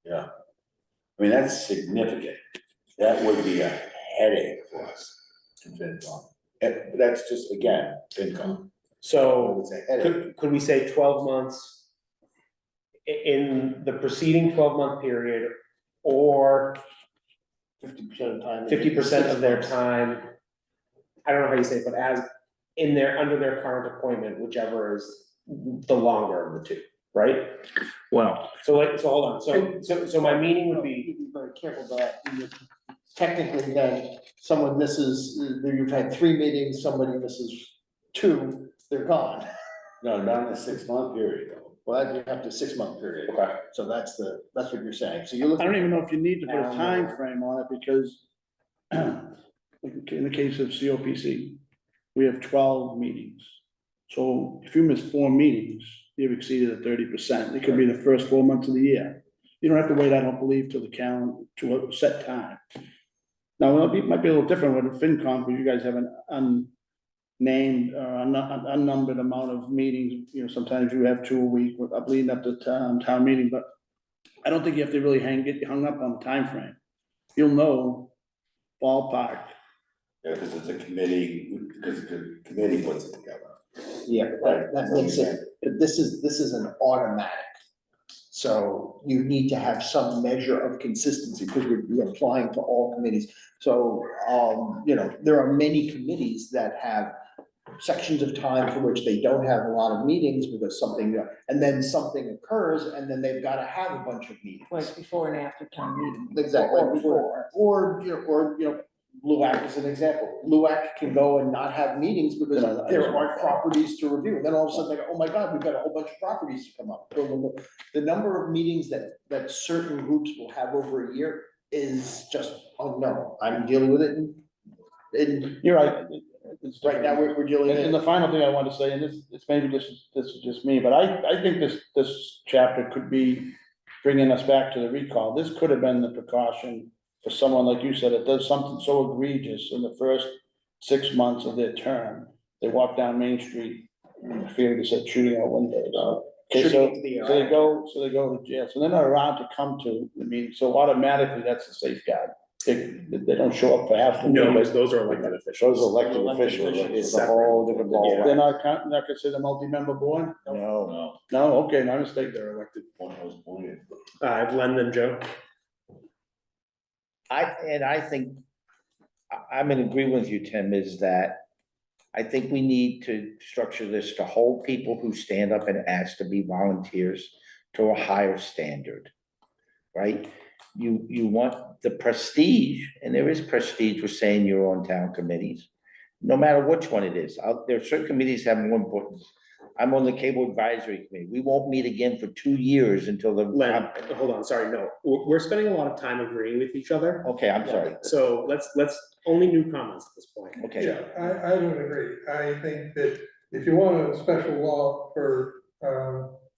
yeah. I mean, that's significant. That would be a headache for us in FinCom. That's just, again, FinCom. So It's a headache. could we say 12 months in the preceding 12-month period, or 50% of the time. 50% of their time? I don't know how you say it, but as under their current appointment, whichever is the longer of the two, right? Well, So hold on, so my meaning would be, Be very careful about that. Technically, then, someone misses, you've had 3 meetings, somebody misses 2, they're gone. No, not in a 6-month period, though. Well, you have to 6-month period. Okay. So that's what you're saying, so you're I looking. don't even know if you need to put a time frame on it, because like in the case of COPC, we have 12 meetings. So if you miss 4 meetings, you've exceeded the 30%. It could be the first 4 months of the year. You don't have to wait, I don't believe, till the calendar, to a set time. Now, it might be a little different with FinCom, because you guys have an unnamed, unnumbered amount of meetings. You know, sometimes you have 2 a week, leading up to town meeting, but I don't think you have to really get hung up on the time frame. You'll know ballpark. Yeah, because it's a committee, because the committee puts it together. Yeah, but that makes it, but this is an automatic. So you need to have some measure of consistency, because we're applying to all committees. So, there are many committees that have sections of time for which they don't have a lot of meetings because something, and then something occurs, and then they've got to have a bunch of meetings. Like before and after town meeting. Exactly, Or before. or LUAC is an example. LUAC can go and not have meetings because there aren't properties to review. Then all of a sudden they go, oh my God, we've got a whole bunch of properties to come up. The number of meetings that certain groups will have over a year is just unknown. I'm dealing with it and You're right. right now we're dealing with And the final thing I want to say, and it's maybe this is just me, but I think this chapter could be bringing us back to the recall. This could have been the precaution for someone, like you said, that does something so egregious in the first 6 months of their term. They walk down Main Street, I forget they said shooting out windows. Okay, so they go to jail. So they're not around to come to the meeting. So automatically, that's a safeguard. They don't show up for half the No, meetings. those are elected officials. Those elected Elected officials, officials. it's a whole different Yeah. They're ballgame. not considered a multi-member board? No, No, okay, my mistake. They're elected. one was appointed. I've Len and Joe. I think, I'm in agreement with you, Tim, is that I think we need to structure this to hold people who stand up and ask to be volunteers to a higher standard, right? You want the prestige, and there is prestige with saying you're on town committees, no matter which one it is. There are certain committees have more importance. I'm on the cable advisory committee. We won't meet again for 2 years until the. Len, hold on, sorry, no, we're spending a lot of time agreeing with each other. Okay, I'm sorry. So let's, only new comments at this point. Okay. Joe. I don't agree. I think that if you want a special law for,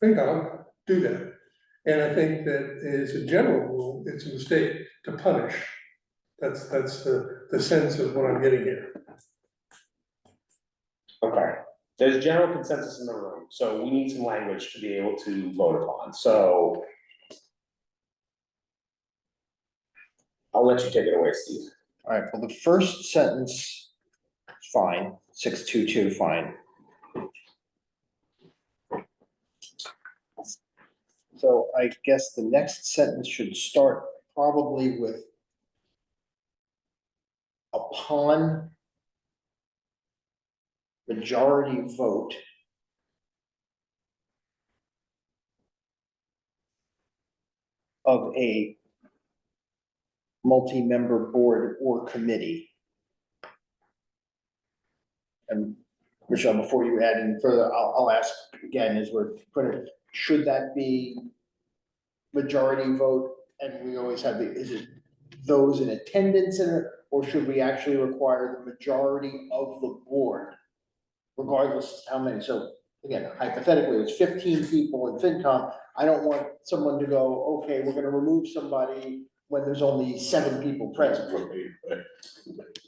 FinCom, do that. And I think that as a general rule, it's a mistake to punish. That's the sense of what I'm getting here. Okay, there's general consensus in the room, so we need some language to be able to vote upon, so. I'll let you take it away, Steve. All right, well, the first sentence, fine, 622, fine. So I guess the next sentence should start probably with upon majority vote of a multi-member board or committee. And Michelle, before you add any further, I'll ask again, as we're putting it, should that be majority vote? And we always have is it those in attendance in it, or should we actually require the majority of the board? Regardless of how many, so again, hypothetically, it's 15 people in FinCom. I don't want someone to go, okay, we're gonna remove somebody when there's only 7 people present.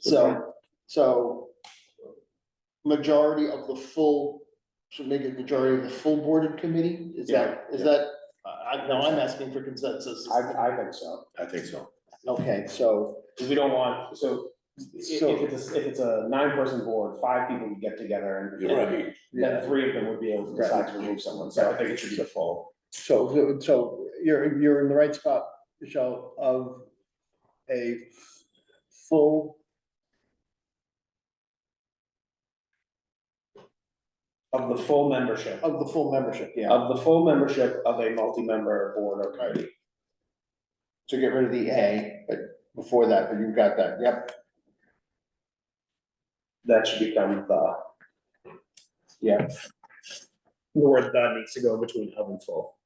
So majority of the full, should make it majority of the full board and committee? Is that, no, I'm asking for consensus. I think so. I think so. Okay, so, Because we don't want, if it's a 9-person board, 5 people would get together and Right. then 3 of them would be able to decide to remove someone, so I think it should be the full. so you're in the right spot, Michelle, of a full Of the full membership, of the full membership, yeah. of the full membership of a multi-member board or committee. So get rid of the A, but before that, but you've got that, yep. That should become the. Yeah. The word "the" needs to go between of and full.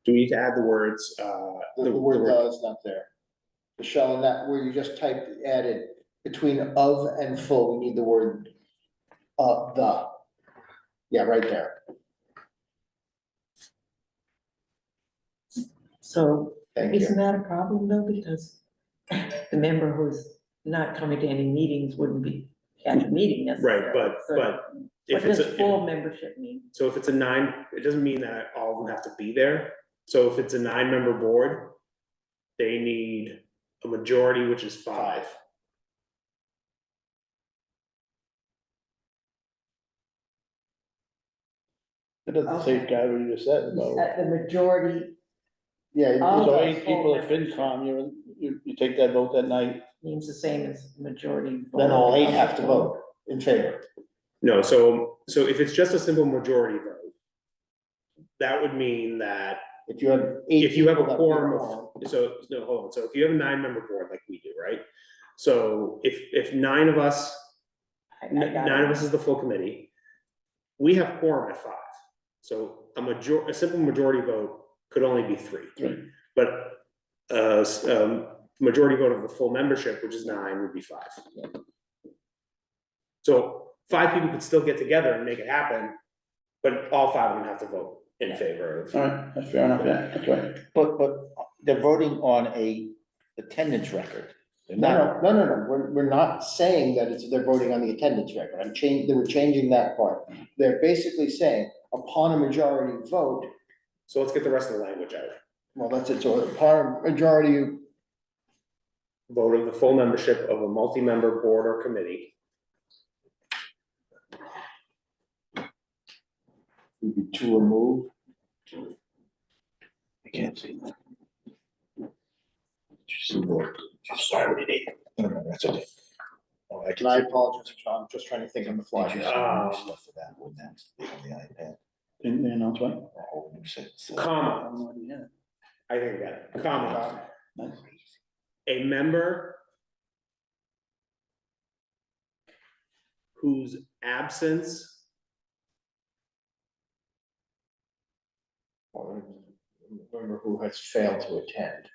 Do we need to add the words, The word "the" is not there. Michelle, in that where you just typed, added between of and full, we need the word the. Yeah, right there. So Thank you. isn't that a problem though, because the member who's not coming to any meetings wouldn't be at the meeting necessarily. right, but So if what it's does a, full membership mean? so if it's a 9, it doesn't mean that all of them have to be there. So if it's a 9-member board, they need a majority, which is 5. It doesn't safeguard what you just said about. At the majority Yeah, Oh, So the 8 people full at membership. FinCom, you take that vote that night, means the same as majority. then all 8 vote. have to vote in favor. No, so if it's just a simple majority vote, that would mean that If you have 8. if you have a people, that would be quorum quorum. of, no, hold on, so if you have a 9-member board like we do, right? So if 9 of us, I got 9 of it. us is the full committee, we have quorum at 5. So a simple majority vote could only be 3. Right. But majority vote of the full membership, which is 9, would be 5. So 5 people could still get together and make it happen, but all 5 of them have to vote in favor of. all right, that's fair enough, yeah, that's right. But they're voting on a attendance record. They're not, No, we're not saying that they're voting on the attendance record. They were changing that part. they're basically saying upon a majority vote, So let's get the rest of the language out. well, that's it, so upon a majority, Vote of the full membership of a multi-member board or committee. Maybe to remove. I can't see that. Sorry, we need. No, that's okay. Oh, I and can I see. apologize, John, I'm just trying to think on the fly. Did you see the new stuff for that one that's on the iPad? And announce what? A whole new set. Comma, I think I got it, comma. Nice. A member whose absence Or remember who has failed to attend.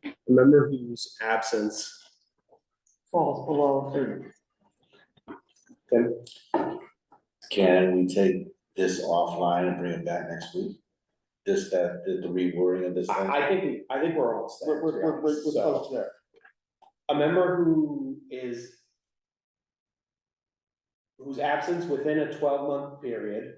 A member whose absence. Falls below 30. Can we take this offline and bring it back next week? This, that, the rewording of this thing? I think we're almost there. We're close there. A member whose absence within a 12-month period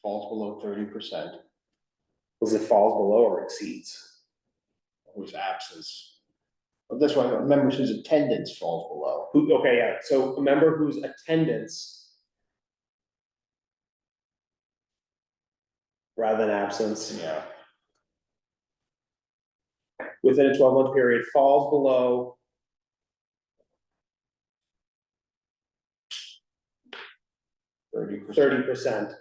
Falls below 30%, was it falls below or exceeds? whose absence. Well, that's why members whose attendance falls below. Okay, yeah, so a member whose attendance rather than absence Yeah. within a 12-month period falls below 30%.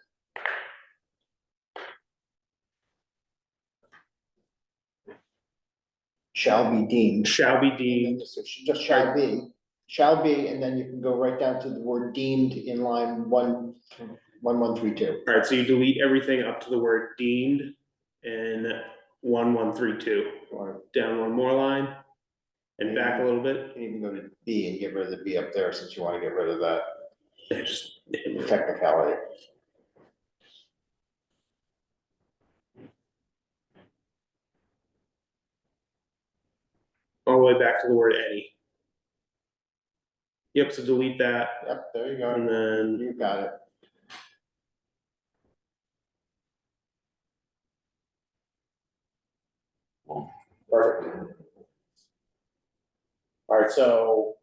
Shall be deemed. Shall be deemed. So just shall be, and then you can go right down to the word deemed in line 1132. All right, so you delete everything up to the word deemed in 1132. Down one more line and back a little bit. You can even go to B and get rid of the B up there since you want to get rid of that Yeah, just technicality. all the way back to the word any. Yep, so delete that Yep, there you go. and then You got it. perfect. All right, so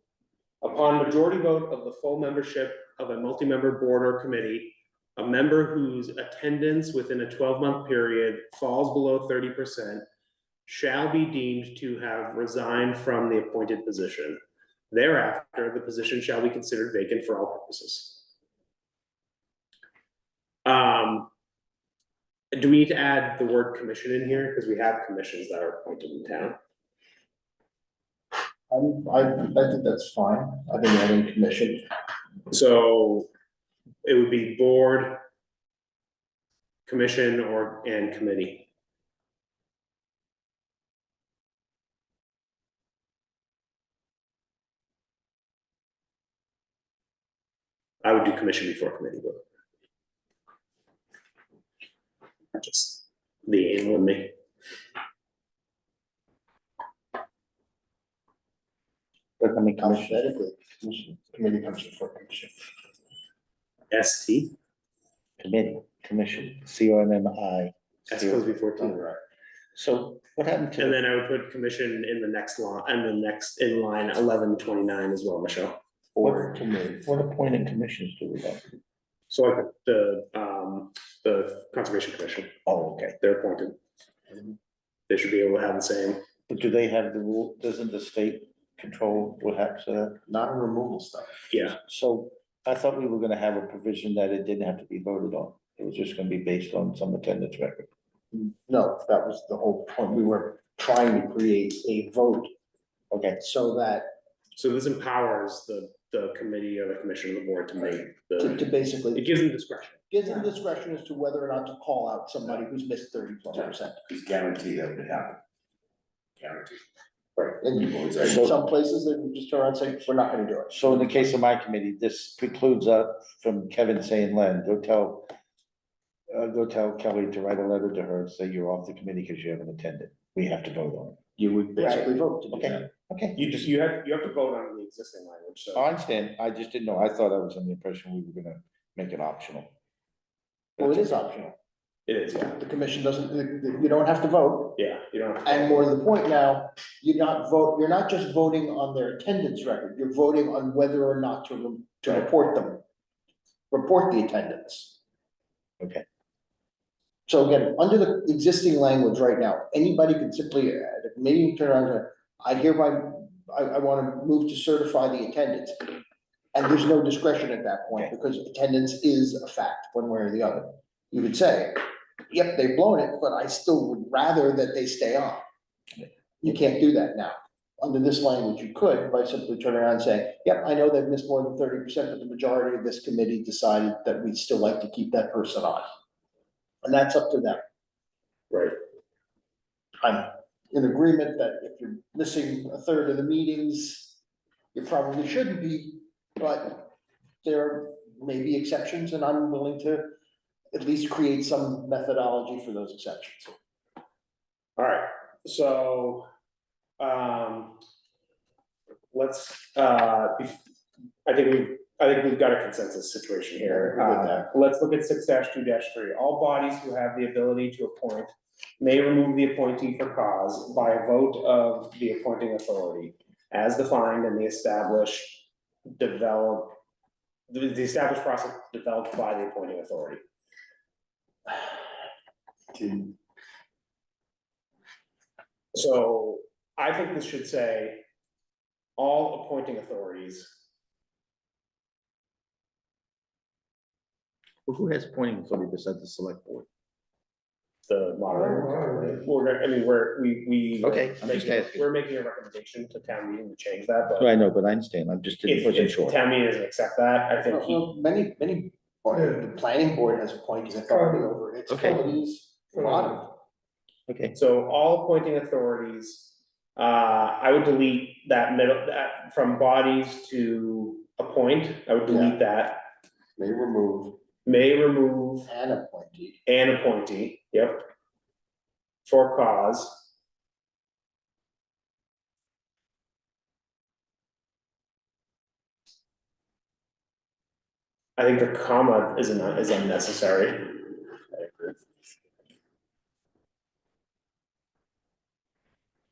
upon majority vote of the full membership of a multi-member board or committee, a member whose attendance within a 12-month period falls below 30% shall be deemed to have resigned from the appointed position. Thereafter, the position shall be considered vacant for all purposes. Do we need to add the word commission in here? Because we have commissions that are appointed in town. I think that's fine. I think adding commission. So it would be board, commission, and committee. I would do commission before committee, but just the aim with me. But I mean, alphabetically, committee comes before commission. ST, Commission, COMMI. S goes before T. Right. So what happened to? And then I would put commission in the next line, and the next in line 1129 as well, Michelle. Or committee. What appointed commissions do we have? So like the Conservation Commission, Oh, okay. they're appointed. They should be able to have the same. But do they have the rule, doesn't the state control what happens to that? Not a removal stuff. Yeah, So I thought we were gonna have a provision that it didn't have to be voted on. It was just gonna be based on some attendance record. No, that was the whole point. We were trying to create a vote. Okay. So that, so this empowers the committee or the commission or the board to make to the, basically, it gives them discretion. gives them discretion as to whether or not to call out somebody who's missed 30+%. It's guaranteed that would happen. Guaranteed. In So- some places, they would just turn around and say, we're not gonna do it. So in the case of my committee, this precludes from Kevin saying, Len, go tell Kelly to write a letter to her, say you're off the committee because you haven't attended. We have to vote on it. You would basically vote to do Okay. that. Okay. You have to vote on the existing language, so. I understand. I just didn't know. I thought I was under the impression we were gonna make it optional. Well, it is optional. It is, yeah, The commission doesn't, you don't have to vote. yeah, you don't. And more to the point now, you're not just voting on their attendance record, you're voting on whether or not to report the attendance. Okay. So again, under the existing language right now, anybody can simply, at a meeting, turn around and say, I hereby, I want to move to certify the attendance. And there's no discretion at that point, because attendance is a fact, one way or the other. You could say, yep, they've blown it, but I still would rather that they stay on. You can't do that now. Under this language, you could by simply turning around and saying, yep, I know they've missed more than 30%, but the majority of this committee decided that we'd still like to keep that person on. And that's up to them. Right. I'm in agreement that if you're missing a third of the meetings, you probably shouldn't be, but there may be exceptions, and I'm willing to at least create some methodology for those exceptions. All right, so, let's, I think we've got a consensus situation here. Agree with that. Let's look at 6-2-3. All bodies who have the ability to appoint may remove the appointee for cause by a vote of the appointing authority as defined in the established process developed by the appointing authority. So I think this should say all appointing authorities. Who has appointing authority besides the select board? The moderator. We. Okay, I'm just asking. We're making a recommendation to town meeting to change that, but I know, but I understand. I'm just wasn't if sure. town meeting doesn't accept that, I think Well, many, the planning board has appointed authority over its Okay. committees, a lot of. Okay, so all appointing authorities, I would delete that that from bodies to appoint, I would delete that. May remove May remove an appointee. an appointee, yep. For cause. I think the comma is unnecessary.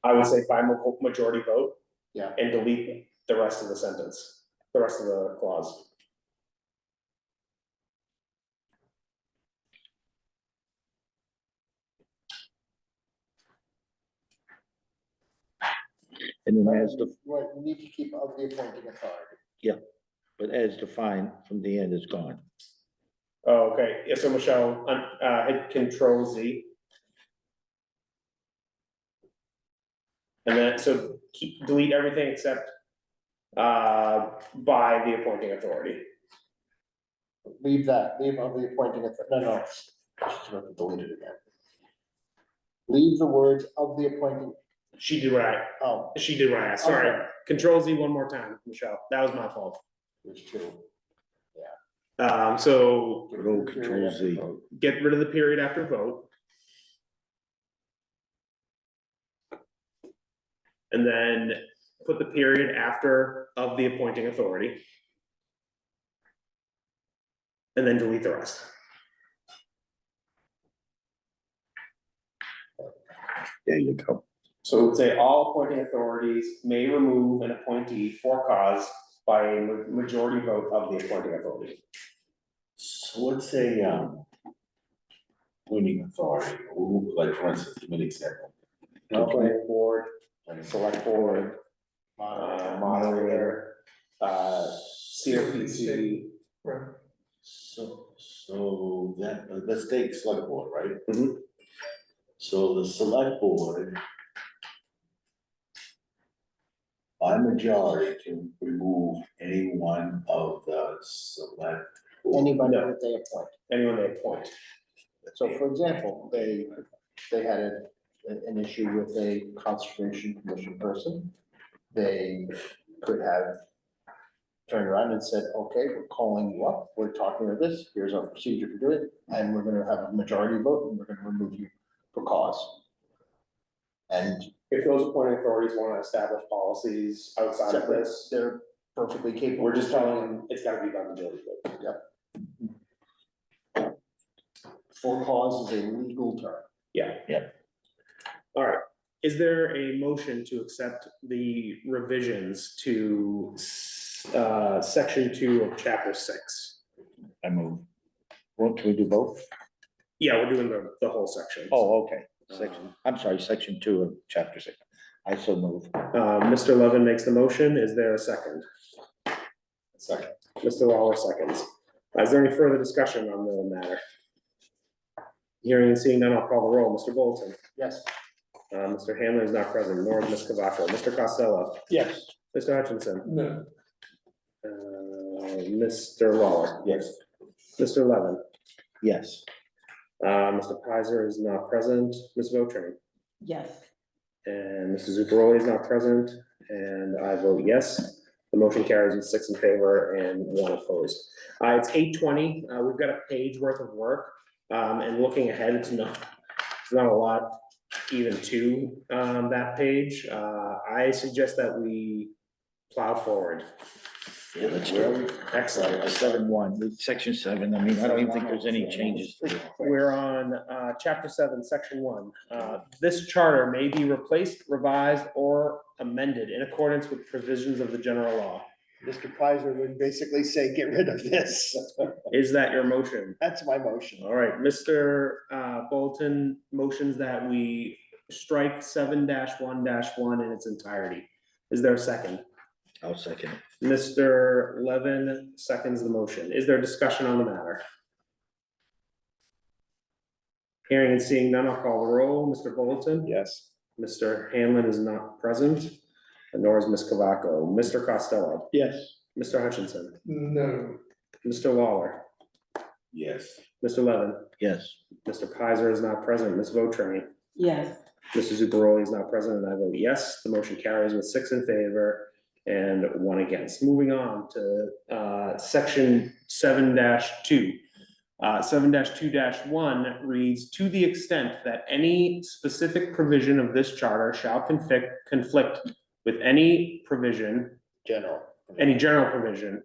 I would say by majority vote. Yeah. And delete the rest of the sentence, the rest of the clause. and then as the, Right, we need to keep of the appointing authority. but as defined from the end is gone. Oh, okay, yeah, so Michelle, hit Control Z. And then, so delete everything except, by the appointing authority. Leave that, leave of the appointing, no, just have to delete it again. Leave the words of the appointing, She did what I asked, sorry. Okay. Control Z one more time, Michelle, that was my fault. there's two. So Go Control Z. get rid of the period after vote. And then put the period after of the appointing authority. And then delete the rest. There you go. So it would say all appointing authorities may remove an appointee for cause by a majority vote of the appointing authority. So let's say, appointing authority, like for instance, give me an example. Planning board, select board, moderator, COPC. Right. So that, let's take select board, right? Mhm. So the select board by majority can remove any one of the select. board. Anybody No. that they appoint. Anyone they appoint. So for example, they had an issue with a conservation commission person, they could have turned around and said, okay, we're calling you up, we're talking about this, here's our procedure for doing it, and we're gonna have a majority vote, and we're gonna remove you for cause. And If those appointing authorities want to establish policies outside of this, they're perfectly capable. we're just telling them it's gotta be by majority vote. For cause is a legal term. Yeah. Yeah. All right, is there a motion to accept the revisions to section 2 of chapter 6? I move. What, can we do both? Yeah, we're doing the whole section. Oh, okay. I'm sorry, section 2 of chapter 6. I so move. Mr. Levin makes the motion. Is there a second? Second. Mr. Lawler seconds. Is there any further discussion on the matter? Hearing and seeing none, I'll call the roll. Mr. Bolton? Yes. Mr. Hanlon is not present, nor is Ms. Cavaco. Mr. Costello? Yes. Mr. Hutchinson? No, Mr. Lawler? Yes. Mr. Levin? Yes. Mr. Pizer is not present. Ms. Votran? Yes. And Mrs. Zuccarelli is not present, and I vote yes. The motion carries with 6 in favor and 1 opposed. It's 8:20. We've got a page worth of work, and looking ahead, it's not a lot even to that page. I suggest that we plow forward. Yeah, let's do it. Excellent. 7-1, section 7. I mean, I don't even think there's any changes. We're on chapter 7, section 1. This charter may be replaced, revised, or amended in accordance with provisions of the general law. Mr. Pizer would basically say, get rid of this. Is that your motion? That's my motion. All right, Mr. Bolton motions that we strike 7-1-1 in its entirety. Is there a second? I'll second it. Mr. Levin seconds the motion. Is there discussion on the matter? Hearing and seeing none, I'll call the roll. Mr. Bolton? Yes. Mr. Hanlon is not present, and nor is Ms. Cavaco. Mr. Costello? Yes. Mr. Hutchinson? no, Mr. Lawler? Yes. Mr. Levin? Yes. Mr. Pizer is not present. Ms. Votran? Yes. Mr. Zuccarelli is not present, and I vote yes. The motion carries with 6 in favor and 1 against. Moving on to section 7-2. 7-2-1 reads, to the extent that any specific provision of this charter shall conflict with any provision, any general provision,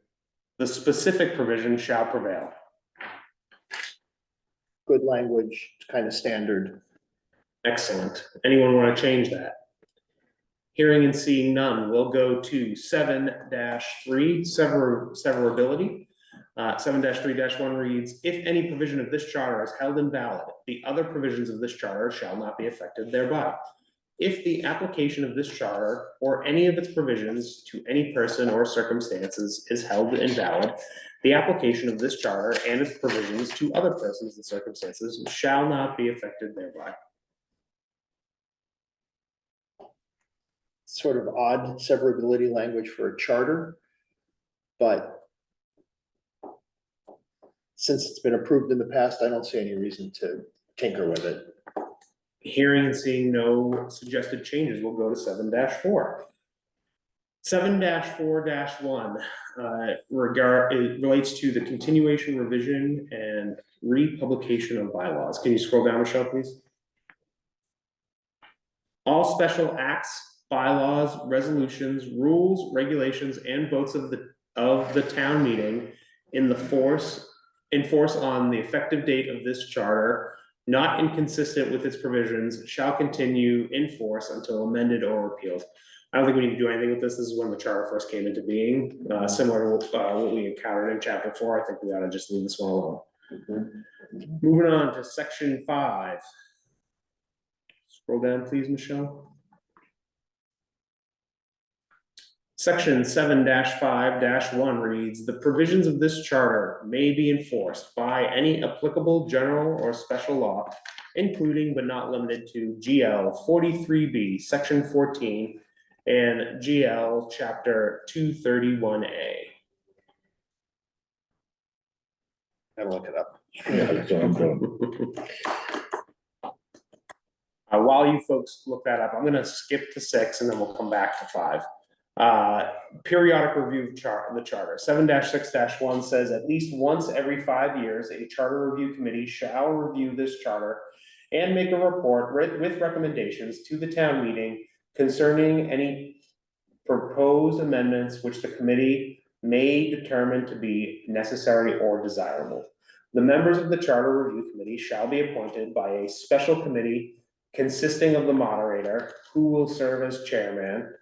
the specific provision shall prevail. Good language, kind of standard. Excellent. Anyone want to change that? Hearing and seeing none, we'll go to 7-3, severability. 7-3-1 reads, if any provision of this charter is held invalid, the other provisions of this charter shall not be affected thereby. If the application of this charter or any of its provisions to any person or circumstances is held invalid, the application of this charter and its provisions to other persons and circumstances shall not be affected thereby. Sort of odd severability language for a charter, but since it's been approved in the past, I don't see any reason to tinker with it. Hearing and seeing no suggested changes, we'll go to 7-4. 7-4-1 it relates to the continuation, revision, and republication of bylaws. Can you scroll down, Michelle, please? All special acts, bylaws, resolutions, rules, regulations, and votes of the town meeting in force on the effective date of this charter, not inconsistent with its provisions, shall continue in force until amended or repealed. I don't think we need to do anything with this. This is when the charter first came into being, similar to what we encountered in chapter 4. I think we ought to just leave this one alone. Moving on to section 5. Scroll down, please, Michelle. Section 7-5-1 reads, the provisions of this charter may be enforced by any applicable general or special law, including but not limited to GL 43B, section 14, and GL chapter 231A. Gotta look it up. Yeah, that's what I'm doing. While you folks look that up, I'm gonna skip to 6 and then we'll come back to 5. Periodic review of the charter. 7-6-1 says at least once every 5 years, a charter review committee shall review this charter and make a report with recommendations to the town meeting concerning any proposed amendments which the committee may determine to be necessary or desirable. The members of the charter review committee shall be appointed by a special committee consisting of the moderator, who will serve as chairman,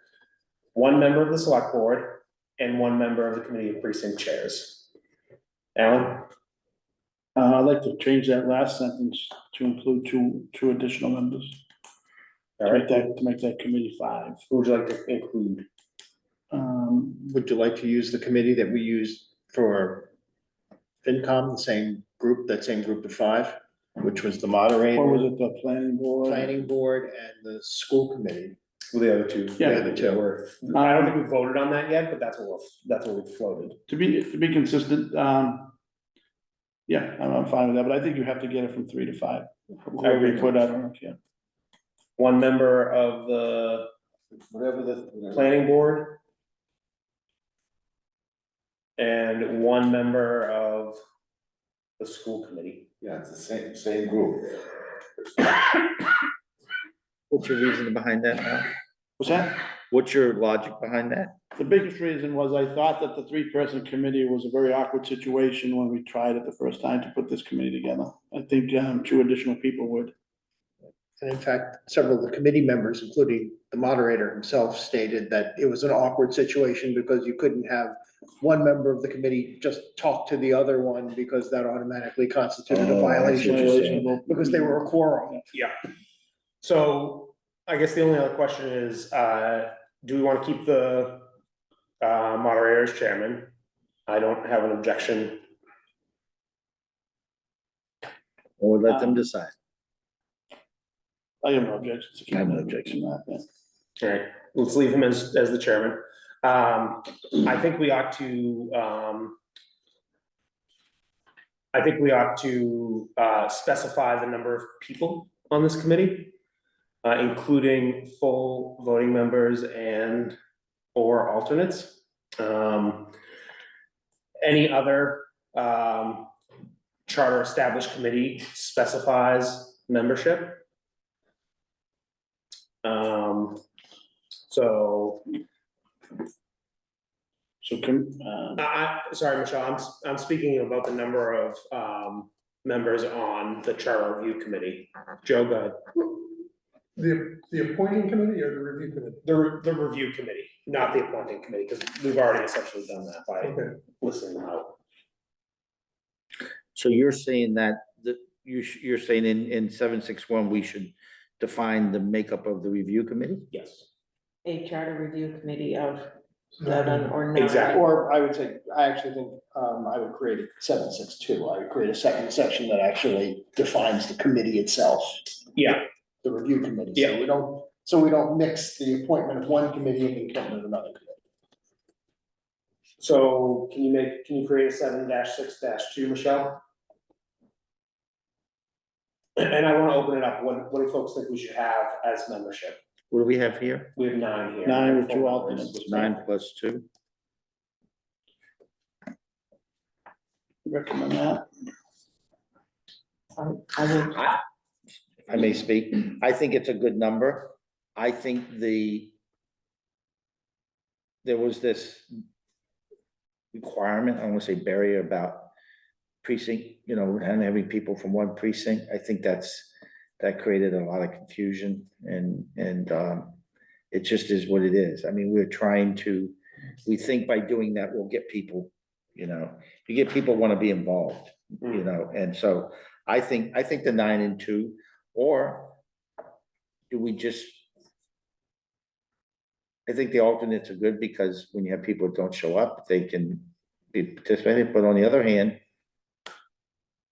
one member of the select board, and one member of the committee of precinct chairs. Alan? I'd like to change that last sentence to include two additional members. All right, To make that committee 5. who would you like to include? Would you like to use the committee that we used for FinCom, that same group of 5, which was the moderator? Or was it the planning board? Planning board and the school committee. Well, the other 2. Yeah, the 2. I don't think we voted on that yet, but that's what we floated. To be consistent, yeah, I'm fine with that, but I think you have to get it from 3 to 5. I agree. Put that on, yeah. One member of the Whatever the. planning board. And one member of the school committee. Yeah, it's the same group. What's your reason behind that now? What's that? What's your logic behind that? The biggest reason was I thought that the 3-person committee was a very awkward situation when we tried it the first time to put this committee together. I think 2 additional people would. And in fact, several of the committee members, including the moderator himself, stated that it was an awkward situation because you couldn't have one member of the committee just talk to the other one because that automatically constituted a Oh, I see violation. what you're saying. Because they were a quorum. Yeah. So I guess the only other question is, do we want to keep the moderator as chairman? I don't have an objection. Or let them decide. I have no objections. I have no objection. to that, All right, let's leave him as the chairman. I think we ought to, specify the number of people on this committee, including full voting members and or alternates. Any other charter established committee specifies membership. Sorry, Michelle, I'm speaking about the number of members on the charter review committee. Joe, go ahead. The appointing committee or the review committee? The review committee, not the appointing committee, because we've already essentially done that by Okay. listening them out. So you're saying that, you're saying in 761, we should define the makeup of the review committee? Yes. A charter review committee of 7 or 9. Exactly. Or I would say, I actually think, I would create a 762. I would create a second section that actually defines the committee itself, Yeah, the review committee. Yeah. So we don't mix the appointment of one committee and the appointment of another committee. so can you create a 7-6-2, Michelle? And I want to open it up. What do folks think we should have as membership? What do we have here? We have 9 here. 9 with 2 Full alternates. members. 9 plus 2. Recommend that. I would, I may speak. I think it's a good number. I think there was this requirement, I don't want to say barrier about precinct, and having people from one precinct. I think that created a lot of confusion and it just is what it is. I mean, we think by doing that, we'll get people, you get people want to be involved, and so I think the 9 and 2, or do we just? I think the alternates are good because when you have people that don't show up, they can be participating, but on the other hand,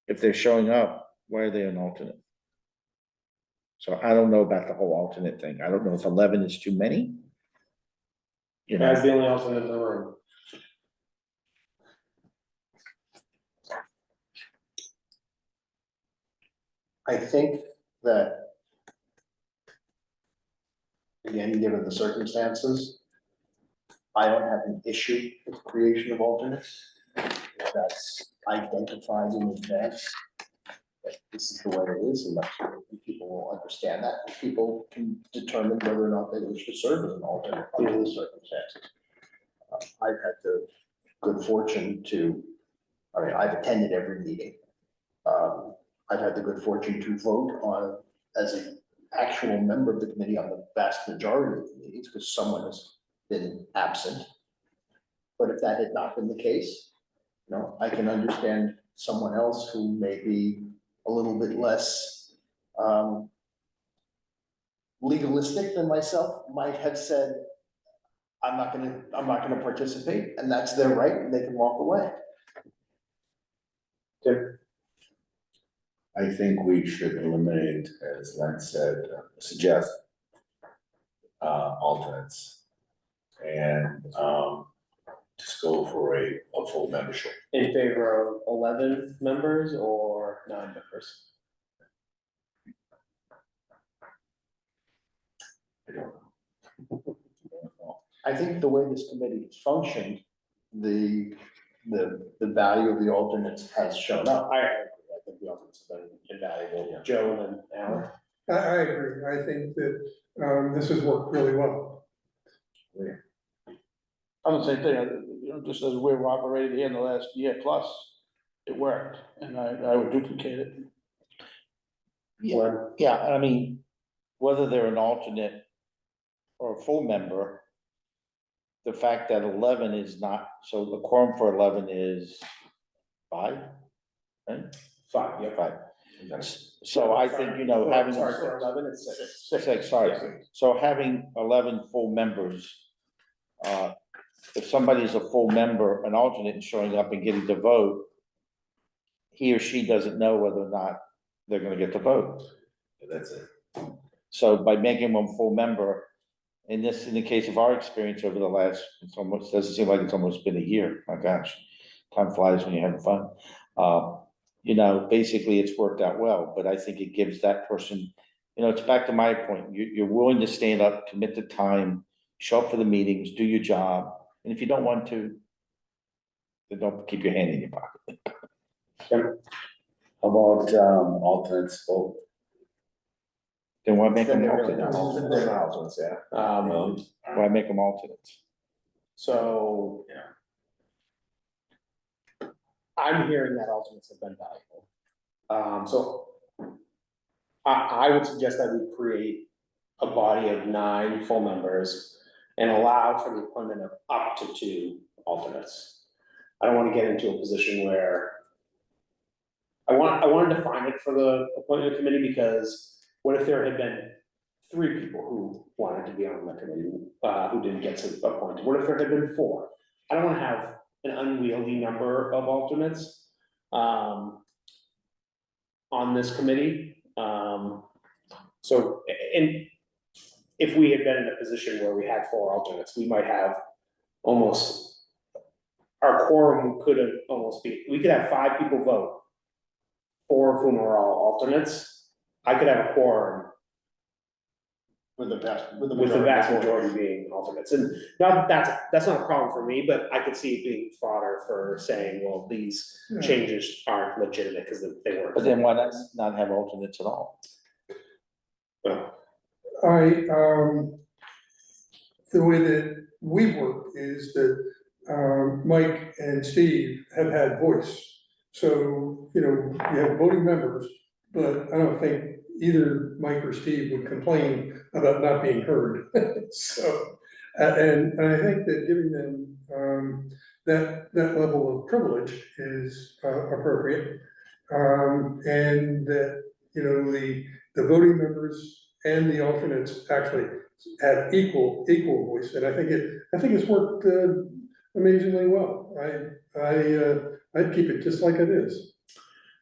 if they're showing up, why are they an alternate? So I don't know about the whole alternate thing. I don't know if 11 is too many. As the only alternate in the room. I think that again, given the circumstances, I don't have an issue with creation of alternates. If that's identified in advance, that this is the way it is, and people will understand that. People can determine whether or not they wish to serve as an alternate under the circumstances. I've had the good fortune to, I've attended every meeting. I've had the good fortune to vote on, as an actual member of the committee, on the vast majority of the meetings, because someone has been absent. But if that had not been the case, I can understand someone else who may be a little bit less legalistic than myself might have said, I'm not gonna participate, and that's their right, and they can walk away. I think we should eliminate, as Len said, suggest alternates. And just go for a full membership. In favor of 11 members or 9 members? I think the way this committee has functioned, the value of the alternates has shown up. I agree. I think the alternates have been invaluable. Joe and then Alan. I agree. I think that, this has worked really well. I'm the same thing, just as we've operated here in the last year plus, it worked, and I would duplicate it. Yeah, I mean, whether they're an alternate or a full member, the fact that 11 is not, so the quorum for 11 is 5, right? 5, yeah. 5. So I think, having. Sorry, for 11, it's 6. 6, sorry. So having 11 full members, if somebody's a full member, an alternate, and showing up and getting to vote, he or she doesn't know whether or not they're gonna get to vote. That's it. So by making them a full member, in the case of our experience over the last, doesn't seem like it's almost been a year, my gosh, time flies when you're having fun. Basically it's worked out well, but I think it gives that person, it's back to my point, you're willing to stand up, commit the time, show up for the meetings, do your job, and if you don't want to, then don't keep your hand in your pocket. How about alternates vote? Then why make them They're alternates? not alternates, yeah. Why make them alternates? So. I'm hearing that alternates have been valuable. So I would suggest that we create a body of 9 full members and allow for the appointment of up to 2 alternates. I don't want to get into a position where I want to define it for the appointment committee, because what if there had been 3 people who wanted to be on the committee, who didn't get appointed? What if there had been 4? I don't want to have an unwieldy number of alternates on this committee. And if we had been in a position where we had 4 alternates, we might have almost, our quorum could have almost be, we could have 5 people vote, 4 of whom are all alternates. I could have a quorum with the vast majority being alternates. And now that's not a problem for me, but I could see it being fodder for saying, well, these changes aren't legitimate because they weren't. But then why not have alternates at all? Well, The way that we work is that, Mike and Steve have had voice. So, you have voting members, but I don't think either Mike or Steve would complain about not being heard. So, and I think that giving them, that level of privilege is appropriate. And that, the voting members and the alternates actually have equal voice, and I think it's worked amazingly well. I'd keep it just like it is.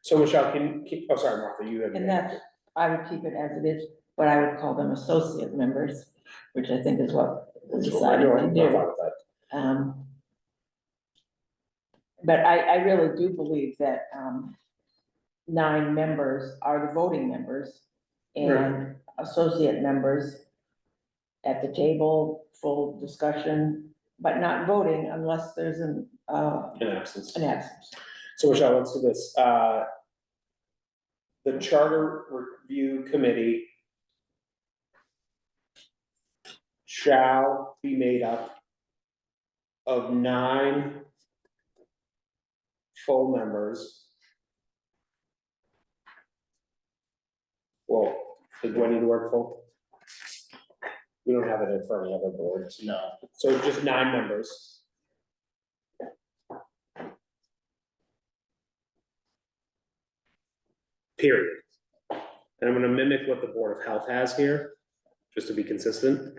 so Michelle, oh, sorry, Martha, you have. And that, I would keep it as it is, but I would call them associate members, which I think is what we decided to do. But I really do believe that 9 members are the voting members and associate members. at the table, full discussion, but not voting unless there's An absence. an absence. So Michelle, let's do this. The Charter Review Committee shall be made up of 9 full members. Well, do I need to work full? We don't have it in front of the other boards. No. So just 9 members. Period. And I'm gonna mimic what the Board of Health has here, just to be consistent.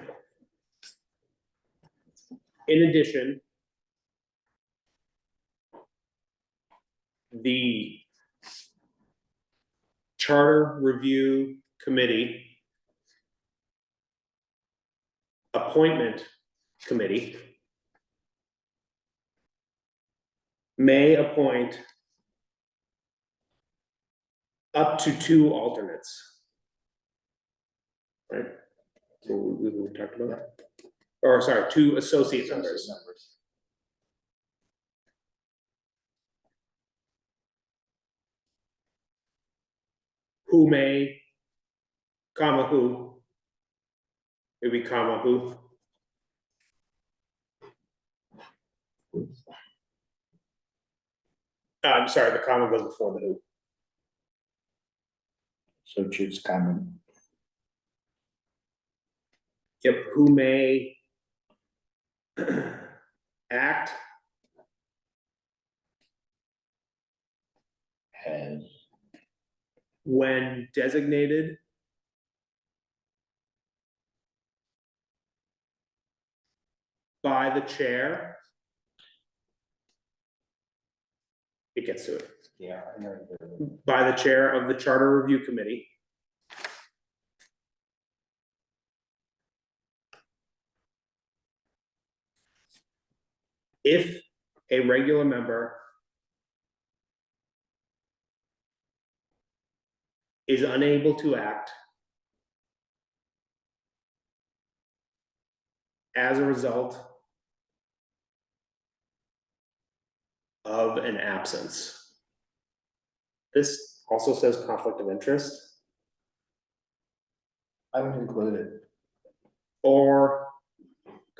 In addition, the Charter Review Committee Appointment Committee may appoint up to 2 alternates. Right? So we talked about that. Or sorry, 2 associate members. Who may, comma, who. It'd be comma, who. I'm sorry, the comma goes before the who. So choose common. Yep, who may act Has. when designated by the chair. It gets to it. Yeah, I know. By the chair of the Charter Review Committee. If a regular member is unable to act as a result of an absence. This also says conflict of interest I would include it. or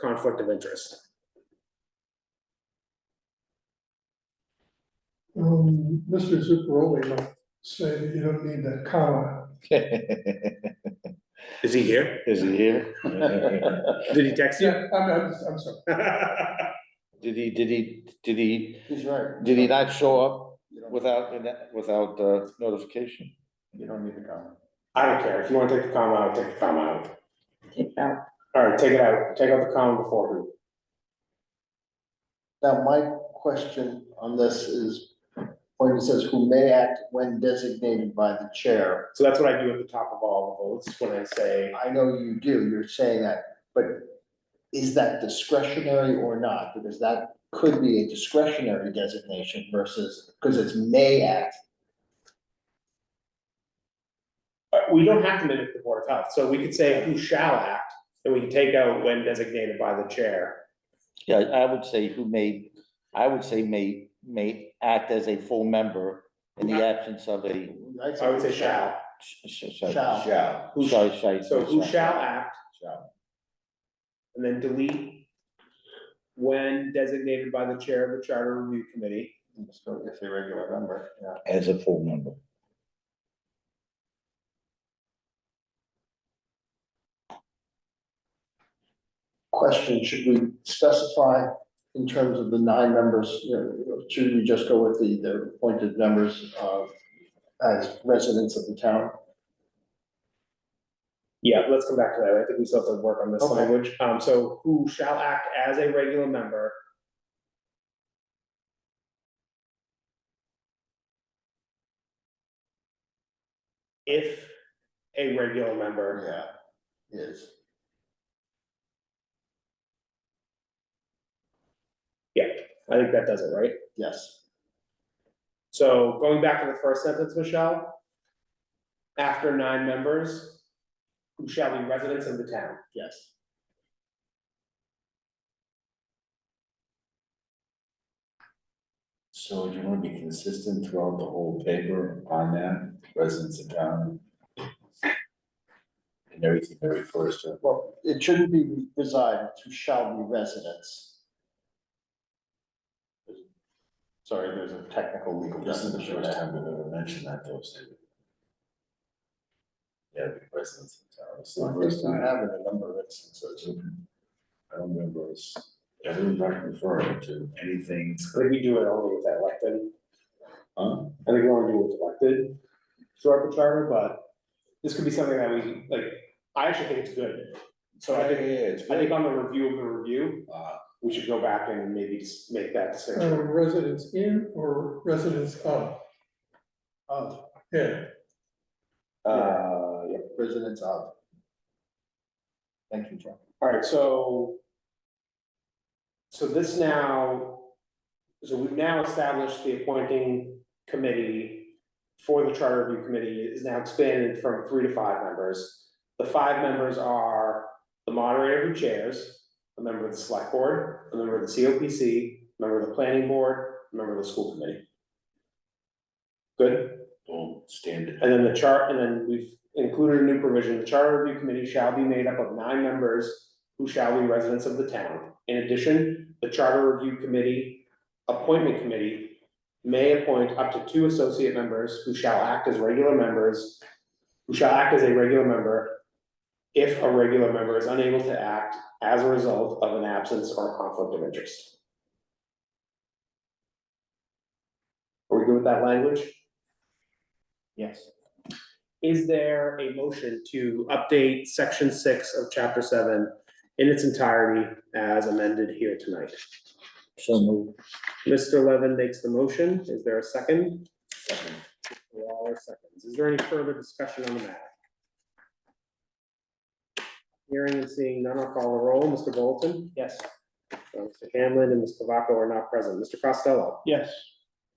conflict of interest. Mr. Zuccaroli might say that you don't need that comma. Is he here? Is he here? Did he text you? Yeah, I'm sorry. Did he, He's right. did he not show up You don't- without notification? You don't need the comma. I don't care. If you want to take the comma out, take the comma out. Take it out. All right, take it out. Take out the comma before who. Now, my question on this is, when it says who may act when designated by the chair, So that's what I do at the top of all the votes when I say, I know you do, you're saying that, but is that discretionary or not? Because that could be a discretionary designation versus, because it's may act. we don't have to mimic the Board of Health. So we could say who shall act, and we can take out when designated by the chair. Yeah, I would say I would say may act as a full member in the absence of a. I would say shall. Shall. Shall. Who Sorry. So who shall act, Shall. and then delete when designated by the chair of the Charter Review Committee. So if a regular member, yeah. As a full member. Question, should we specify in terms of the 9 members, should we just go with the appointed members as residents of the town? Yeah, let's come back to that. I think we still have to work on this Okay. language. So who shall act as a regular member if a regular member Yeah, is. I think that does it, right? Yes. So going back to the first sentence, Michelle. After 9 members, who shall be residents of the town. Yes. So do you want to be consistent throughout the whole paper on that, residents of town? And everything that refers to. Well, it shouldn't be reside to shall be residents. Sorry, there's a technical legal This is the definition of first that. time we've ever mentioned that, though, Steve. Yeah, the residents of town. It's the I first think we time. have in a number of instances. I don't remember us ever referring to anything. I think we do it only with that elected. Huh? I think we want to do it with elected throughout the charter, but this could be something that we, like, I actually think it's good. So I think on the review of the review, we should go back and maybe just make that distinction. Residents in or residents of? Yeah, Yeah. Residents of. Thank you, John. All right, so this now, so we've now established the appointing committee for the charter review committee is now expanded from 3 to 5 members. The 5 members are the moderator who chairs, a member of the select board, a member of the COPC, a member of the planning board, a member of the school committee. Good? Boom, standard. And then and then we've included a new provision, the charter review committee shall be made up of 9 members who shall be residents of the town. In addition, the charter review committee, appointment committee may appoint up to 2 associate members who shall act as regular members, a regular member if a regular member is unable to act as a result of an absence or conflict of interest. Are we good with that language? Yes. Is there a motion to update section 6 of chapter 7 in its entirety as amended here tonight? So moved. Mr. Levin makes the motion. Is there a second? Second. Mr. Waller seconds. Is there any further discussion on the matter? Hearing and seeing none, I'll call the roll. Mr. Bolton? Yes. Mr. Hamlin and Ms. Cavaco are not present. Mr. Costello? Yes.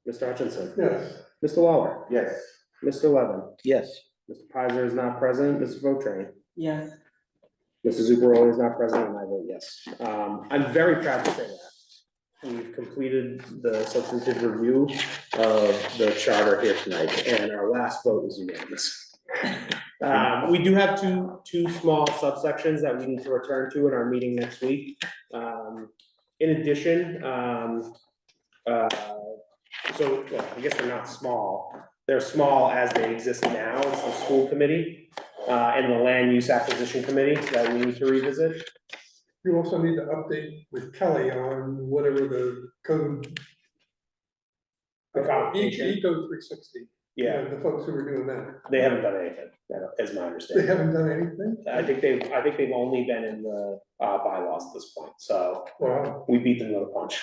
Mr. Hutchinson? yes. Mr. Waller? Yes. Mr. Levin? Yes. Mr. Pizer is not present. Mrs. Votrain? Yes, Mrs. Zuccarelli is not present, and I vote yes. I'm very proud to say that. We've completed the substantive review of the charter here tonight, and our last vote was unanimous. We do have two small subsections that we need to return to in our meeting next week. In addition, so, well, I guess they're not small. They're small as they exist now. It's the school committee and the land use acquisition committee that we need to revisit. You also need to update with Kelly on whatever the code. The codification. Eco 360. Yeah, The folks who were doing that, they haven't done anything, is my they understanding. haven't done anything? I think they've only been in the bylaws at this point, so Wow, we beat them to the punch.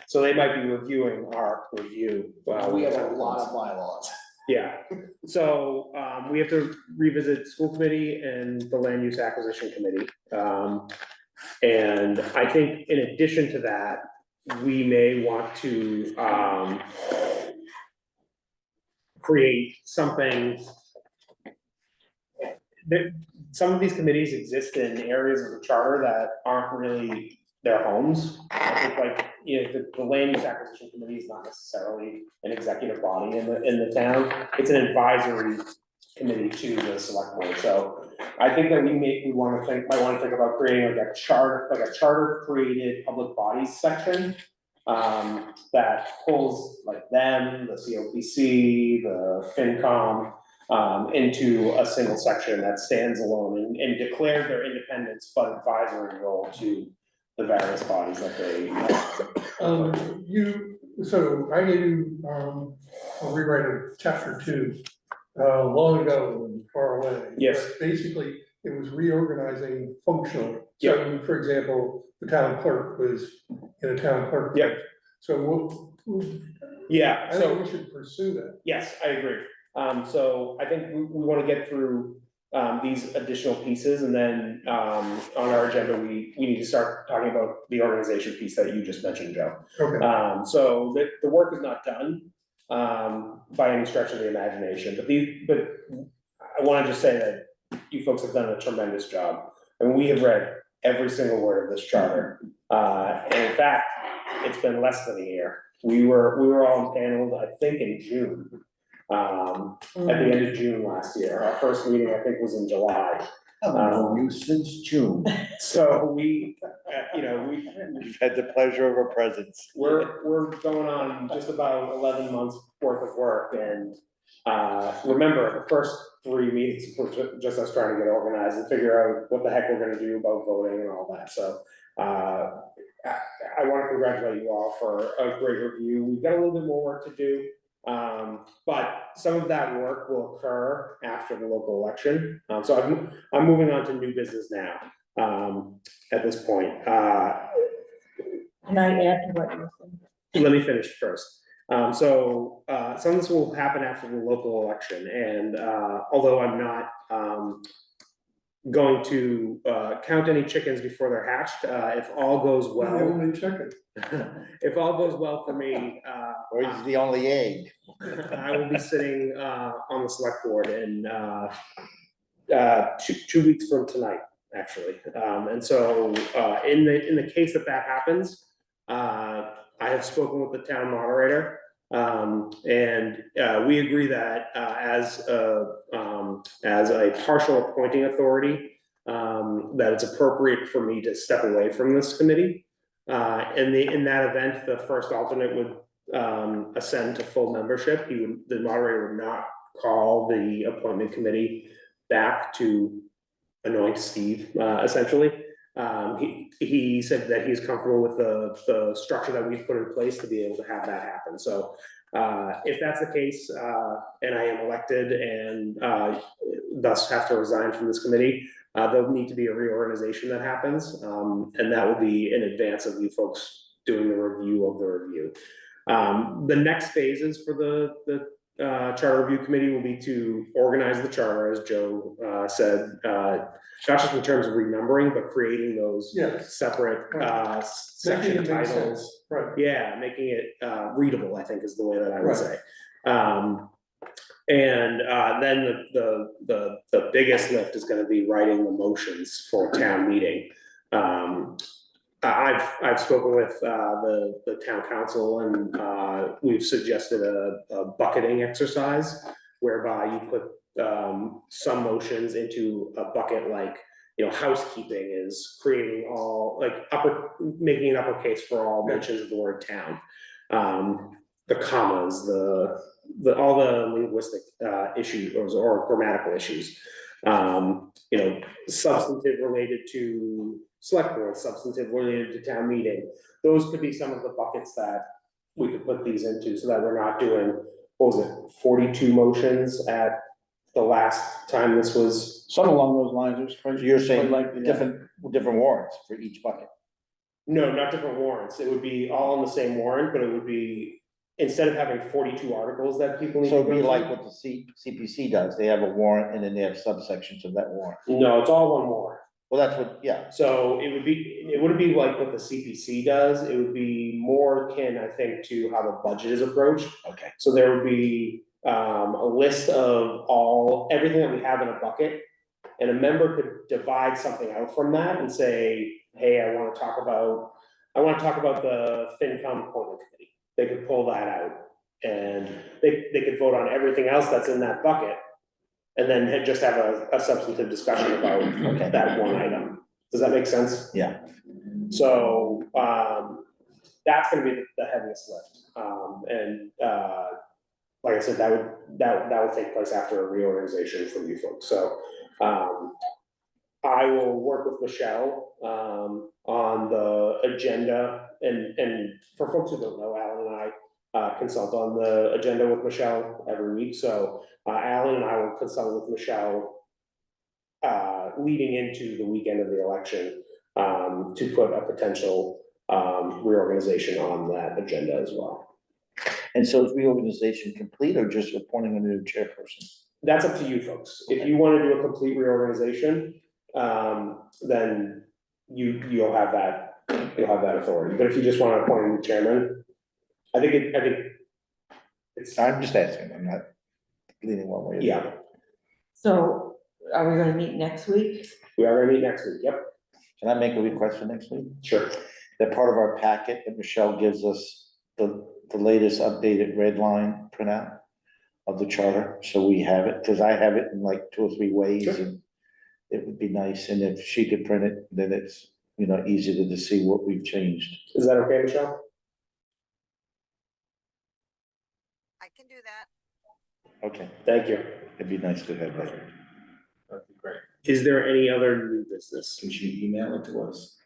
So they might be reviewing our review. We have a lot of bylaws. Yeah, so we have to revisit school committee and the land use acquisition committee. And I think in addition to that, we may want to create something. Some of these committees exist in areas of the charter that aren't really their homes. I think like, you know, the land use acquisition committee is not necessarily an executive body in the town. It's an advisory committee to the select board. So I think that might want to think about creating like a charter created public bodies section that pulls like them, the COPC, the FinCom, into a single section that stands alone and declares their independence but advisory role to the various bodies that they. So I gave you, a rewrite of chapter 2, long ago and far away. Yes. But basically, it was reorganizing functionally. So, for example, the town clerk was in a town clerk. Yep. So Yeah, I so. think we should pursue that. Yes, I agree. So I think we want to get through these additional pieces, and then on our agenda, we need to start talking about the organization piece that you just mentioned, Joe. Okay. So the work is not done by any stretch of the imagination, but I want to just say that you folks have done a tremendous job, and we have read every single word of this charter. And in fact, it's been less than a year. we were all paneled, I think, in June. At the end of June last year. Our first meeting, I think, was in July. I've known you since June. So we, We've had the pleasure of a presence. we're going on just about 11 months worth of work, and remember, the first 3 meetings were just us trying to get organized and figure out what the heck we're gonna do about voting and all that, so I want to congratulate you all for a great review. We've got a little bit more work to do. But some of that work will occur after the local election. So I'm moving on to new business now, at this point. Can I add to what you said? Let me finish first. So some of this will happen after the local election, and although I'm not going to count any chickens before they're hatched, if all goes The well. only chicken. If all goes well for me, Or he's the only egg. I will be sitting on the select board in 2 weeks from tonight, actually. And so in the case that that happens, I have spoken with the town moderator. And we agree that as a partial appointing authority, that it's appropriate for me to step away from this committee. In that event, the first alternate would ascend to full membership. The moderator would not call the appointment committee back to anoint Steve, essentially. He said that he's comfortable with the structure that we've put in place to be able to have that happen. So if that's the case, and I am elected and thus have to resign from this committee, there'll need to be a reorganization that happens, and that will be in advance of you folks doing the review of the review. The next phases for the charter review committee will be to organize the charter, as Joe said, not just in terms of renumbering, but creating those Yes. separate Making section it make sense. titles. Right. Yeah, making it readable, I think is the way that I would Right. say. And then the biggest lift is gonna be writing the motions for a town meeting. I've spoken with the town council, and we've suggested a bucketing exercise whereby you put some motions into a bucket, like, housekeeping is creating all, like, making an uppercase for all mentions of the word town. The commas, all the linguistic issues or grammatical issues. Substantive related to select board, substantive related to town meeting. Those could be some of the buckets that we could put these into, so that we're not doing, 42 motions at the last time this was. Some along those lines, it was quite. You're saying quite likely, yeah. different warrants for each bucket. No, not different warrants. It would be all on the same warrant, but it would be, instead of having 42 articles that people need to So go it'd be through. like what the CPC does. They have a warrant and then they have subsections of that warrant. No, it's all one warrant. Well, that's what, yeah. So it wouldn't be like what the CPC does. It would be more akin, I think, to how the budget is approached. Okay. So there would be a list of everything that we have in a bucket. And a member could divide something out from that and say, hey, I want to talk about the FinCom appointment committee. They could pull that out, and they could vote on everything else that's in that bucket. And then just have a substantive discussion about that one item. Does that make sense? Yeah. So, that's gonna be the heaviest lift. Like I said, that will take place after a reorganization for you folks. So, I will work with Michelle, on the agenda, and for folks who don't know, Alan and I consult on the agenda with Michelle every week, so Alan and I will consult with Michelle leading into the weekend of the election to put a potential reorganization on that agenda as well. And so is reorganization complete or just appointing a new chairperson? That's up to you folks. If you want to do a complete reorganization, then you'll have that authority. But if you just want to appoint a new chairman, I think it's. I'm just asking, I'm not leaning one way or the Yeah. other. So are we gonna meet next week? We are gonna meet next week, yep, Can I make a request for next week? sure. That part of our packet that Michelle gives us, the the latest updated red line printout of the charter, so we have it, because I have it in like 2 or 3 ways, Sure. and it would be nice, and if she could print it, then it's, easier to see what we've changed. Is that okay, Michelle? I can do that. Okay, Thank you. it'd be nice to have that. That'd be great. Is there any other new business? Can she email it to us?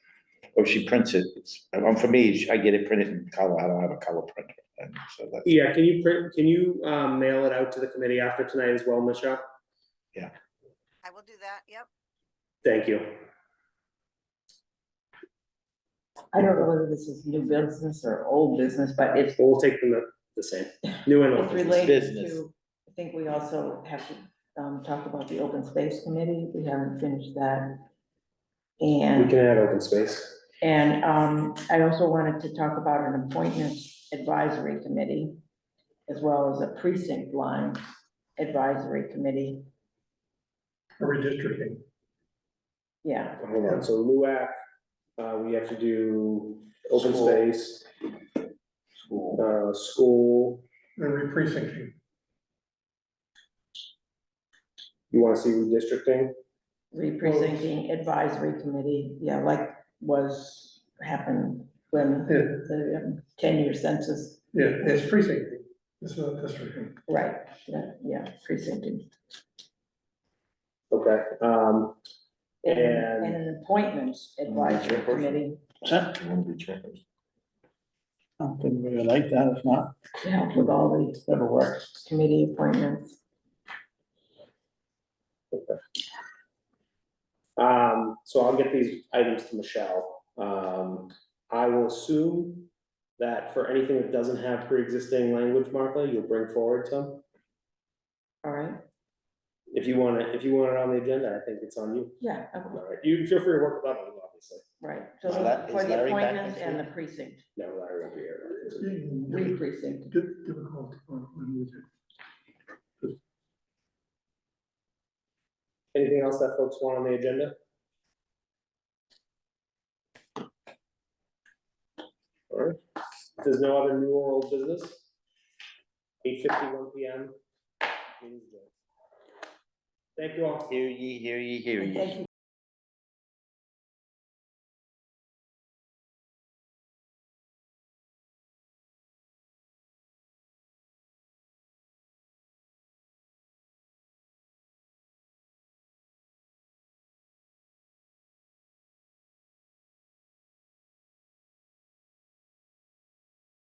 Or she prints it, for me, I get it printed in color, I don't have a color printer, and so that's. Yeah, can you mail it out to the committee after tonight as well, Michelle? I will do that. Yep. Thank you. I don't know whether this is new business or old business, but it's, We'll take them the same, new and old. it's business. related business. to, I think we also have to, talk about the open space committee. We haven't finished that. We And, can add open space. I also wanted to talk about an appointments advisory committee, as well as a precinct line advisory committee. Redistricting. Yeah, Hold on, so LUAC, we have to do open School. space, School. school. And re-precincting. You wanna see redistricting? re-precincting advisory committee, yeah, like happened when Yeah, the 10-year census, yeah, it's precincting, it's not districting. right, yeah, precincting. Okay, And And- an appointments advisory chairperson? committee, You wanna be chairperson? I don't think we really like that, if not. to help with all the That'll work. committee appointments. so I'll get these items to Michelle. I will assume that for anything that doesn't have pre-existing language, Martha, you'll bring forward some. All right, If you want it on the agenda, I think it's on you. yeah, okay, All right, you feel free to work with others, obviously. right, so Is La- for is the Larry back appointments next and week? the precinct, No, Larry won't be here. re-precinct. Difficult on Anything else that folks want on the agenda? All right, if there's no other new or old business, 8:51 PM. Thank you all. Hear ye, hear ye, hear And ye. thank you